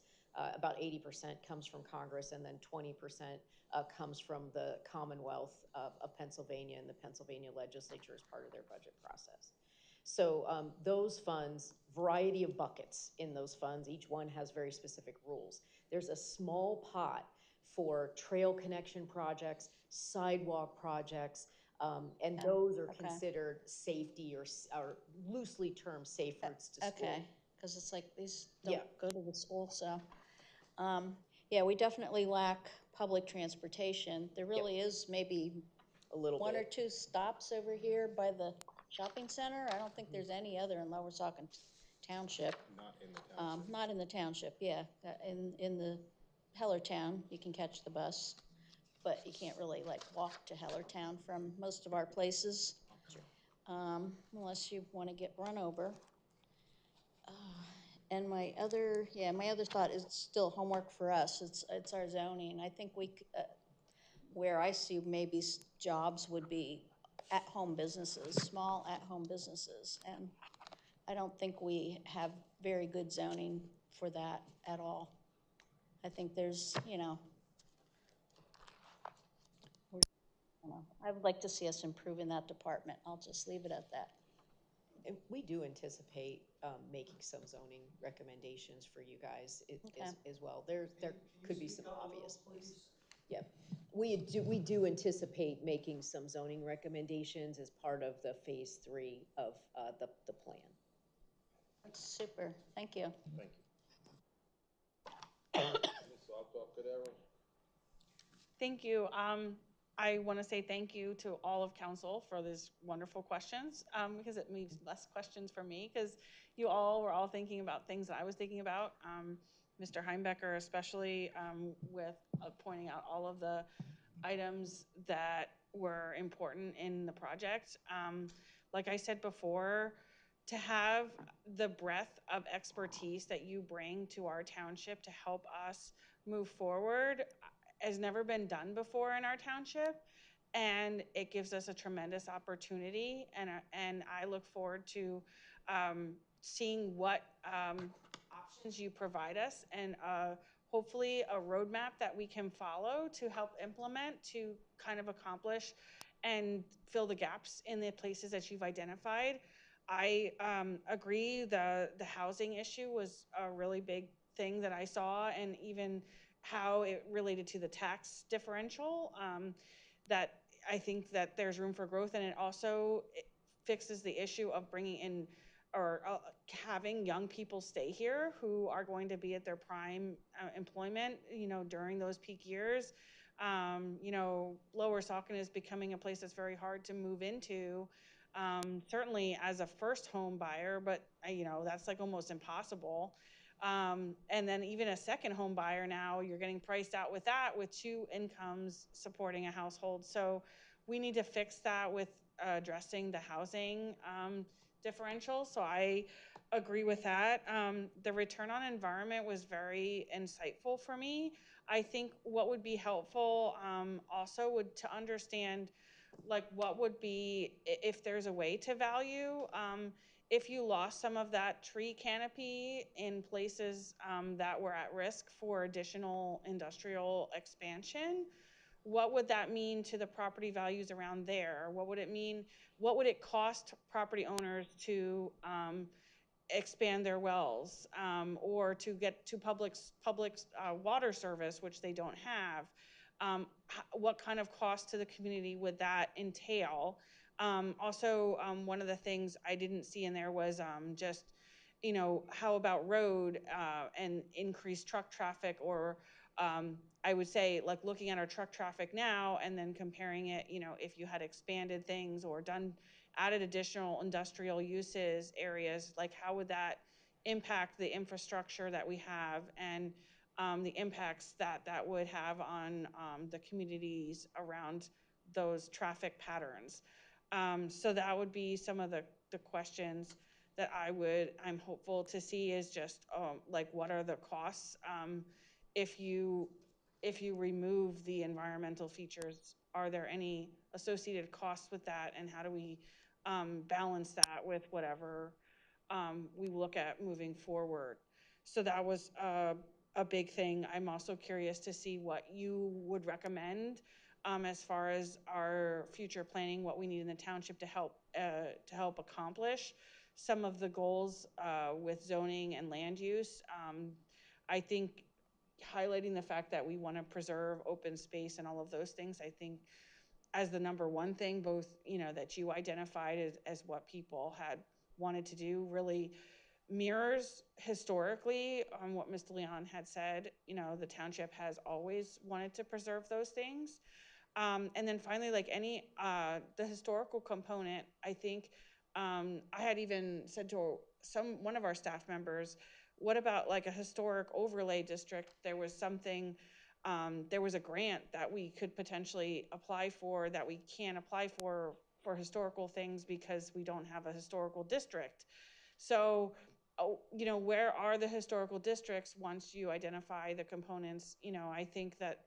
About 80% comes from Congress, and then 20% comes from the Commonwealth of Pennsylvania, and the Pennsylvania legislature as part of their budget process. So those funds, variety of buckets in those funds, each one has very specific rules. There's a small pot for trail connection projects, sidewalk projects, and those are considered safety or loosely termed safe routes to school. Okay, because it's like these don't go to the school, so. Yeah, we definitely lack public transportation. There really is maybe A little one or bit. two stops over here by the shopping center. I don't think there's any other in Lower Saucon Township. Not in the township. Not in the township, yeah. In the Hellertown, you can catch the bus, but you can't really like walk to Hellertown from most of our places. Unless you want to get run over. And my other thought is still homework for us. It's our zoning. I think where I see maybe jobs would be at-home businesses, small at-home businesses. And I don't think we have very good zoning for that at all. I think there's, I would like to see us improve in that department. I'll just leave it at that. And we do anticipate making some zoning recommendations for you guys as well. There could be some obvious places. Yep. We do anticipate making some zoning recommendations as part of the phase 3 of the plan. That's super. Thank you. Thank you. Thank you. I want to say thank you to all of council for these wonderful questions, because it leaves less questions for me, because you all were all thinking about things that I was thinking about. Mr. Heimbecker especially, with pointing out all of the items that were important in the project. Like I said before, to have the breadth of expertise that you bring to our township to help us move forward has never been done before in our township, and it gives us a tremendous opportunity, and I look forward to seeing what options you provide us, and hopefully a roadmap that we can follow to help implement to kind of accomplish and fill the gaps in the places that you've identified. I agree the housing issue was a really big thing that I saw, and even how it related to the tax differential, that I think that there's room for growth, and it also fixes the issue of bringing in or having young people stay here who are going to be at their prime employment, during those peak years. Lower Saucon is becoming a place that's very hard to move into, certainly as a first home buyer, but that's like almost impossible. And then even a second home buyer now, you're getting priced out with that, with 2 incomes supporting a household. So we need to fix that with addressing the housing differential. So I agree with that. The return on environment was very insightful for me. I think what would be helpful also would to understand like what would be, if there's a way to value, if you lost some of that tree canopy in places that were at risk for additional industrial expansion, what would that mean to the property values around there? What would it mean? What would it cost property owners to expand their wells, or to get to public water service, which they don't have? What kind of cost to the community would that entail? Also, one of the things I didn't see in there was just, how about road and increased truck traffic, or I would say like looking at our truck traffic now and then comparing it, if you had expanded things or added additional industrial uses areas, like how would that impact the infrastructure that we have, and the impacts that would have on the communities around those traffic patterns. So that would be some of the questions that I'm hopeful to see, is just like what are the costs if you remove the environmental features? Are there any associated costs with that, and how do we balance that with whatever we look at moving forward? So that was a big thing. I'm also curious to see what you would recommend as far as our future planning, what we need in the township to help accomplish some of the goals with zoning and land use. I think highlighting the fact that we want to preserve open space and all of those things, I think as the number one thing, both, that you identified as what people had wanted to do, really mirrors historically on what Mr. Leon had said. The township has always wanted to preserve those things. And then finally, like the historical component, I think, I had even said to one of our staff members, what about like a historic overlay district? There was something, there was a grant that we could potentially apply for that we can't apply for historical things because we don't have a historical district. So, where are the historical districts once you identify the components? I think that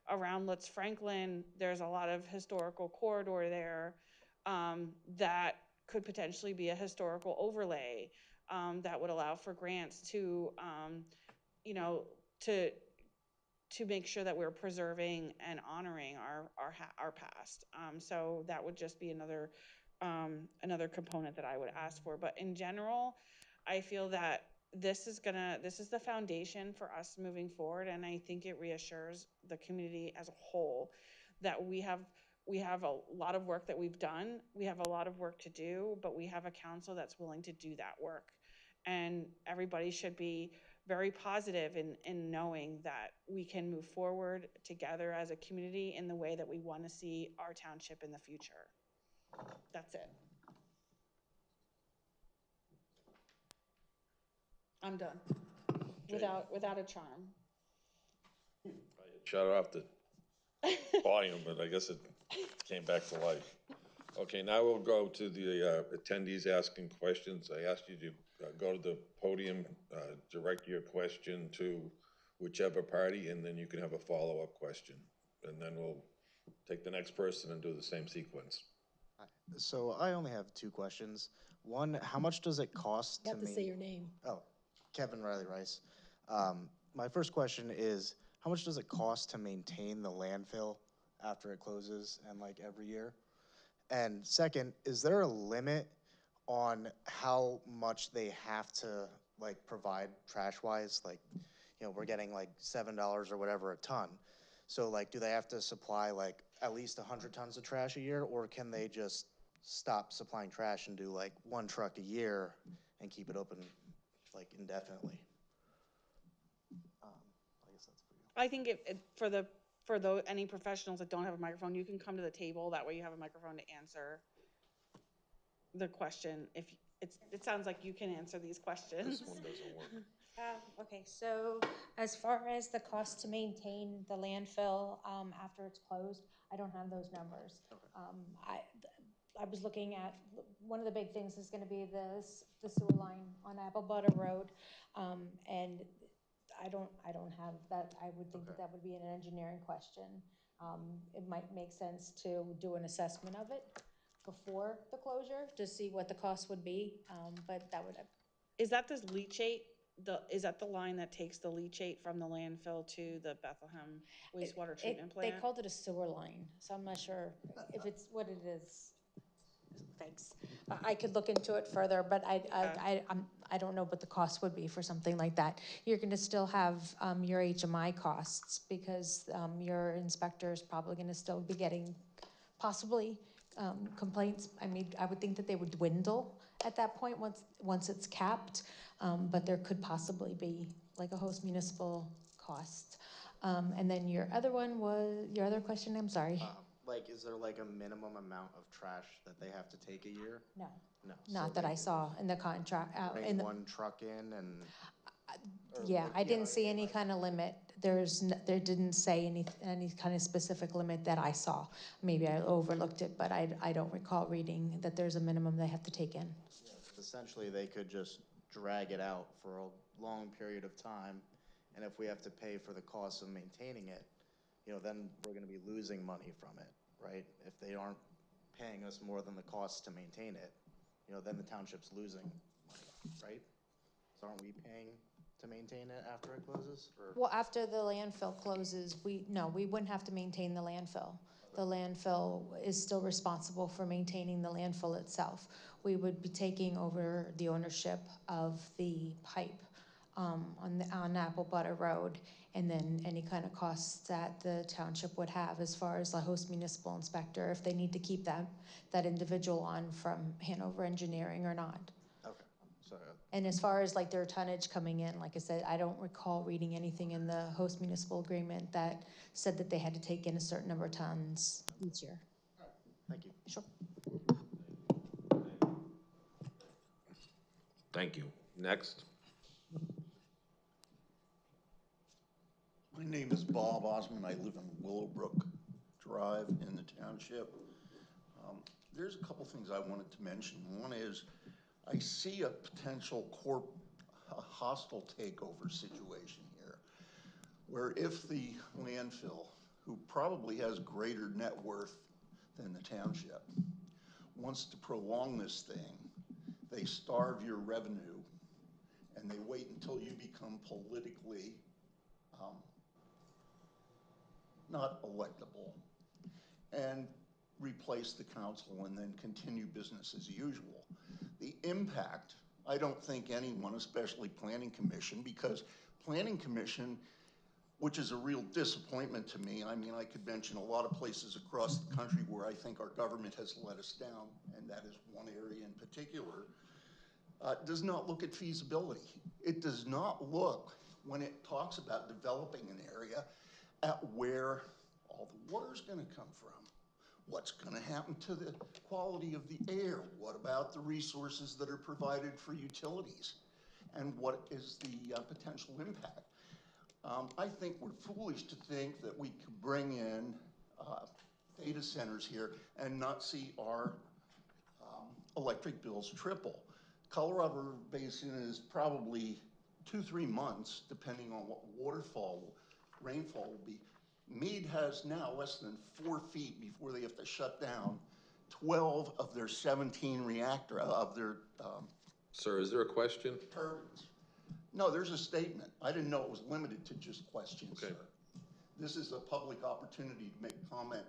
around Lutz Franklin, there's a lot of historical corridor there that could potentially be a historical overlay that would allow for grants to, to make sure that we're preserving and honoring our past. So that would just be another component that I would ask for. But in general, I feel that this is the foundation for us moving forward, and I think it reassures the community as a whole that we have a lot of work that we've done. We have a lot of work to do, but we have a council that's willing to do that work. And everybody should be very positive in knowing that we can move forward together as a community in the way that we want to see our township in the future. That's it. I'm done. Without a charm. Shut off the volume, but I guess it came back to life. Okay, now we'll go to the attendees asking questions. I asked you to go to the podium, direct your question to whichever party, and then you can have a follow-up question. And then we'll take the next person and do the same sequence. So I only have two questions. One, how much does it cost You have to say your name. Oh, Kevin Riley Rice. My first question is, how much does it cost to maintain the landfill after it closes and like every year? And second, is there a limit on how much they have to like provide trash-wise? Like, we're getting like $7 or whatever a ton. So like, do they have to supply like at least 100 tons of trash a year, or can they just stop supplying trash and do like 1 truck a year and keep it open like indefinitely? I guess that's for you. I think for any professionals that don't have a microphone, you can come to the table. That way you have a microphone to answer the question. If it sounds like you can answer these questions. This one doesn't work. Okay, so as far as the cost to maintain the landfill after it's closed, I don't have those numbers. Okay. I was looking at, one of the big things is going to be the sewer line on Apple Butter Road, and I don't have that. I would think that would be an engineering question. It might make sense to do an assessment of it before the closure to see what the cost would be, but that would. Is that this leachate? Is that the line that takes the leachate from the landfill to the Bethlehem wastewater treatment plant? They called it a sewer line, so I'm not sure if it's what it is. Thanks. I could look into it further, but I don't know what the cost would be for something like that. You're going to still have your HMI costs because your inspector is probably going to still be getting possibly complaints. I mean, I would think that they would dwindle at that point once it's capped, but there could possibly be like a host municipal cost. And then your other question, I'm sorry. Like, is there like a minimum amount of trash that they have to take a year? No. No. Not that I saw in the contract. Bring one truck in and. Yeah, I didn't see any kind of limit. There didn't say any kind of specific limit that I saw. Maybe I overlooked it, but I don't recall reading that there's a minimum they have to take in. Yeah, essentially, they could just drag it out for a long period of time, and if we have to pay for the cost of maintaining it, then we're going to be losing money from it, right? If they aren't paying us more than the cost to maintain it, then the township's losing money, right? So aren't we paying to maintain it after it closes? Or? Well, after the landfill closes, we wouldn't have to maintain the landfill. The landfill is still responsible for maintaining the landfill itself. We would be taking over the ownership of the pipe on Apple Butter Road, and then any kind of costs that the township would have as far as the host municipal inspector, if they need to keep that individual on from Hanover Engineering or not. Okay, so, And as far as like their tonnage coming in, like I said, I don't recall reading anything in the host municipal agreement that said that they had to take in a certain number of tons each year. thank you. Sure. Thank you. Next. My name is Bob Osmond. I live in Willowbrook Drive in the township. There's a couple things I wanted to mention. One is I see a potential a hostile takeover situation here, where if the landfill, who probably has greater net worth than the township, wants to prolong this thing, they starve your revenue and they wait until you become politically not electable, and replace the council and then continue business as usual. The impact, I don't think anyone, especially Planning Commission, because Planning Commission, which is a real disappointment to me, I mean, I could mention a lot of places across the country where I think our government has let us down, and that is one area in particular, does not look at feasibility. It does not look, when it talks about developing an area, at where all the water's gonna come from. What's gonna happen to the quality of the air? What about the resources that are provided for utilities? And what is the potential impact? I think we're foolish to think that we could bring in data centers here and not see our electric bills triple. Colorado Basin is probably 2-3 months, depending on what rainfall will be. Meade has now less than 4 feet before they have to shut down 12 of their 17 Sir, is there a question? turbines. No, there's a statement. I didn't know it was limited to just questions, Okay. sir. This is a public opportunity to make comment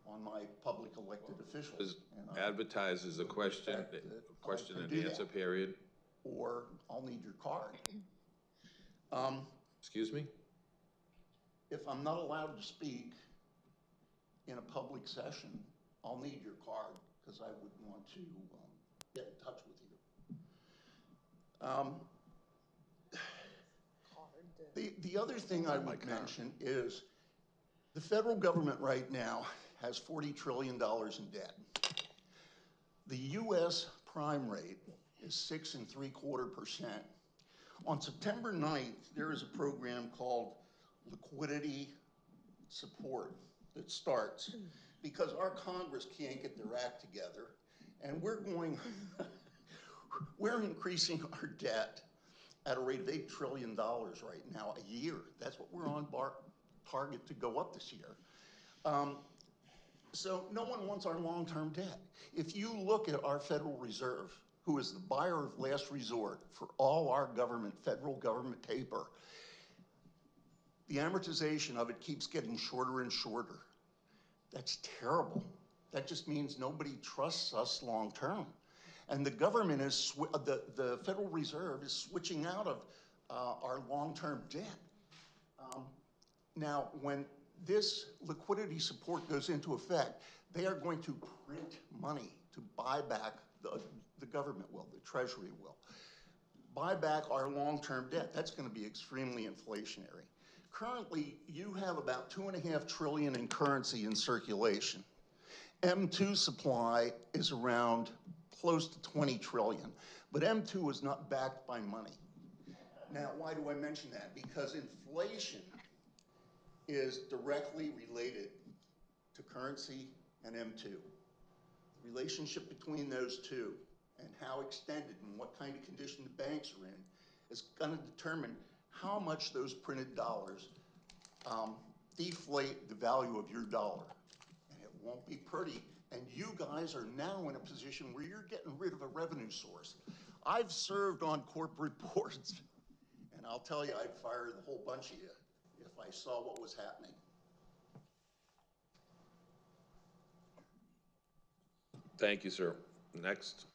on my public elected officials. Is and I advertised as a question respect that question I and can do answer that. period. Or I'll need your card. Excuse me? If I'm not allowed to speak in a public session, I'll need your card, because I would want to get in touch with you. The other thing I would mention is the federal government right now has $40 trillion in debt. The US prime rate is 6.75%. On September 9th, there is a program called liquidity support that starts because our Congress can't get their act together, and we're increasing our debt at a rate of $8 trillion right now a year. That's what we're on target to go up this year. So no one wants our long-term debt. If you look at our Federal Reserve, who is the buyer of last resort for all our federal government paper, the amortization of it keeps getting shorter and shorter. That's terrible. That just means nobody trusts us long term. And the government is, the Federal Reserve is switching out of our long-term debt. Now, when this liquidity support goes into effect, they are going to print money to buy back, the government will, the Treasury will, buy back our long-term debt. That's going to be extremely inflationary. Currently, you have about $2.5 trillion in currency in circulation. M2 supply is around close to 20 trillion, but M2 is not backed by money. Now, why do I mention that? Because inflation is directly related to currency and M2. The relationship between those two and how extended and what kind of condition the banks are in is going to determine how much those printed dollars deflate the value of your dollar. And it won't be pretty. And you guys are now in a position where you're getting rid of a revenue source. I've served on corporate boards, and I'll tell you, I'd fire the whole bunch of you if I saw what was happening. Thank you, sir. Next.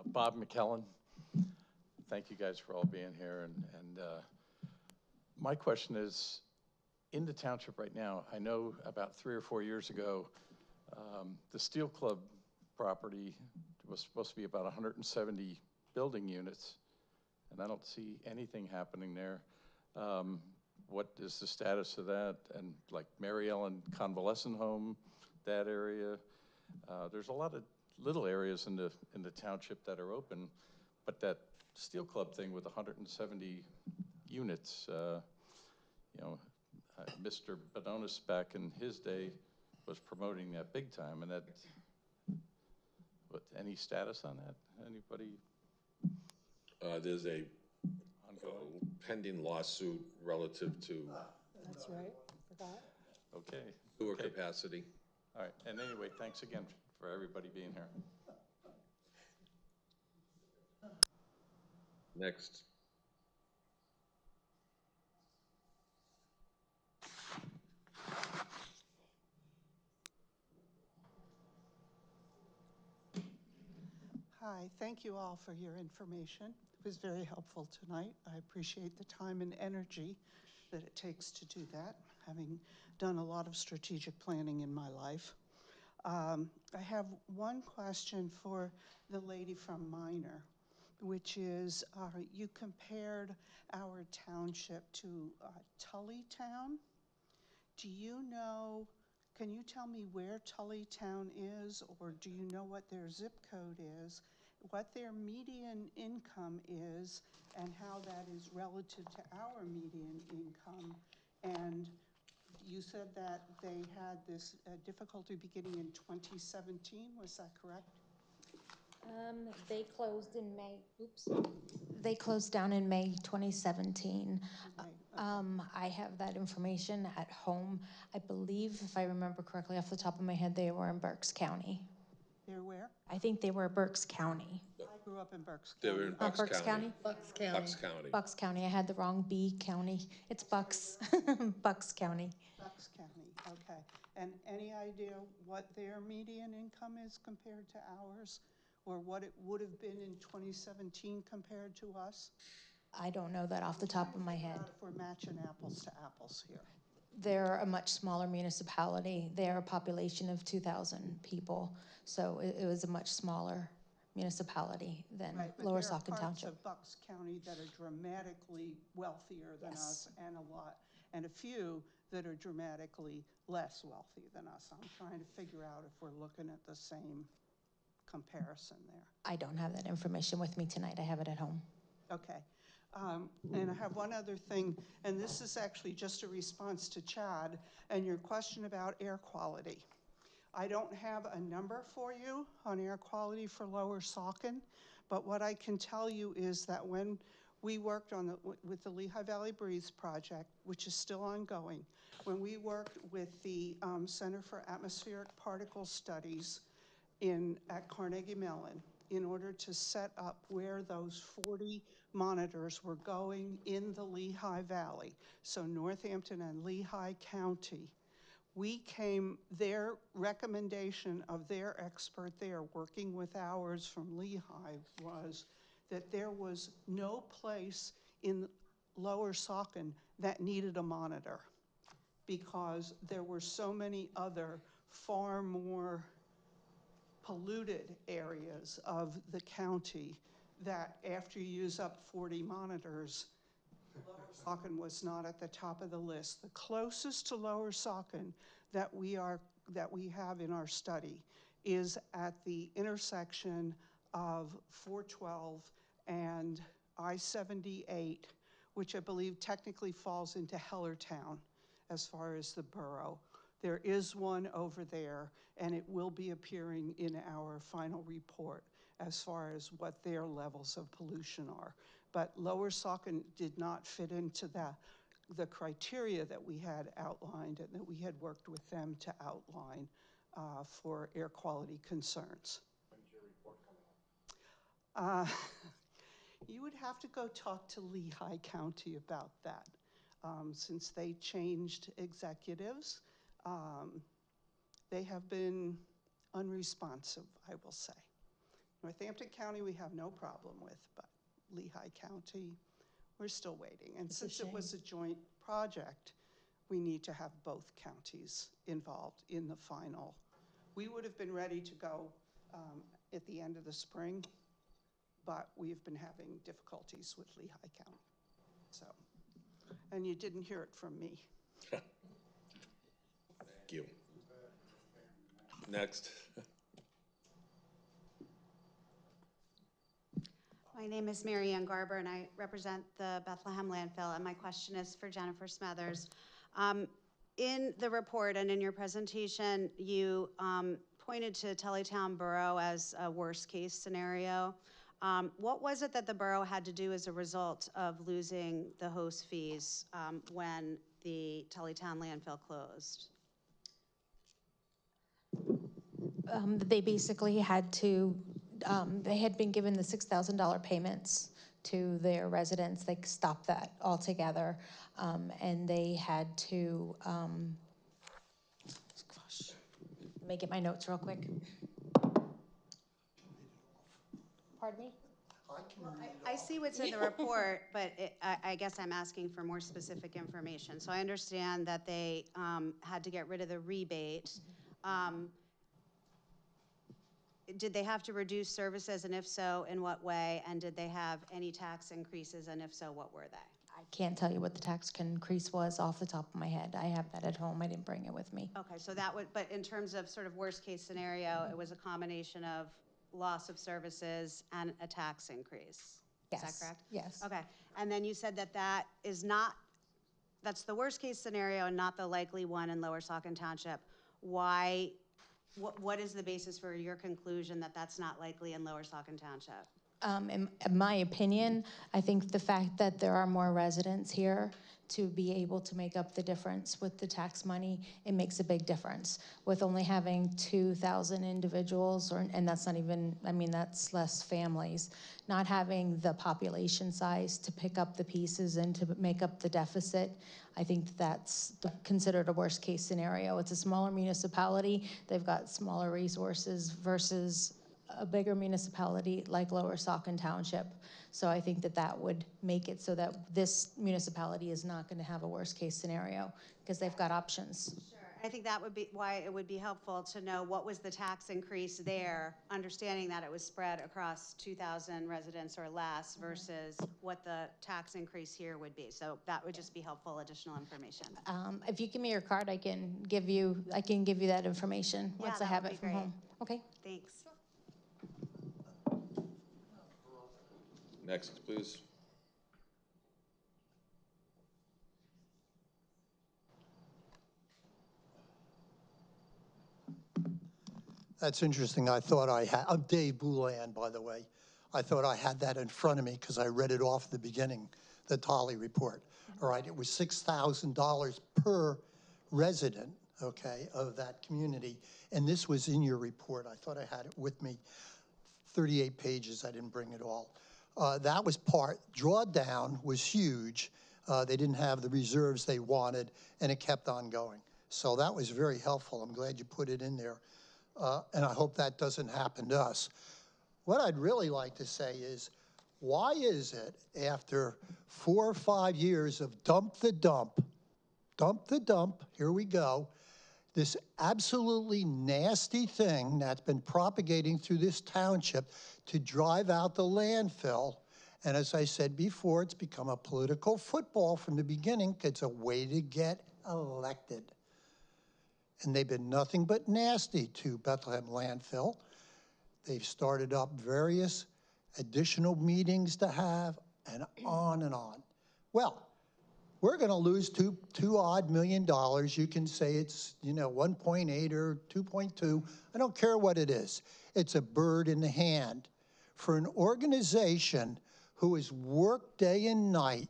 Bob McKellen. Thank you guys for all being here. And my question is, in the township right now, I know about 3 or 4 years ago, the Steel Club property was supposed to be about 170 building units, and I don't see anything happening there. What is the status of that? And like Mary Ellen Convalescent Home, that area, there's a lot of little areas in the township that are open, but that Steel Club thing with 170 units, you know, Mr. Bononis back in his day was promoting that big time, and that, what, any status on that? Anybody? There's a pending lawsuit relative to That's right, forgot. Okay. sewer Okay. capacity. All right, and anyway, thanks again for everybody being here. Next. Hi, thank you all for your information. It was very helpful tonight. I appreciate the time and energy that it takes to do that, having done a lot of strategic planning in my life. I have one question for the lady from Minor, which is, you compared our township to Tullytown. Do you know, can you tell me where Tullytown is, or do you know what their zip code is, what their median income is, and how that is relative to our median income? And you said that they had this difficulty beginning in 2017, was that correct? They closed in May, oops. They closed down in May 2017. Right, I have that information at home. I believe, if I remember correctly off the top of my head, they were in Berks County. They're where? I think they were Berks County. I grew up in Berks They County. were in Bucks Berks County. Bucks County. Bucks County. Bucks County. I had the wrong B county. It's Bucks. Bucks County. Bucks County, okay. And any idea what their median income is compared to ours? Or what it would have been in 2017 compared to us? I don't know that off the top of my head. If we're matching apples to apples here. They're a much smaller municipality. They're a population of 2,000 people. So it was a much smaller municipality than Right, but Lower there are Saucon parts Township. of Bucks County that are dramatically wealthier than us, and a few that are dramatically less wealthy than us. I'm trying to figure out if we're looking at the same comparison there. I don't have that information with me tonight. I have it at home. Okay. And I have one other thing, and this is actually just a response to Chad and your question about air quality. I don't have a number for you on air quality for Lower Saucon, but what I can tell you is that when we worked on with the Lehigh Valley Breeze project, which is still ongoing, when we worked with the Center for Atmospheric Particle Studies at Carnegie Mellon, in order to set up where those 40 monitors were going in the Lehigh Valley, so Northampton and Lehigh County, their recommendation of their expert there working with ours from Lehigh was that there was no place in Lower Saucon that needed a monitor because there were so many other far more polluted areas of the county that after you use up 40 monitors, Lower Saucon was not at the top of the list. The closest to Lower Saucon that we have in our study is at the intersection of 412 and I-78, which I believe technically falls into Hellertown as far as the borough. There is one over there, and it will be appearing in our final report as far as what their levels of pollution are. But Lower Saucon did not fit into the criteria that we had outlined and that we had worked with them to outline for air quality concerns. When's your report coming up? You would have to go talk to Lehigh County about that, since they changed executives. They have been unresponsive, I will say. Northampton County, we have no problem with, but Lehigh County, we're still waiting. And since it was a joint project, we need to have both counties involved in the final. We would have been ready to go at the end of the spring, but we've been having difficulties with Lehigh County. So, and you didn't hear it from me. Thank you. Next. My name is Mary Ann Garber, and I represent the Bethlehem landfill, and my question is for Jennifer Smethers. In the report and in your presentation, you pointed to Tullytown Borough as a worst-case scenario. What was it that the borough had to do as a result of losing the host fees when the Tullytown landfill closed? They basically had to, they had been given the $6,000 payments to their residents. They stopped that altogether, and they had to, gosh, let me get my notes real quick. Pardon me? I see what's in the report, but I guess I'm asking for more specific information. So I understand that they had to get rid of the rebate. Did they have to reduce services, and if so, in what way? And did they have any tax increases, and if so, what were they? I can't tell you what the tax increase was off the top of my head. I have that at home. I didn't bring it with me. Okay, so that would, but in terms of sort of worst case scenario, it was a combination of loss of services and a tax increase. Yes. Is that correct? Yes. Okay, and then you said that that is not, that's the worst case scenario and not the likely one in Lower Saucon Township. Why, what is the basis for your conclusion that that's not likely in Lower Saucon Township? In my opinion, I think the fact that there are more residents here to be able to make up the difference with the tax money, it makes a big difference. With only having 2,000 individuals, and that's not even, I mean, that's less families, not having the population size to pick up the pieces and to make up the deficit, I think that's considered a worst case scenario. It's a smaller municipality, they've got smaller resources versus a bigger municipality like Lower Saucon Township. So I think that that would make it so that this municipality is not going to have a worst case scenario because they've got options. Sure. I think that would be why it would be helpful to know what was the tax increase there, understanding that it was spread across 2,000 residents or less versus what the tax increase here would be. So that would just be helpful additional information. If you give me your card, I can give you that information once I have it from home. Okay. Thanks. Next, please. That's interesting. I thought I had, I'm Dave Boulan, by the way. I thought I had that in front of me because I read it off at the beginning, the Tolley report. All right, it was $6,000 per resident, okay, of that community. And this was in your report. I thought I had it with me. 38 pages, I didn't bring it all. That was part, drawdown was huge. They didn't have the reserves they wanted, and it kept on going. So that was very helpful. I'm glad you put it in there. And I hope that doesn't happen to us. What I'd really like to say is, why is it after 4 or 5 years of dump the dump, here we go, this absolutely nasty thing that's been propagating through this township to drive out the landfill. And as I said before, it's become a political football from the beginning. It's a way to get elected. And they've been nothing but nasty to Bethlehem landfill. They've started up various additional meetings to have, and on and on. Well, we're going to lose two odd million dollars. You can say it's, 1.8 or 2.2. I don't care what it is. It's a bird in the hand for an organization who has worked day and night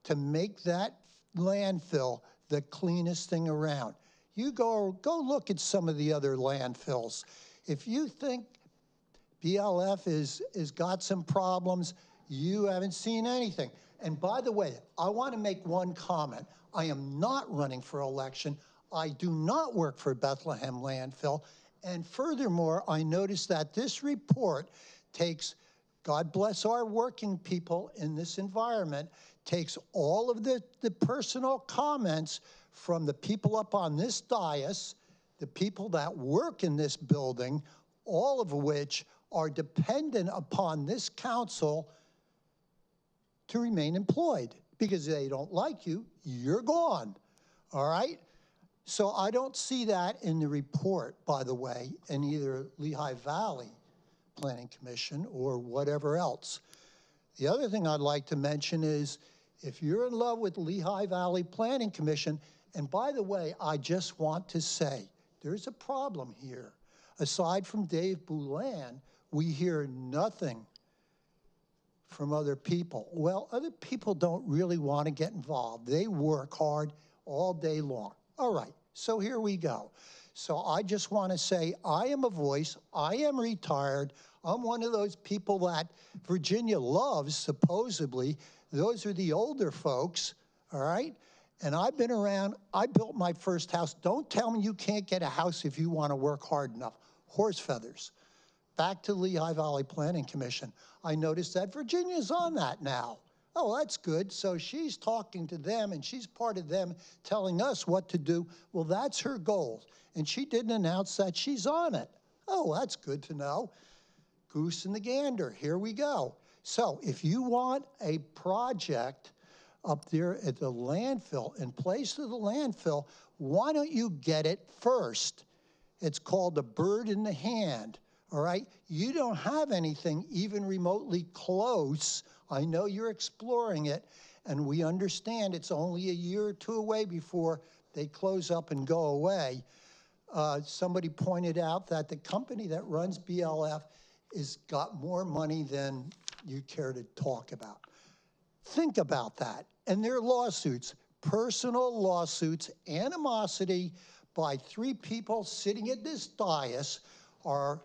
to make that landfill the cleanest thing around. You go look at some of the other landfills. If you think BLF is got some problems, you haven't seen anything. And by the way, I want to make one comment. I am not running for election. I do not work for Bethlehem landfill. And furthermore, I noticed that this report takes, God bless our working people in this environment, takes all of the personal comments from the people up on this dais, the people that work in this building, all of which are dependent upon this council to remain employed. Because they don't like you, you're gone, all right? So I don't see that in the report, by the way, in either Lehigh Valley Planning Commission or whatever else. The other thing I'd like to mention is if you're in love with Lehigh Valley Planning Commission, and by the way, I just want to say, there's a problem here. Aside from Dave Boulan, we hear nothing from other people. Well, other people don't really want to get involved. They work hard all day long. All right, so here we go. So I just want to say I am a voice. I am retired. I'm one of those people that Virginia loves, supposedly. Those are the older folks, all right? And I've been around. I built my first house. Don't tell me you can't get a house if you want to work hard enough. Horse feathers. Back to Lehigh Valley Planning Commission. I noticed that Virginia's on that now. Oh, that's good. So she's talking to them and she's part of them telling us what to do. Well, that's her goal. And she didn't announce that she's on it. Oh, that's good to know. Goose and the gander, here we go. So if you want a project up there at the landfill, in place of the landfill, why don't you get it first? It's called a bird in the hand. All right, you don't have anything even remotely close. I know you're exploring it, and we understand it's only a year or two away before they close up and go away. Somebody pointed out that the company that runs BLF has got more money than you care to talk about. Think about that. And their lawsuits, personal lawsuits, animosity by 3 people sitting at this dais are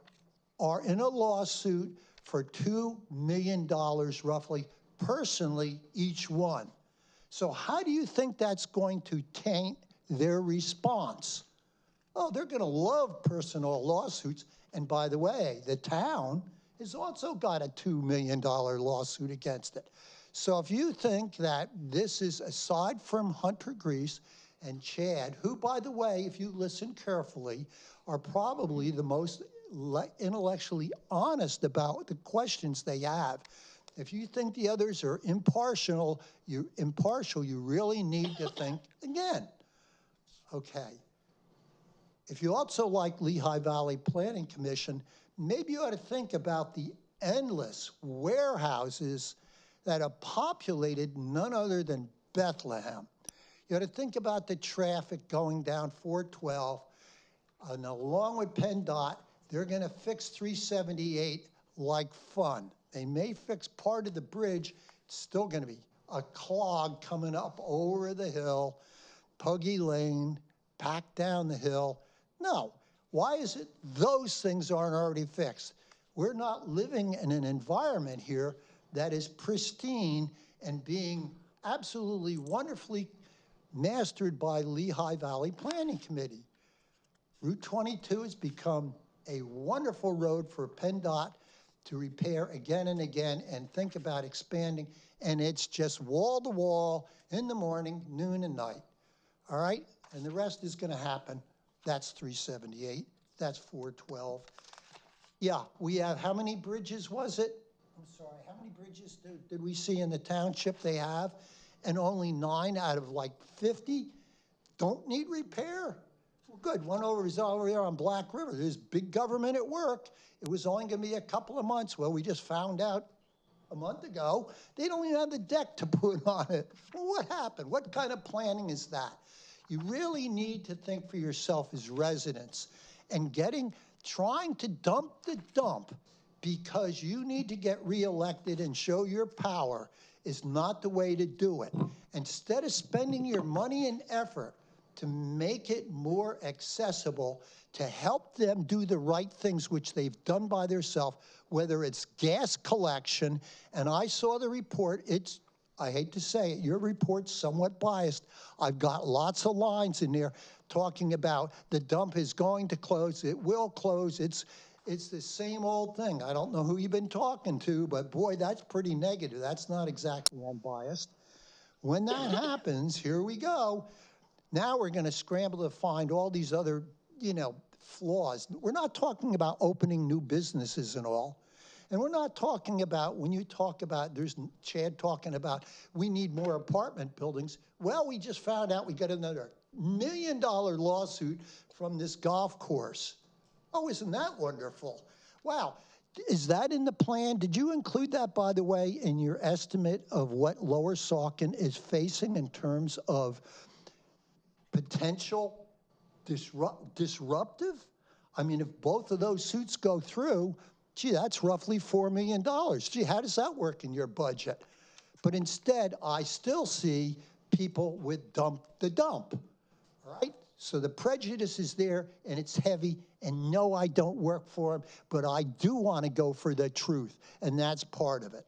in a lawsuit for $2 million roughly, personally, each one. So how do you think that's going to taint their response? Oh, they're gonna love personal lawsuits. And by the way, the town has also got a $2 million lawsuit against it. So if you think that this is, aside from Hunter Grease and Chad, who, by the way, if you listen carefully, are probably the most intellectually honest about the questions they have. If you think the others are impartial, you really need to think again. Okay. If you also like Lehigh Valley Planning Commission, maybe you ought to think about the endless warehouses that have populated none other than Bethlehem. You ought to think about the traffic going down 412, and along with PennDOT, they're gonna fix 378 like fun. They may fix part of the bridge, it's still gonna be a clog coming up over the hill, Puggy Lane, back down the hill. No, why is it those things aren't already fixed? We're not living in an environment here that is pristine and being absolutely wonderfully mastered by Lehigh Valley Planning Committee. Route 22 has become a wonderful road for PennDOT to repair again and again and think about expanding, and it's just wall to wall in the morning, noon and night, all right? And the rest is gonna happen. That's 378, that's 412. Yeah, we have, how many bridges was it? I'm sorry, how many bridges did we see in the township they have? And only 9 out of like 50 don't need repair? Well, good, one over there on Black River. There's big government at work. It was only gonna be a couple of months. Well, we just found out a month ago, they don't even have the deck to put on it. Well, what happened? What kind of planning is that? You really need to think for yourself as residents, and trying to dump the dump because you need to get reelected and show your power is not the way to do it. Instead of spending your money and effort to make it more accessible, to help them do the right things, which they've done by themselves, whether it's gas collection, and I saw the report, I hate to say it, your report's somewhat biased. I've got lots of lines in there talking about the dump is going to close, it will close, It's the same old thing. I don't know who you've been talking to, but boy, that's pretty negative. That's not exactly unbiased. When that happens, here we go. Now we're going to scramble to find all these other, flaws. We're not talking about opening new businesses and all. And we're not talking about, when you talk about, there's Chad talking about, we need more apartment buildings. Well, we just found out we got another $1 million lawsuit from this golf course. Oh, isn't that wonderful? Wow. Is that in the plan? Did you include that, by the way, in your estimate of what Lower Saucon is facing in terms of potential disruptive? I mean, if both of those suits go through, gee, that's roughly $4 million. Gee, how does that work in your budget? But instead, I still see people with dump the dump, right? So the prejudice is there, and it's heavy, and no, I don't work for them, but I do want to go for the truth, and that's part of it.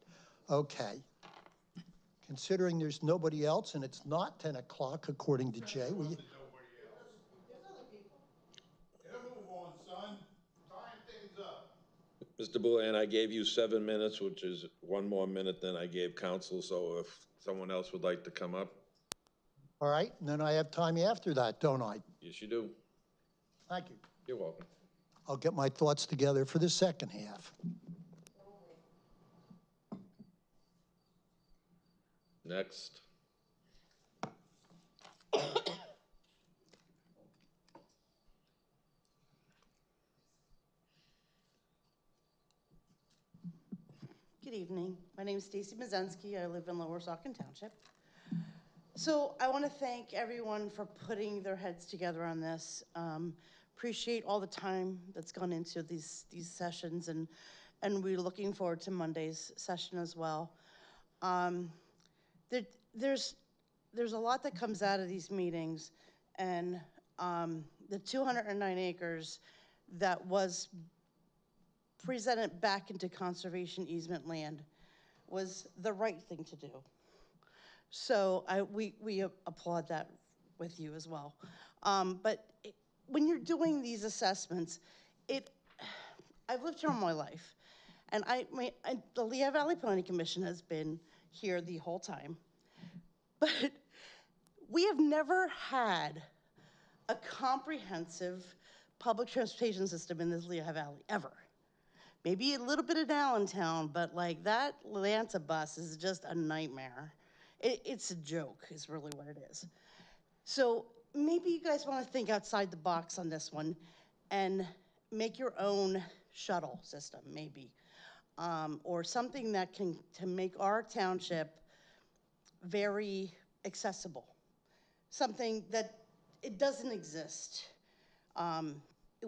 Okay. Considering there's nobody else, and it's not 10 o'clock, according to Jay. Mr. Boulan, I gave you 7 minutes, which is 1 more minute than I gave council, so if someone else would like to come up. All right, and then I have time after that, don't I? Yes, you do. Thank you. You're welcome. I'll get my thoughts together for the second half. Next. Good evening. My name is Stacy Mazensky. I live in Lower Saucon Township. So I want to thank everyone for putting their heads together on this. Appreciate all the time that's gone into these sessions, and we're looking forward to Monday's session as well. There's a lot that comes out of these meetings, and the 209 acres that was presented back into conservation easement land was the right thing to do. So we applaud that with you as well. But when you're doing these assessments, I've lived here all my life, and the Lehigh Valley Planning Commission has been here the whole time, but we have never had a comprehensive public transportation system in this Lehigh Valley, ever. Maybe a little bit in Allentown, but like that Atlanta bus is just a nightmare. It's a joke, is really what it is. So maybe you guys want to think outside the box on this one and make your own shuttle system, maybe. Or something that can make our township very accessible. Something that it doesn't exist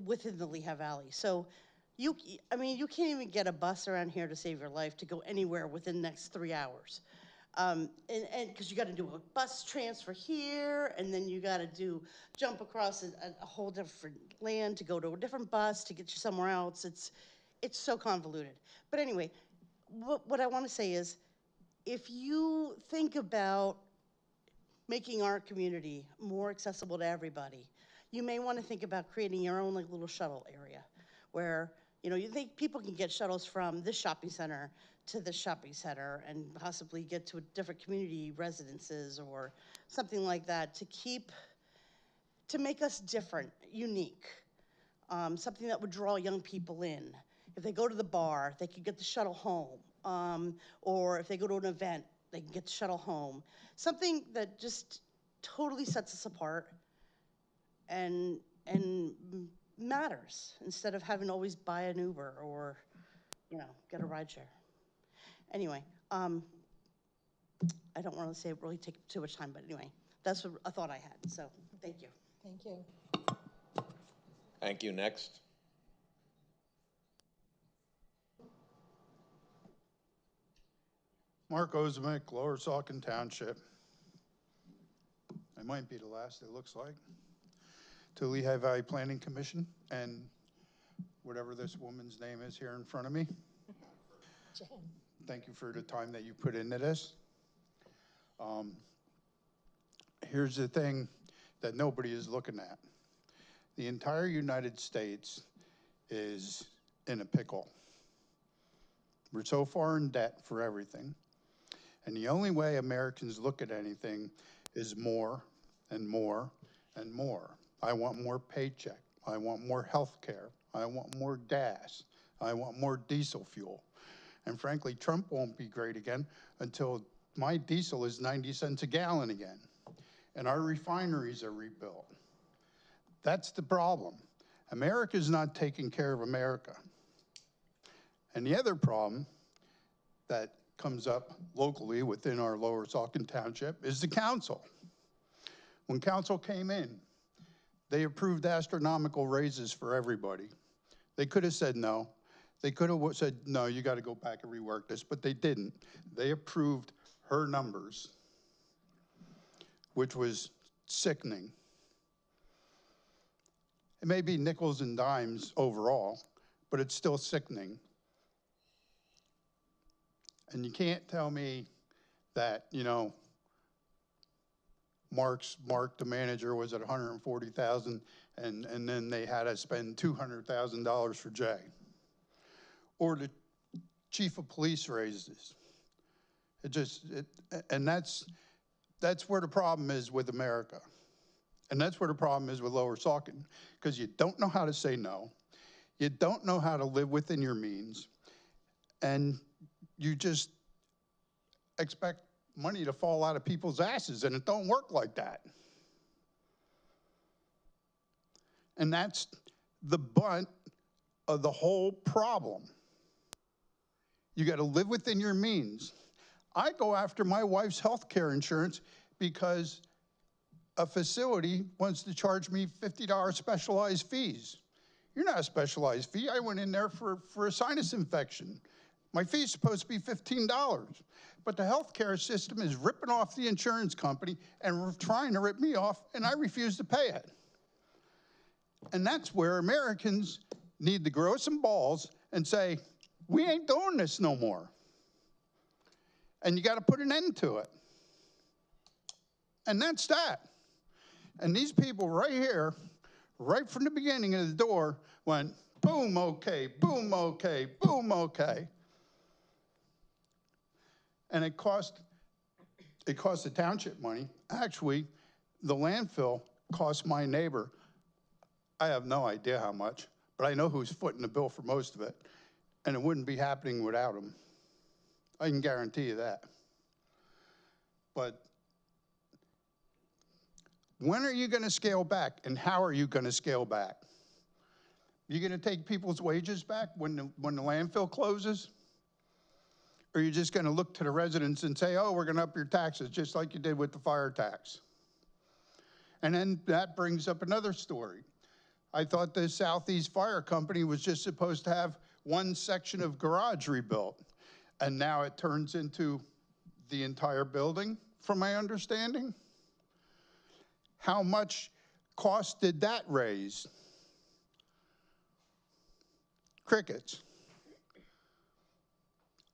within the Lehigh Valley. So you can't even get a bus around here to save your life to go anywhere within the next 3 hours. And because you got to do a bus transfer here, and then you got to jump across a whole different land to go to a different bus to get you somewhere else. It's so convoluted. But anyway, what I want to say is, if you think about making our community more accessible to everybody, you may want to think about creating your own like little shuttle area where you think people can get shuttles from this shopping center to this shopping center and possibly get to a different community residences or something like that to make us different, unique. Something that would draw young people in. If they go to the bar, they could get the shuttle home. Or if they go to an event, they can get the shuttle home. Something that just totally sets us apart and matters, instead of having to always buy an Uber or get a ride share. Anyway, I don't want to say really take too much time, but anyway, that's a thought I had. So thank you. Thank you. Thank you. Next. Mark Ozemick, Lower Saucon Township. I might be the last, it looks like, to Lehigh Valley Planning Commission and whatever this woman's name is here in front of me. Jen. Thank you for the time that you put into this. Here's the thing that nobody is looking at. The entire United States is in a pickle. We're so far in debt for everything. And the only way Americans look at anything is more and more and more. I want more paycheck. I want more health care. I want more gas. I want more diesel fuel. And frankly, Trump won't be great again until my diesel is 90 cents a gallon again. And our refineries are rebuilt. That's the problem. America's not taking care of America. And the other problem that comes up locally within our Lower Saucon Township is the council. When council came in, they approved astronomical raises for everybody. They could have said no. They could have said, no, you got to go back and rework this, but they didn't. They approved her numbers, which was sickening. It may be nickels and dimes overall, but it's still sickening. And you can't tell me that, you know, Mark, the manager, was at 140,000, and then they had to spend $200,000 for Jay. Or the chief of police raises. And that's where the problem is with America. And that's where the problem is with Lower Saucon, because you don't know how to say no. You don't know how to live within your means. And you just expect money to fall out of people's asses, and it don't work like that. And that's the butt of the whole problem. You got to live within your means. I go after my wife's health care insurance because a facility wants to charge me $50 specialized fees. You're not a specialized fee. I went in there for a sinus infection. My fee is supposed to be $15. But the healthcare system is ripping off the insurance company and trying to rip me off, and I refuse to pay it. And that's where Americans need to grow some balls and say, we ain't doing this no more. And you got to put an end to it. And that's that. And these people right here, right from the beginning of the door, went boom, okay, boom, okay, boom, okay. And it cost the township money. Actually, the landfill cost my neighbor, I have no idea how much, but I know who's footing the bill for most of it. And it wouldn't be happening without him. I can guarantee you that. But when are you going to scale back, and how are you going to scale back? You going to take people's wages back when the landfill closes? Or are you just going to look to the residents and say, oh, we're going to up your taxes, just like you did with the fire tax? And then that brings up another story. I thought the Southeast Fire Company was just supposed to have one section of garage rebuilt. And now it turns into the entire building, from my understanding. How much cost did that raise? Crickets.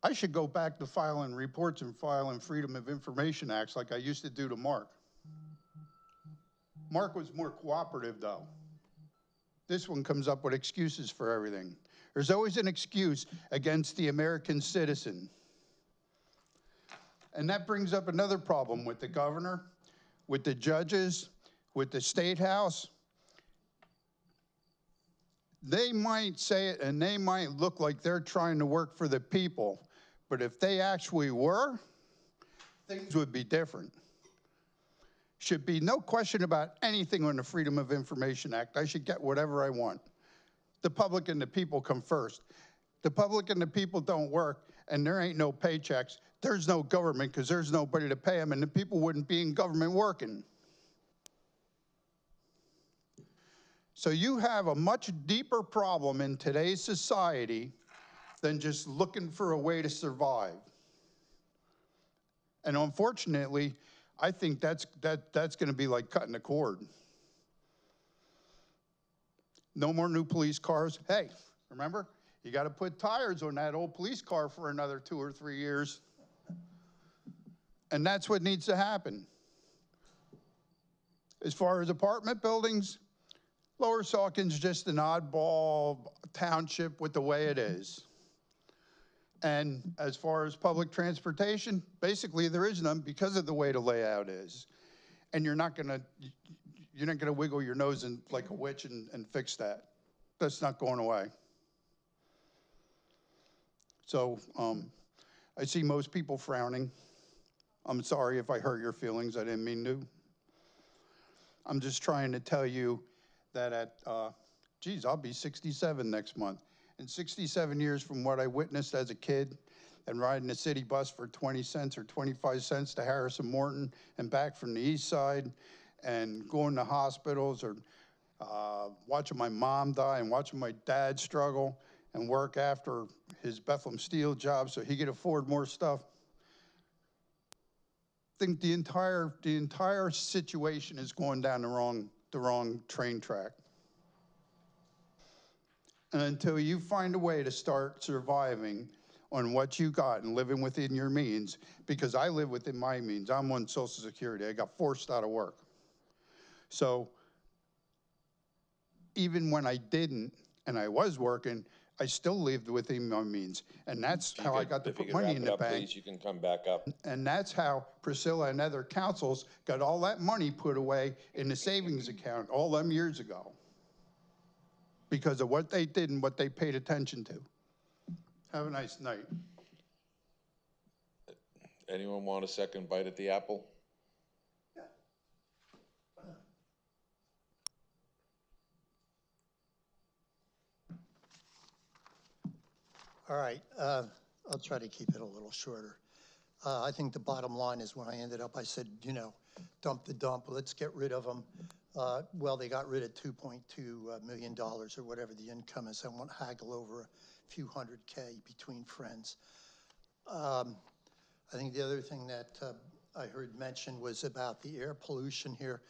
I should go back to filing reports and filing Freedom of Information Acts like I used to do to Mark. Mark was more cooperative, though. This one comes up with excuses for everything. There's always an excuse against the American citizen. And that brings up another problem with the governor, with the judges, with the state house. They might say it and they might look like they're trying to work for the people, but if they actually were, things would be different. Should be no question about anything on the Freedom of Information Act. I should get whatever I want. The public and the people come first. The public and the people don't work, and there ain't no paychecks. There's no government because there's nobody to pay them, and the people wouldn't be in government working. So you have a much deeper problem in today's society than just looking for a way to survive. And unfortunately, I think that's going to be like cutting the cord. No more new police cars. Hey, remember, you got to put tires on that old police car for another 2 or 3 years. And that's what needs to happen. As far as apartment buildings, Lower Saucon's just an oddball township with the way it is. And as far as public transportation, basically there is none because of the way the layout is. And you're not gonna wiggle your nose in like a witch and fix that. That's not going away. So I see most people frowning. I'm sorry if I hurt your feelings, I didn't mean to. I'm just trying to tell you that I'll be 67 next month. In 67 years from what I witnessed as a kid and riding a city bus for 20 cents or 25 cents to Harrison Morton and back from the east side and going to hospitals or watching my mom die and watching my dad struggle and work after his Bethlehem Steel job so he could afford more stuff. I think the entire situation is going down the wrong train track. And until you find a way to start surviving on what you got and living within your means, because I live within my means. I'm on Social Security. I got forced out of work. So even when I didn't and I was working, I still lived within my means. And that's how I got to put money in the bank. Please, you can come back up. And that's how Priscilla and other councils got all that money put away in the savings account all them years ago, because of what they did and what they paid attention to. Have a nice night. Anyone want a second bite at the apple? All right, I'll try to keep it a little shorter. I think the bottom line is when I ended up, I said, dump the dump, let's get rid of them. Well, they got rid of $2.2 million or whatever the income is. I won't haggle over a few $100K between friends. I think the other thing that I heard mentioned was about the air pollution here,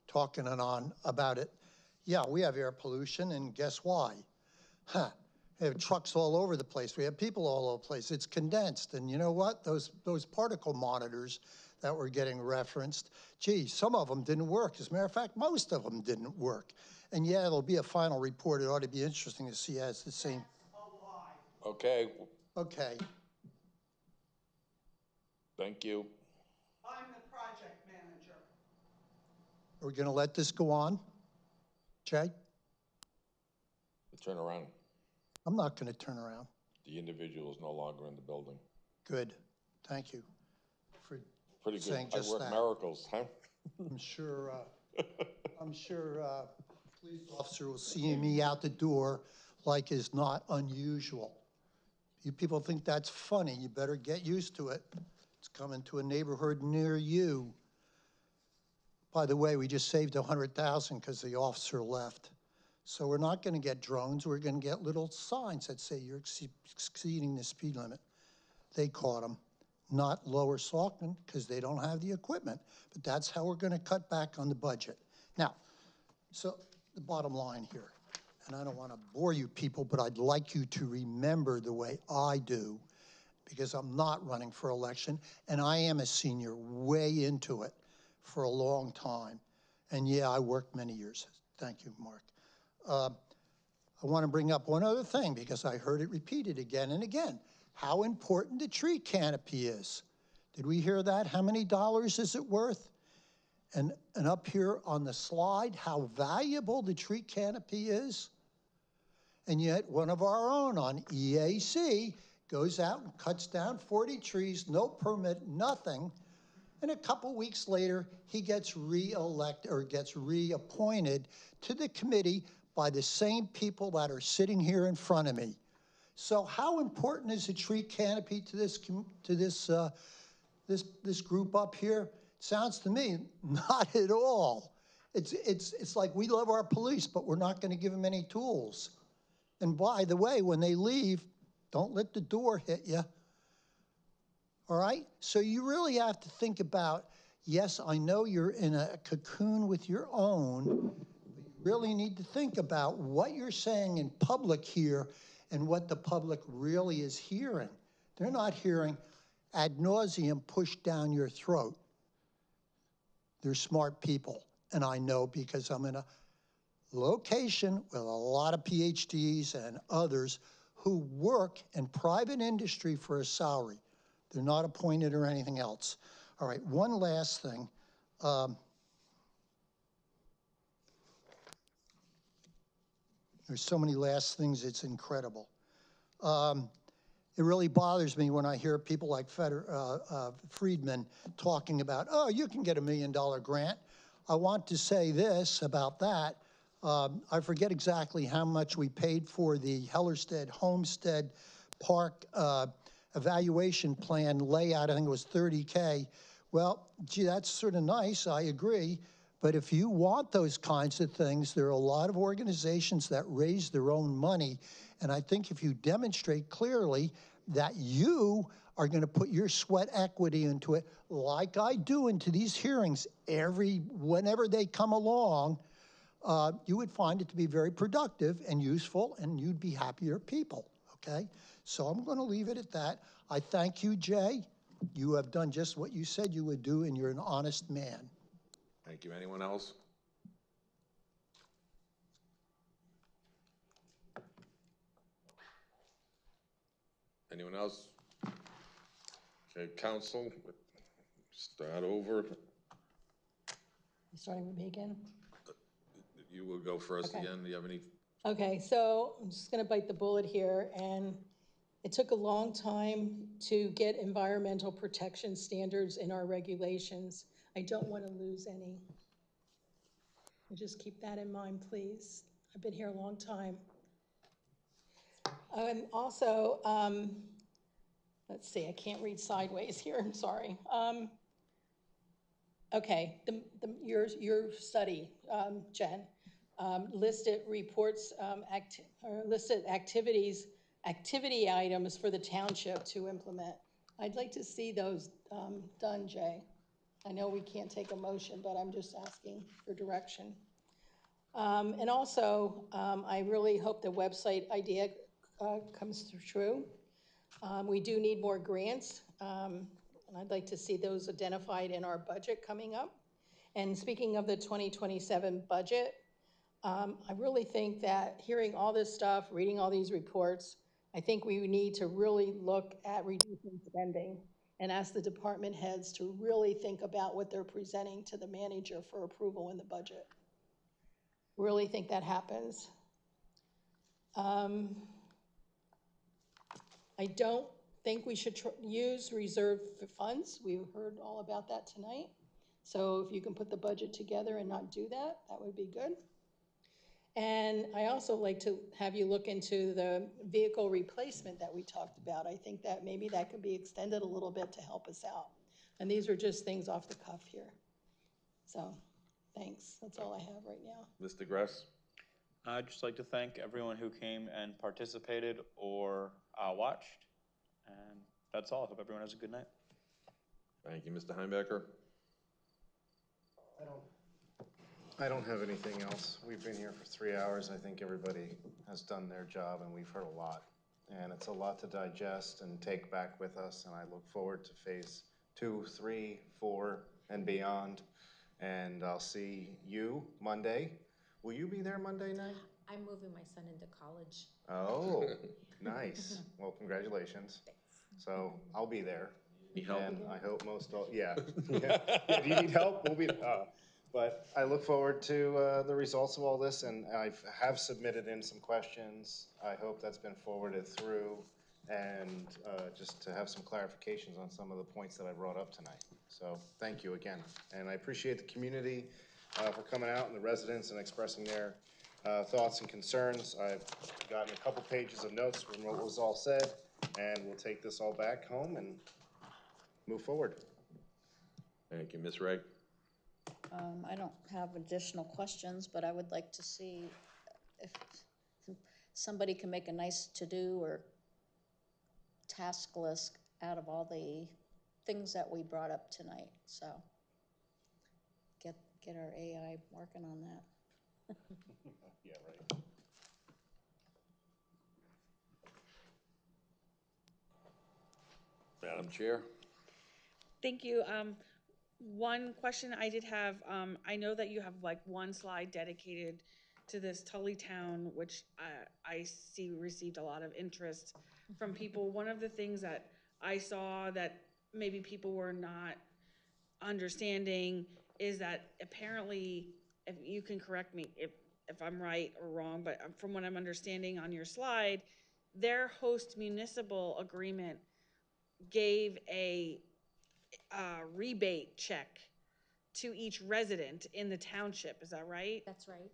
talking on about it. Yeah, we have air pollution, and guess why? We have trucks all over the place. We have people all over the place. It's condensed. And you know what? Those particle monitors that were getting referenced, gee, some of them didn't work. As a matter of fact, most of them didn't work. And yeah, there'll be a final report. It ought to be interesting to see as the same. Okay. Okay. Thank you. I'm the project manager. Are we going to let this go on? Jay? Turn around. I'm not going to turn around. The individual is no longer in the building. Good. Thank you for Pretty good. saying just I work that. miracles, huh? I'm sure police officer will see me out the door like is not unusual. You people think that's funny, you better get used to it. It's coming to a neighborhood near you. By the way, we just saved $100,000 because the officer left. So we're not going to get drones. We're going to get little signs that say you're exceeding the speed limit. They caught them. Not Lower Saucon because they don't have the equipment. But that's how we're going to cut back on the budget. Now, so the bottom line here, and I don't want to bore you people, but I'd like you to remember the way I do, because I'm not running for election, and I am a senior way into it for a long time. And yeah, I worked many years. Thank you, Mark. I want to bring up one other thing because I heard it repeated again and again. How important the tree canopy is. Did we hear that? How many dollars is it worth? And up here on the slide, how valuable the tree canopy is. And yet one of our own on EAC goes out and cuts down 40 trees, no permit, nothing. And a couple weeks later, he gets re-elected or gets reappointed to the committee by the same people that are sitting here in front of me. So how important is a tree canopy to this group up here? Sounds to me not at all. It's like we love our police, but we're not going to give them any tools. And by the way, when they leave, don't let the door hit you. All right? So you really have to think about, yes, I know you're in a cocoon with your own, but you really need to think about what you're saying in public here and what the public really is hearing. They're not hearing ad nauseum pushed down your throat. They're smart people, and I know because I'm in a location with a lot of PhDs and others who work in private industry for a salary. They're not appointed or anything else. All right, one last thing. There's so many last things, it's incredible. It really bothers me when I hear people like Friedman talking about, oh, you can get $1 million grant. I want to say this about that. I forget exactly how much we paid for the Hellerstedt Homestead Park evaluation plan layout. I think it was $30K. Well, gee, that's sort of nice, I agree. But if you want those kinds of things, there are a lot of organizations that raise their own money. And I think if you demonstrate clearly that you are going to put your sweat equity into it, like I do into these hearings whenever they come along, you would find it to be very productive and useful, and you'd be happier people, okay? So I'm going to leave it at that. I thank you, Jay. You have done just what you said you would do, and you're an honest man. Thank you. Anyone else? Anyone else? Okay, council, start over. You starting with me again? You will go first Okay. again. Do you have any? Okay, so I'm just gonna bite the bullet here, and it took a long time to get environmental protection standards in our regulations. I don't want to lose any. So just keep that in mind, please. I've been here a long time. And also, let's see, I can't read sideways here, I'm sorry. Okay, your study, Jen, listed reports, listed activity items for the township to implement. I'd like to see those done, Jay. I know we can't take a motion, but I'm just asking for direction. And also, I really hope the website idea comes true. We do need more grants, and I'd like to see those identified in our budget coming up. And speaking of the 2027 budget, I really think that hearing all this stuff, reading all these reports, I think we need to really look at reducing spending and ask the department heads to really think about what they're presenting to the manager for approval in the budget. Really think that happens. I don't think we should use reserve funds. We've heard all about that tonight. So if you can put the budget together and not do that, that would be good. And I also like to have you look into the vehicle replacement that we talked about. I think that maybe that could be extended a little bit to help us out. And these are just things off the cuff here. So thanks. That's all I have right now. Mr. Gress? I'd just like to thank everyone who came and participated or watched. And that's all. I hope everyone has a good night. Thank you. Mr. Heimbecker? I don't have anything else. We've been here for 3 hours. I think everybody has done their job, and we've heard a lot. And it's a lot to digest and take back with us, and I look forward to phase 2, 3, 4, and beyond. And I'll see you Monday. Will you be there Monday night? I'm moving my son into college. Oh, nice. Well, congratulations. Thanks. So I'll be there. Need help? And I hope most all, yeah. Yeah. Do you need help? We'll be, but I look forward to the results of all this, and I have submitted in some questions. I hope that's been forwarded through, and just to have some clarifications on some of the points that I brought up tonight. So thank you again. And I appreciate the community for coming out and the residents and expressing their thoughts and concerns. I've gotten a couple pages of notes from what was all said, and we'll take this all back home and move forward. Thank you. Ms. Ray? I don't have additional questions, but I would like to see if somebody can make a nice to-do or task list out of all the things that we brought up tonight. So get our AI working on that. Yeah, right. Madam Chair? Thank you. One question I did have, I know that you have like one slide dedicated to this Tullytown, which I see received a lot of interest from people. One of the things that I saw that maybe people were not understanding is that apparently, if you can correct me if I'm right or wrong, but from what I'm understanding on your slide, their host municipal agreement gave a rebate check to each resident in the township. Is that right? That's right.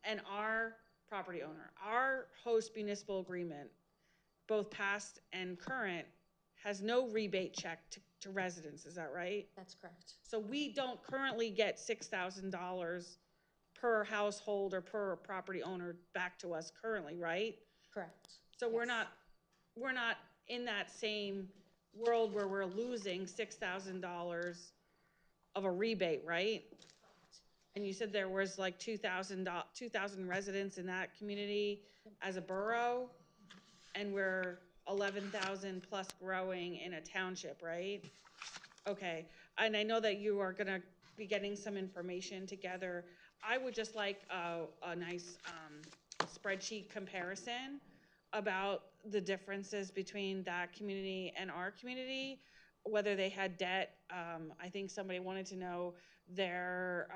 And our property owner, our host municipal agreement, both past and current, has no rebate check to residents. Is that right? That's correct. So we don't currently get $6,000 per household or per property owner back to us currently, right? Correct. So we're not in that same world where we're losing $6,000 of a rebate, right? And you said there was like 2,000 residents in that community as a borough, and we're 11,000 plus growing in a township, right? Okay, and I know that you are gonna be getting some information together. I would just like a nice spreadsheet comparison about the differences between that community and our community, whether they had debt. I think somebody wanted to know their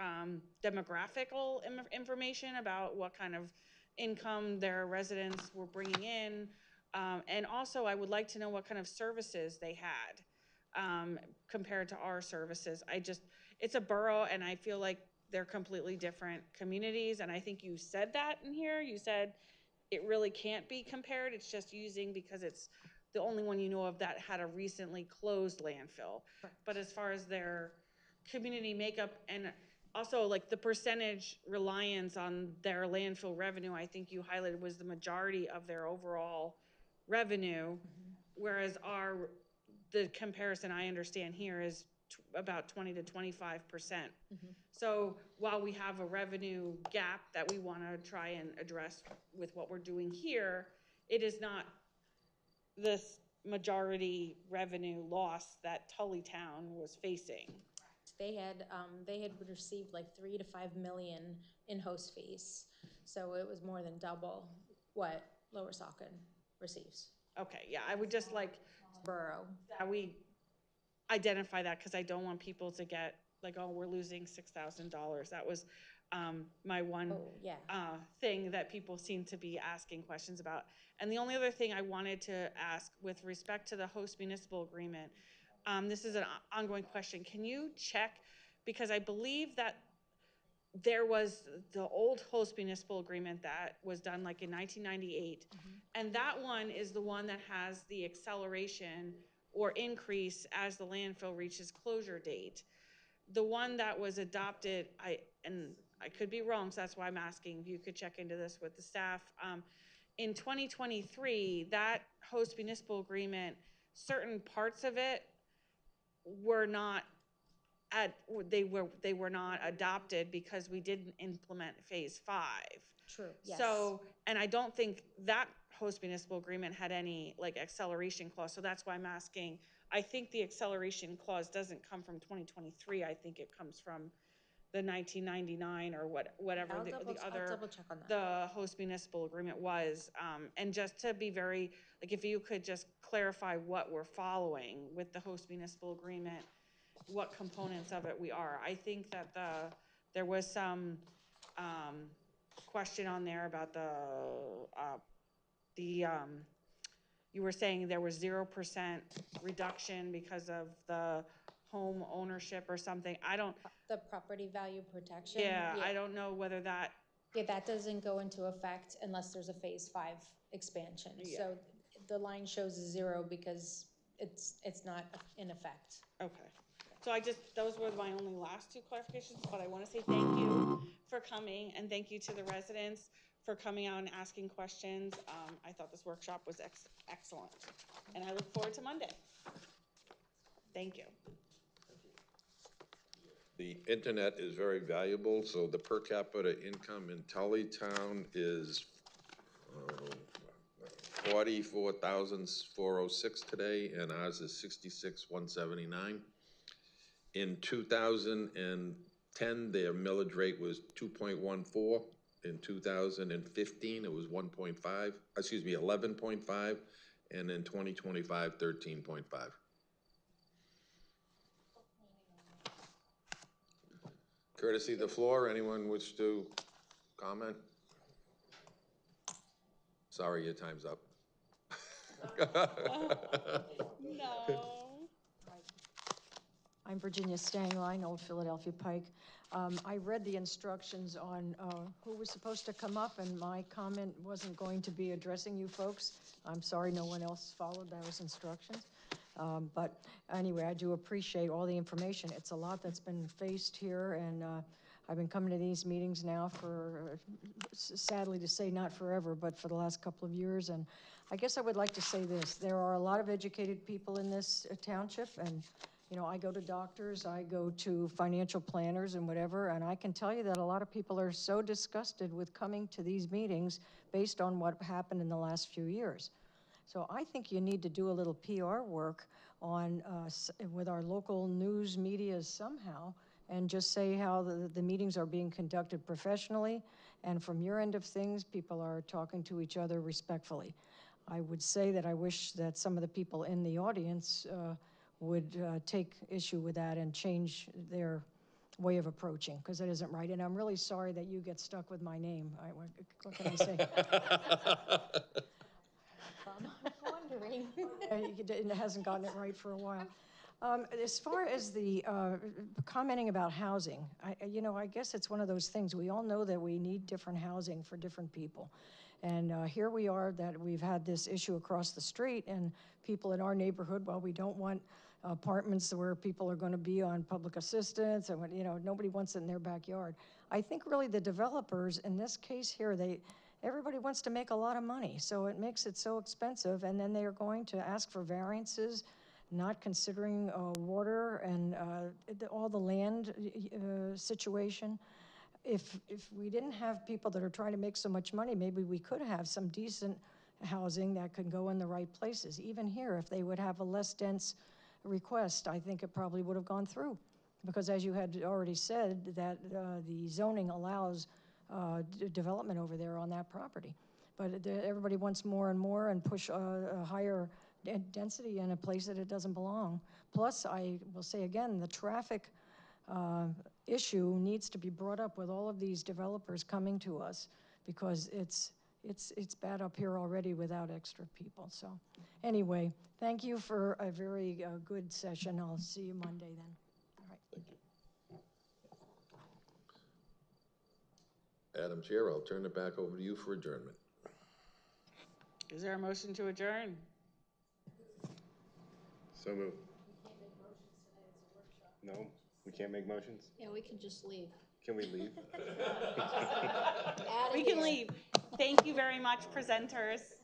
demographical information about what kind of income their residents were bringing in. And also, I would like to know what kind of services they had compared to our services. It's a borough, and I feel like they're completely different communities. And I think you said that in here. You said it really can't be compared. It's just using because it's the only one you know of that had a recently closed landfill. But as far as their community makeup and also like the percentage reliance on their landfill revenue, I think you highlighted was the majority of their overall revenue, whereas the comparison I understand here is about 20 to 25%. So while we have a revenue gap that we want to try and address with what we're doing here, it is not this majority revenue loss that Tullytown was facing. They had received like 3 to 5 million in host fees, so it was more than double what Lower Saucon receives. Okay, yeah, I would just like borough that we identify that, because I don't want people to get like, oh, we're losing $6,000. That was my one thing that people seem to be asking questions about. And the only other thing I wanted to ask with respect to the host municipal agreement, this is an ongoing question. Can you check, because I believe that there was the old host municipal agreement that was done like in 1998, and that one is the one that has the acceleration or increase as the landfill reaches closure date. The one that was adopted, I could be wrong, so that's why I'm asking if you could check into this with the staff. In 2023, that host municipal agreement, certain parts of it were not they were not adopted because we didn't implement phase 5. True, yes. So, and I don't think that host municipal agreement had any like acceleration clause, so that's why I'm asking. I think the acceleration clause doesn't come from 2023. I think it comes from the 1999 or whatever I'll the other double check on that. the host municipal agreement was. And just to be very, like, if you could just clarify what we're following with the host municipal agreement, what components of it we are. I think that there was some question on there about you were saying there was 0% reduction because of the home ownership or something. The property value protection. Yeah, I don't know whether that. Yeah, that doesn't go into effect unless there's a phase 5 expansion. Yeah. So the line shows 0 because it's not in effect. Okay. So those were my only last 2 clarifications, but I want to say thank you for coming, and thank you to the residents for coming out and asking questions. I thought this workshop was excellent, and I look forward to Monday. Thank you. The internet is very valuable, so the per capita income in Tullytown is 44,406 today, and ours is 66,179. In 2010, their millage rate was 2.14. In 2015, it was 1.5, 11.5, and in 2025, 13.5. Courtesy of the floor, anyone wish to comment? Sorry, your time's up. No. I'm Virginia Stangline, Old Philadelphia Pike. I read the instructions on who was supposed to come up, and my comment wasn't going to be addressing you folks. I'm sorry no one else followed those instructions. But anyway, I do appreciate all the information. It's a lot that's been faced here, and I've been coming to these meetings now for, sadly to say, not forever, but for the last couple of years. And I guess I would like to say this. There are a lot of educated people in this township, and you know, I go to doctors, I go to financial planners and whatever, and I can tell you that a lot of people are so disgusted with coming to these meetings based on what happened in the last few years. So I think you need to do a little PR work on with our local news media somehow, and just say how the meetings are being conducted professionally, and from your end of things, people are talking to each other respectfully. I would say that I wish that some of the people in the audience would take issue with that and change their way of approaching, because it isn't right. And I'm really sorry that you get stuck with my name. What can I say? I'm wondering. It hasn't gotten it right for a while. As far as the commenting about housing, I guess it's one of those things. We all know that we need different housing for different people. And here we are that we've had this issue across the street, and people in our neighborhood, well, we don't want apartments where people are going to be on public assistance, and nobody wants it in their backyard. I think really the developers in this case here, everybody wants to make a lot of money, so it makes it so expensive, and then they are going to ask for variances, not considering water and all the land situation. If we didn't have people that are trying to make so much money, maybe we could have some decent housing that could go in the right places. Even here, if they would have a less dense request, I think it probably would have gone through. Because as you had already said, that the zoning allows development over there on that property. But everybody wants more and more and push a higher density in a place that it doesn't belong. Plus, I will say again, the traffic issue needs to be brought up with all of these developers coming to us, because it's bad up here already without extra people. So anyway, thank you for a very good session. I'll see you Monday then. All right. Thank you. Madam Chair, I'll turn it back over to you for adjournment. Is there a motion to adjourn? So moved. No, we can't make motions? Yeah, we can just leave. Can we leave? We can leave. Thank you very much, presenters.